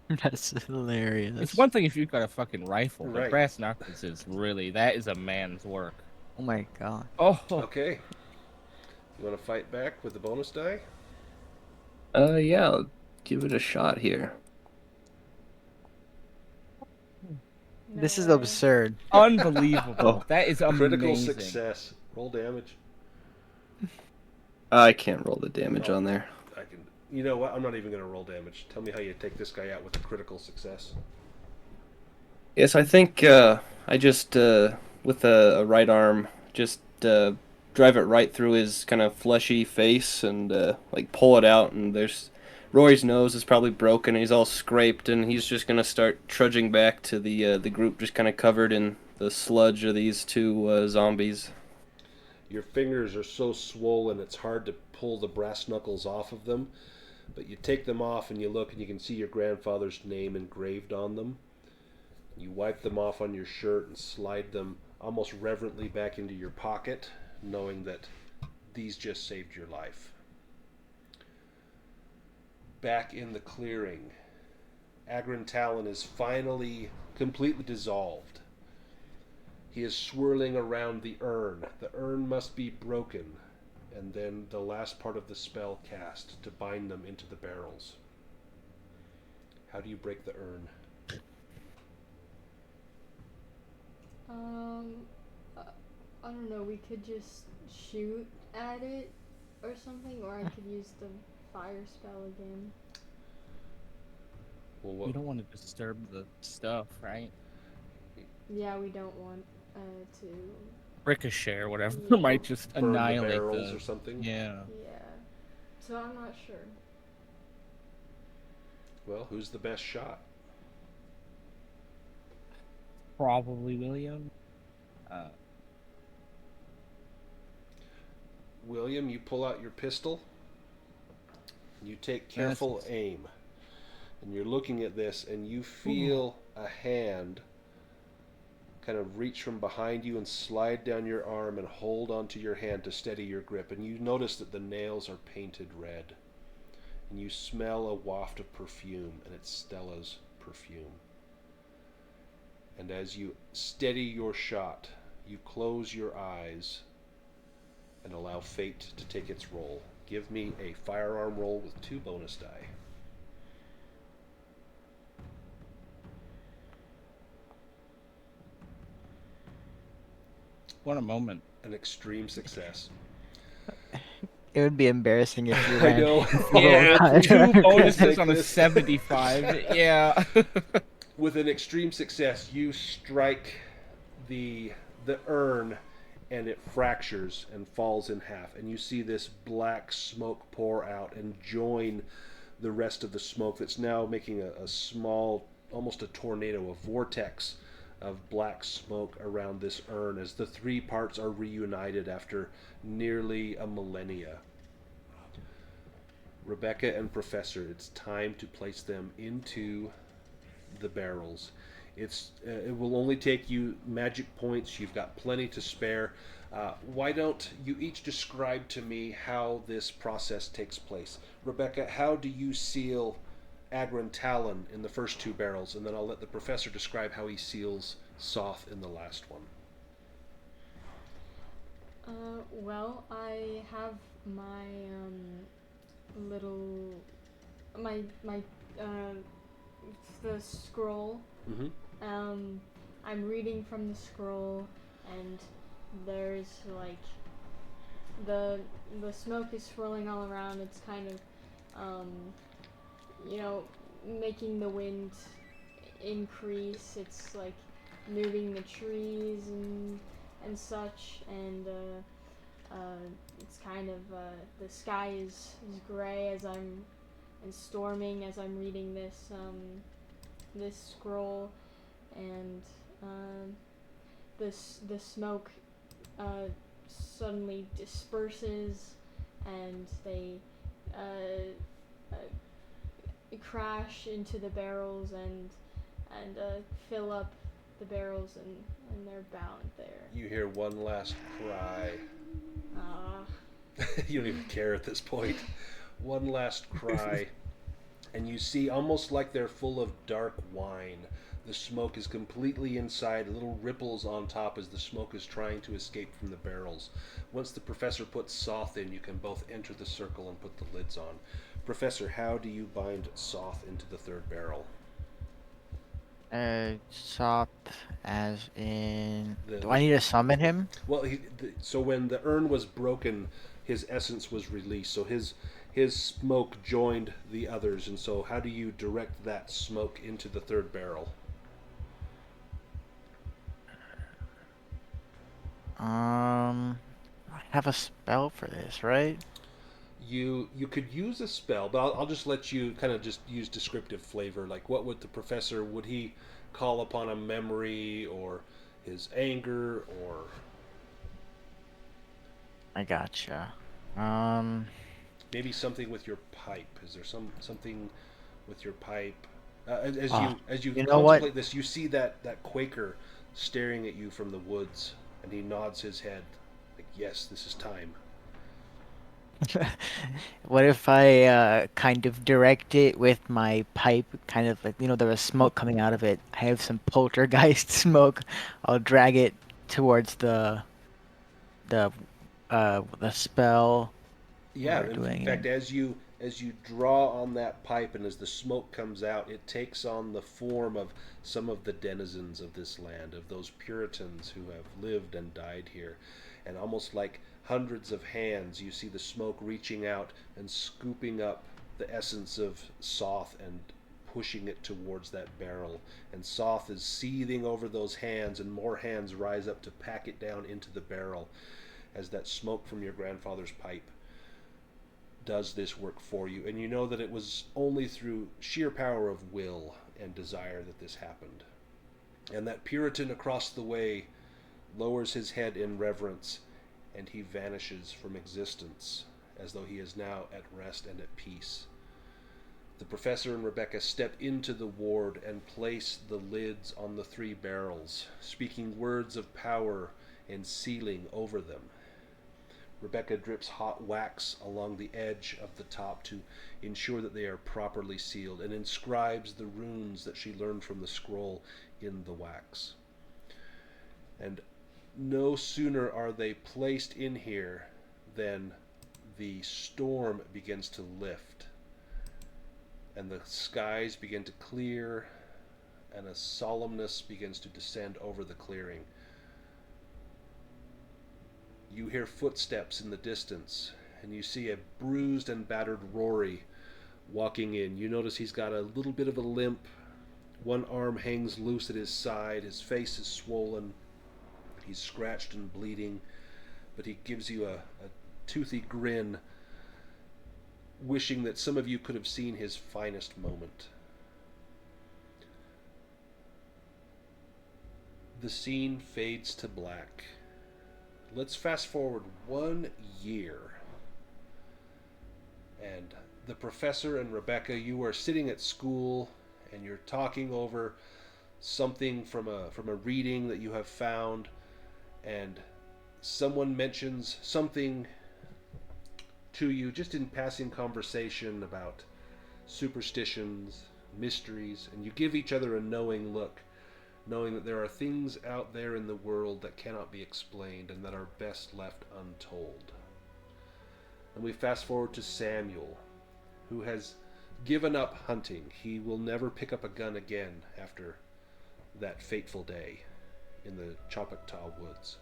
That's hilarious. It's one thing if you've got a fucking rifle, but Right. brass knuckles is really, that is a man's work. Oh my god. Oh. Okay. You want to fight back with the bonus die? Yeah, I'll give it a shot here. No This is way. absurd. Unbelievable. Oh. That is amazing. Critical success. Roll damage. I can't roll the damage Oh. on there. I can. You know what? I'm not even going to roll damage. Tell me how you take this guy out with a critical success. Yes, I think I just, with a right arm, just drive it right through his kind of fleshy face and like pull it out. And there's Roy's nose is probably broken. And he's all scraped, and he's just gonna start trudging back to the group, just kind of covered in the sludge of these two zombies. Your fingers are so swollen it's hard to pull the brass knuckles off of them. But you take them off and you look and you can see your grandfather's name engraved on them. You wipe them off on your shirt and slide them almost reverently back into your pocket, knowing that these just saved your life. Back in the clearing, Agron Talon is finally completely dissolved. He is swirling around the urn. The urn must be broken, and then the last part of the spell cast to bind them into the barrels. How do you break the urn? I don't know. We could just shoot at it or something, or I could use the fire spell again. Well, You what? don't want to disturb the stuff, right? Yeah, we don't want to. Ricochet or whatever Yeah. might just Burn the annihilate barrels the... or something? Yeah. Yeah. So I'm not sure. Well, who's the best shot? Probably William. William, you pull out your pistol. You take careful aim. And you're looking at this and you feel a hand kind of reach from behind you and slide down your arm and hold onto your hand to steady your grip. And you notice that the nails are painted red. And you smell a waft of perfume, and it's Stella's perfume. And as you steady your shot, you close your eyes and allow fate to take its role. Give me a firearm roll with 2 bonus die. What a moment. An extreme success. It would be embarrassing if you I ran. know. Yeah, 2 bonuses Like on a this. 75. Yeah. With an extreme success, you strike the urn, and it fractures and falls in half. And you see this black smoke pour out and join the rest of the smoke that's now making a small, almost a tornado, a vortex of black smoke around this urn as the 3 parts are reunited after nearly a millennia. Rebecca and Professor, it's time to place them into the barrels. It will only take you magic points. You've got plenty to spare. Why don't you each describe to me how this process takes place? Rebecca, how do you seal Agron Talon in the first two barrels, and then I'll let the professor describe how he seals Soth in the last one. Well, I have my little my the scroll. Mm-hmm. I'm reading from the scroll, and there's like the smoke is swirling all around. It's kind of you know, making the wind increase. It's like moving the trees and such, and it's kind of the sky is gray as I'm and storming as I'm reading this scroll, and the smoke suddenly disperses, and they uh, crash into the barrels and fill up the barrels, and they're bound there. You hear one last cry. Ah. You don't even care at this point. One last cry, and you see, almost like they're full of dark wine, the smoke is completely inside, little ripples on top as the smoke is trying to escape from the barrels. Once the professor puts Soth in, you can both enter the circle and put the lids on. Professor, how do you bind Soth into the third barrel? Soth, as in. The- Do I need to summon him? Well, so when the urn was broken, his essence was released. So his smoke joined the others, and so how do you direct that smoke into the third barrel? I have a spell for this, right? You could use a spell, but I'll just let you kind of just use descriptive flavor. Like, what would the professor, would he call upon a memory or his anger or? I gotcha. Maybe something with your pipe. Is there something with your pipe? As you You know what? contemplate this, you see that Quaker staring at you from the woods, and he nods his head, like, yes, this is time. What if I kind of direct it with my pipe, kind of like, there was smoke coming out of it. I have some poltergeist smoke. I'll drag it towards the the spell Yeah, we're in doing fact, it. as you draw on that pipe and as the smoke comes out, it takes on the form of some of the denizens of this land, of those Puritans who have lived and died here, and almost like hundreds of hands, you see the smoke reaching out and scooping up the essence of Soth and pushing it towards that barrel. And Soth is seething over those hands, and more hands rise up to pack it down into the barrel as that smoke from your grandfather's pipe does this work for you. And you know that it was only through sheer power of will and desire that this happened. And that Puritan across the way lowers his head in reverence, and he vanishes from existence as though he is now at rest and at peace. The professor and Rebecca step into the ward and place the lids on the three barrels, speaking words of power and sealing over them. Rebecca drips hot wax along the edge of the top to ensure that they are properly sealed, and inscribes the runes that she learned from the scroll in the wax. And no sooner are they placed in here than the storm begins to lift, and the skies begin to clear, and a solemnness begins to descend over the clearing. You hear footsteps in the distance, and you see a bruised and battered Rory walking in. You notice he's got a little bit of a limp. One arm hangs loose at his side. His face is swollen. He's scratched and bleeding, but he gives you a toothy grin, wishing that some of you could have seen his finest moment. The scene fades to black. Let's fast forward 1 year. And the professor and Rebecca, you are sitting at school and you're talking over something from a reading that you have found, and someone mentions something to you just in passing conversation about superstitions, mysteries, and you give each other a knowing look, knowing that there are things out there in the world that cannot be explained and that are best left untold. And we fast forward to Samuel, who has given up hunting. He will never pick up a gun again after that fateful day in the Chapakta woods.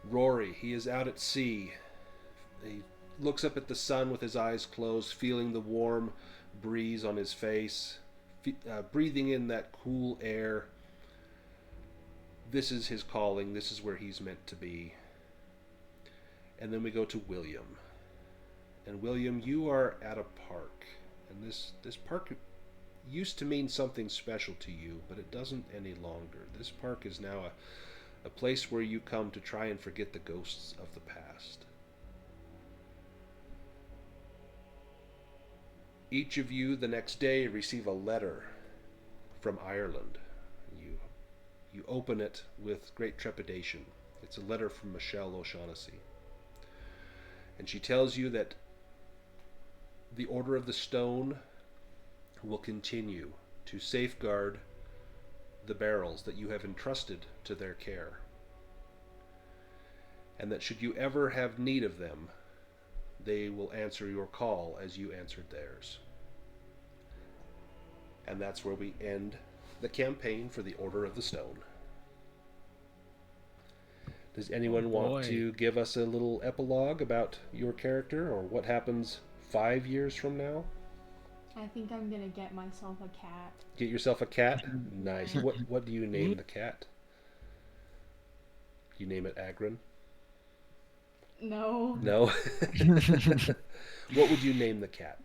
Rory, he is out at sea. He looks up at the sun with his eyes closed, feeling the warm breeze on his face, breathing in that cool air. This is his calling. This is where he's meant to be. And then we go to William. And William, you are at a park. And this park used to mean something special to you, but it doesn't any longer. This park is now a place where you come to try and forget the ghosts of the past. Each of you the next day receive a letter from Ireland. You open it with great trepidation. It's a letter from Michelle O'Shaughnessy. And she tells you that the Order of the Stone will continue to safeguard the barrels that you have entrusted to their care. And that should you ever have need of them, they will answer your call as you answered theirs. And that's where we end the campaign for the Order of the Stone. Does anyone want to give us a little epilogue about your character or what happens 5 years from now? I think I'm gonna get myself a cat. Get yourself a cat? Nice. What do you name the cat? You name it Agron? No. No? What would you name the cat?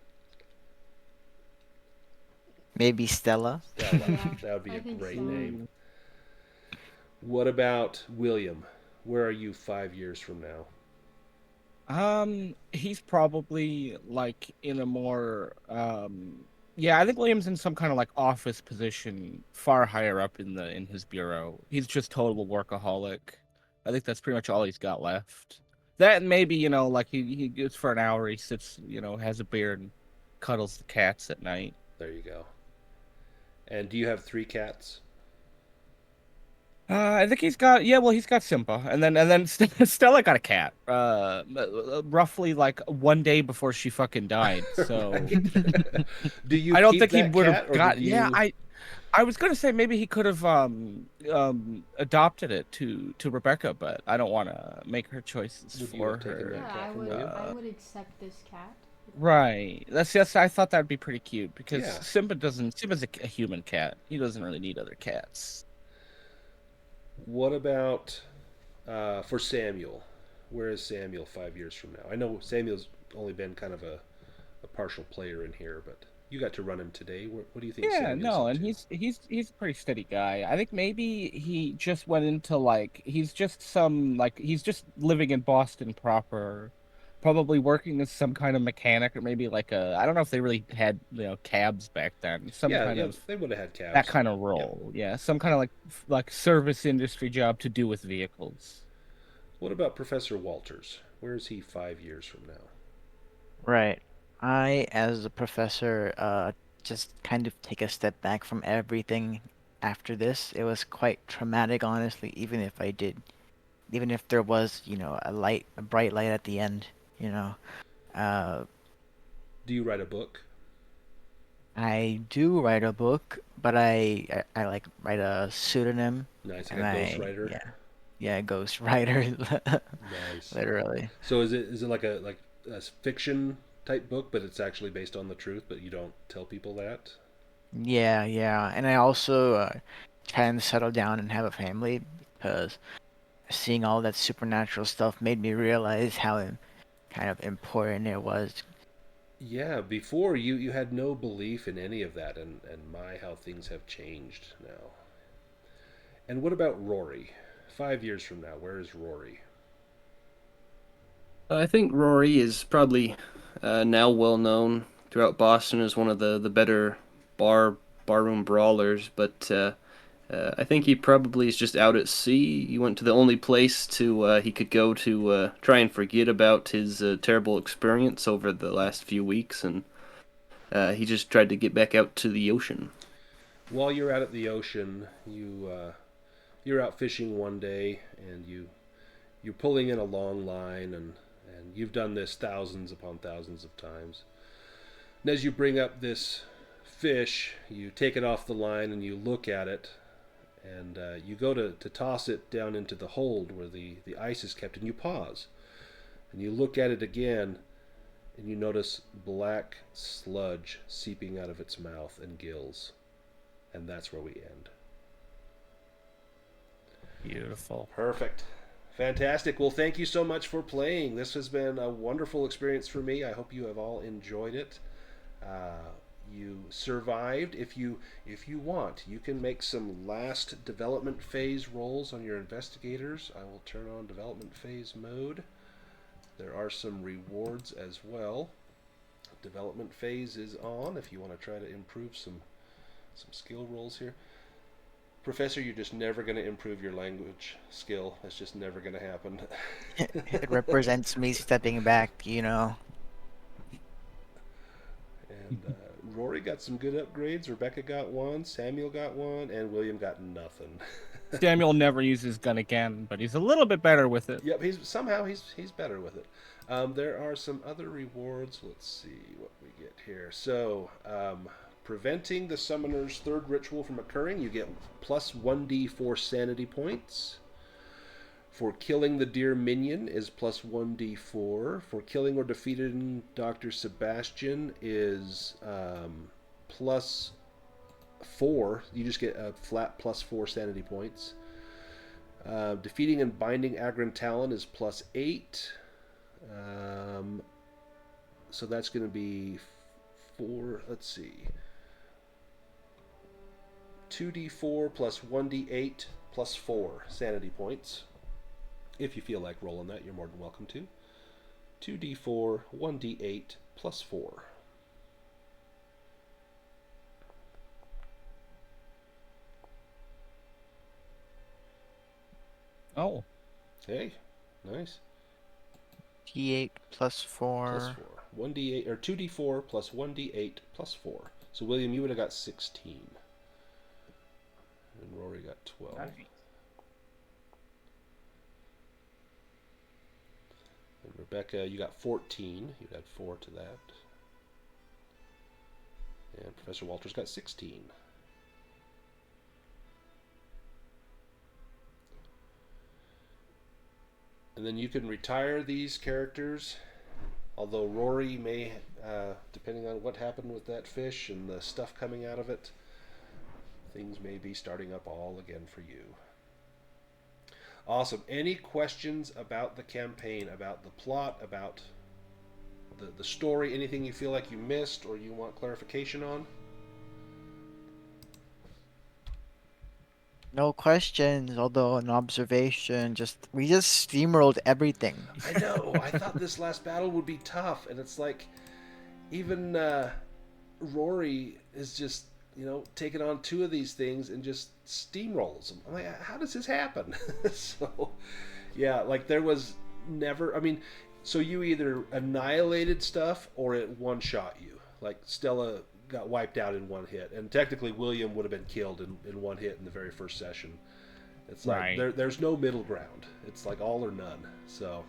Maybe Stella. Stella. Yeah, That would be I a think great so. name. What about William? Where are you 5 years from now? He's probably like in a more yeah, I think William's in some kind of like office position far higher up in his bureau. He's just total workaholic. I think that's pretty much all he's got left. That and maybe, like he gets for an hour, he sits, has a beer and cuddles the cats at night. There you go. And do you have 3 cats? I think he's got he's got Simba, and then Stella got a cat. Roughly like one day before she fucking died. So Do you I don't keep think he that would cat, have or got. did Yeah, you- I was gonna say maybe he could have adopted it to Rebecca, but I don't want to make her choices Would you for have taken her. that Yeah, cat I from would. William? I would accept this cat. Right. That's just. I thought that'd be pretty cute because Yeah. Simba's a human cat. He doesn't really need other cats. What about for Samuel? Where is Samuel 5 years from now? I know Samuel's only been kind of a partial player in here, but you got to run him today. What do you think? Yeah, Samuel's no, up and to? he's a pretty steady guy. I think maybe he just went into like he's just living in Boston proper, probably working as some kind of mechanic or maybe like I don't know if they really had cabs back then. Some kind of they would have had cabs. that kind of role. Yeah, some kind of like service industry job to do with vehicles. What about Professor Walters? Where is he 5 years from now? Right. I, as a professor, just kind of take a step back from everything after this. It was quite traumatic, honestly, even if there was, a bright light at the end, you know. Uh, Do you write a book? I do write a book, but I like write a pseudonym, Nice, like and a I, ghostwriter. yeah, ghostwriter, Nice. literally. So is it like a fiction type book, but it's actually based on the truth, but you don't tell people that? Yeah, and I also trying to settle down and have a family because seeing all that supernatural stuff made me realize how kind of important it was. Yeah, before you had no belief in any of that, and my, how things have changed now. And what about Rory? 5 years from now, where is Rory? I think Rory is probably now well known throughout Boston as one of the better bar barroom brawlers, but I think he probably is just out at sea. He went to the only place he could go to try and forget about his terrible experience over the last few weeks, and he just tried to get back out to the ocean. While you're out at the ocean, you're out fishing one day, and you're pulling in a long line, and you've done this thousands upon thousands of times. And as you bring up this fish, you take it off the line and you look at it, and you go to toss it down into the hold where the ice is kept, and you pause. And you look at it again, and you notice black sludge seeping out of its mouth and gills. And that's where we end. Beautiful. Perfect. Fantastic. Well, thank you so much for playing. This has been a wonderful experience for me. I hope you have all enjoyed it. You survived. If you want, you can make some last development phase rolls on your investigators. I will turn on development phase mode. There are some rewards as well. Development phase is on if you want to try to improve some skill rolls here. Professor, you're just never going to improve your language skill. That's just never going to happen. It represents me stepping back, you know. And Rory got some good upgrades. Rebecca got one. Samuel got one. And William got nothing. Samuel never uses his gun again, but he's a little bit better with it. Yep, he's better with it. There are some other rewards. Let's see what we get here. So, preventing the summoner's third ritual from occurring, you get plus 1d4 sanity points. For killing the deer minion is plus 1d4. For killing or defeating Dr. Sebastian is plus 4. You just get a flat plus 4 sanity points. Defeating and binding Agron Talon is plus 8. So that's going to be 4. Let's see. 2d4 plus 1d8 plus 4 sanity points. If you feel like rolling that, you're more than welcome to. 2d4, 1d8 plus 4. Oh. Hey, nice. D8 plus 4. Plus 4. 1d8 or 2d4 plus 1d8 plus 4. So William, you would have got 16. And Rory got 12. Nice. And Rebecca, you got 14. You'd add 4 to that. And Professor Walters got 16. And then you can retire these characters, although Rory may, depending on what happened with that fish and the stuff coming out of it, things may be starting up all again for you. Awesome. Any questions about the campaign, about the plot, about the story, anything you feel like you missed or you want clarification on? No questions, although an observation. We just steamrolled everything. I know. I thought this last battle would be tough, and it's like even Rory is just, taking on 2 of these things and just steamrolls them. I'm like, how does this happen? So, yeah, like there was never. I mean, so you either annihilated stuff or it one-shot you. Like Stella got wiped out in one hit, and technically William would have been killed in one hit in the very first session. It's like Right. there's no middle ground. It's like all or none. So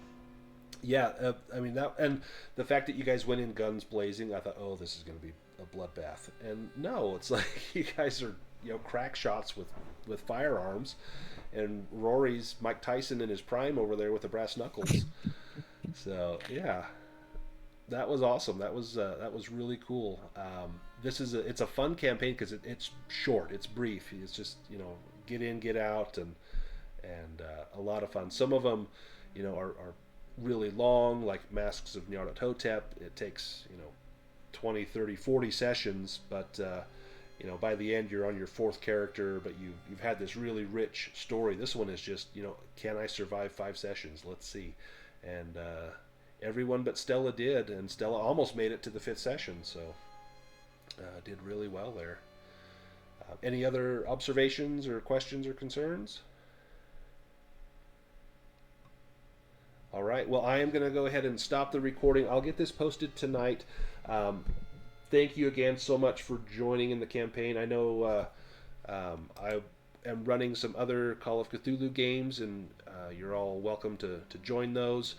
yeah, I mean that, and the fact that you guys went in guns blazing, I thought, oh, this is going to be a bloodbath. And no, it's like you guys are crack shots with firearms, and Rory's Mike Tyson in his prime over there with the brass knuckles. So yeah. That was awesome. That was really cool. It's a fun campaign because it's short, it's brief. It's just get in, get out, and a lot of fun. Some of them, are really long, like Masks of Nyarlathotep. It takes 20, 30, 40 sessions, but by the end you're on your 4th character, but you've had this really rich story. This one is just can I survive 5 sessions? Let's see, and everyone but Stella did, and Stella almost made it to the 5th session, so did really well there. Any other observations or questions or concerns? All right. Well, I am going to go ahead and stop the recording. I'll get this posted tonight. Thank you again so much for joining in the campaign. I know I am running some other Call of Cthulhu games, and you're all welcome to join those.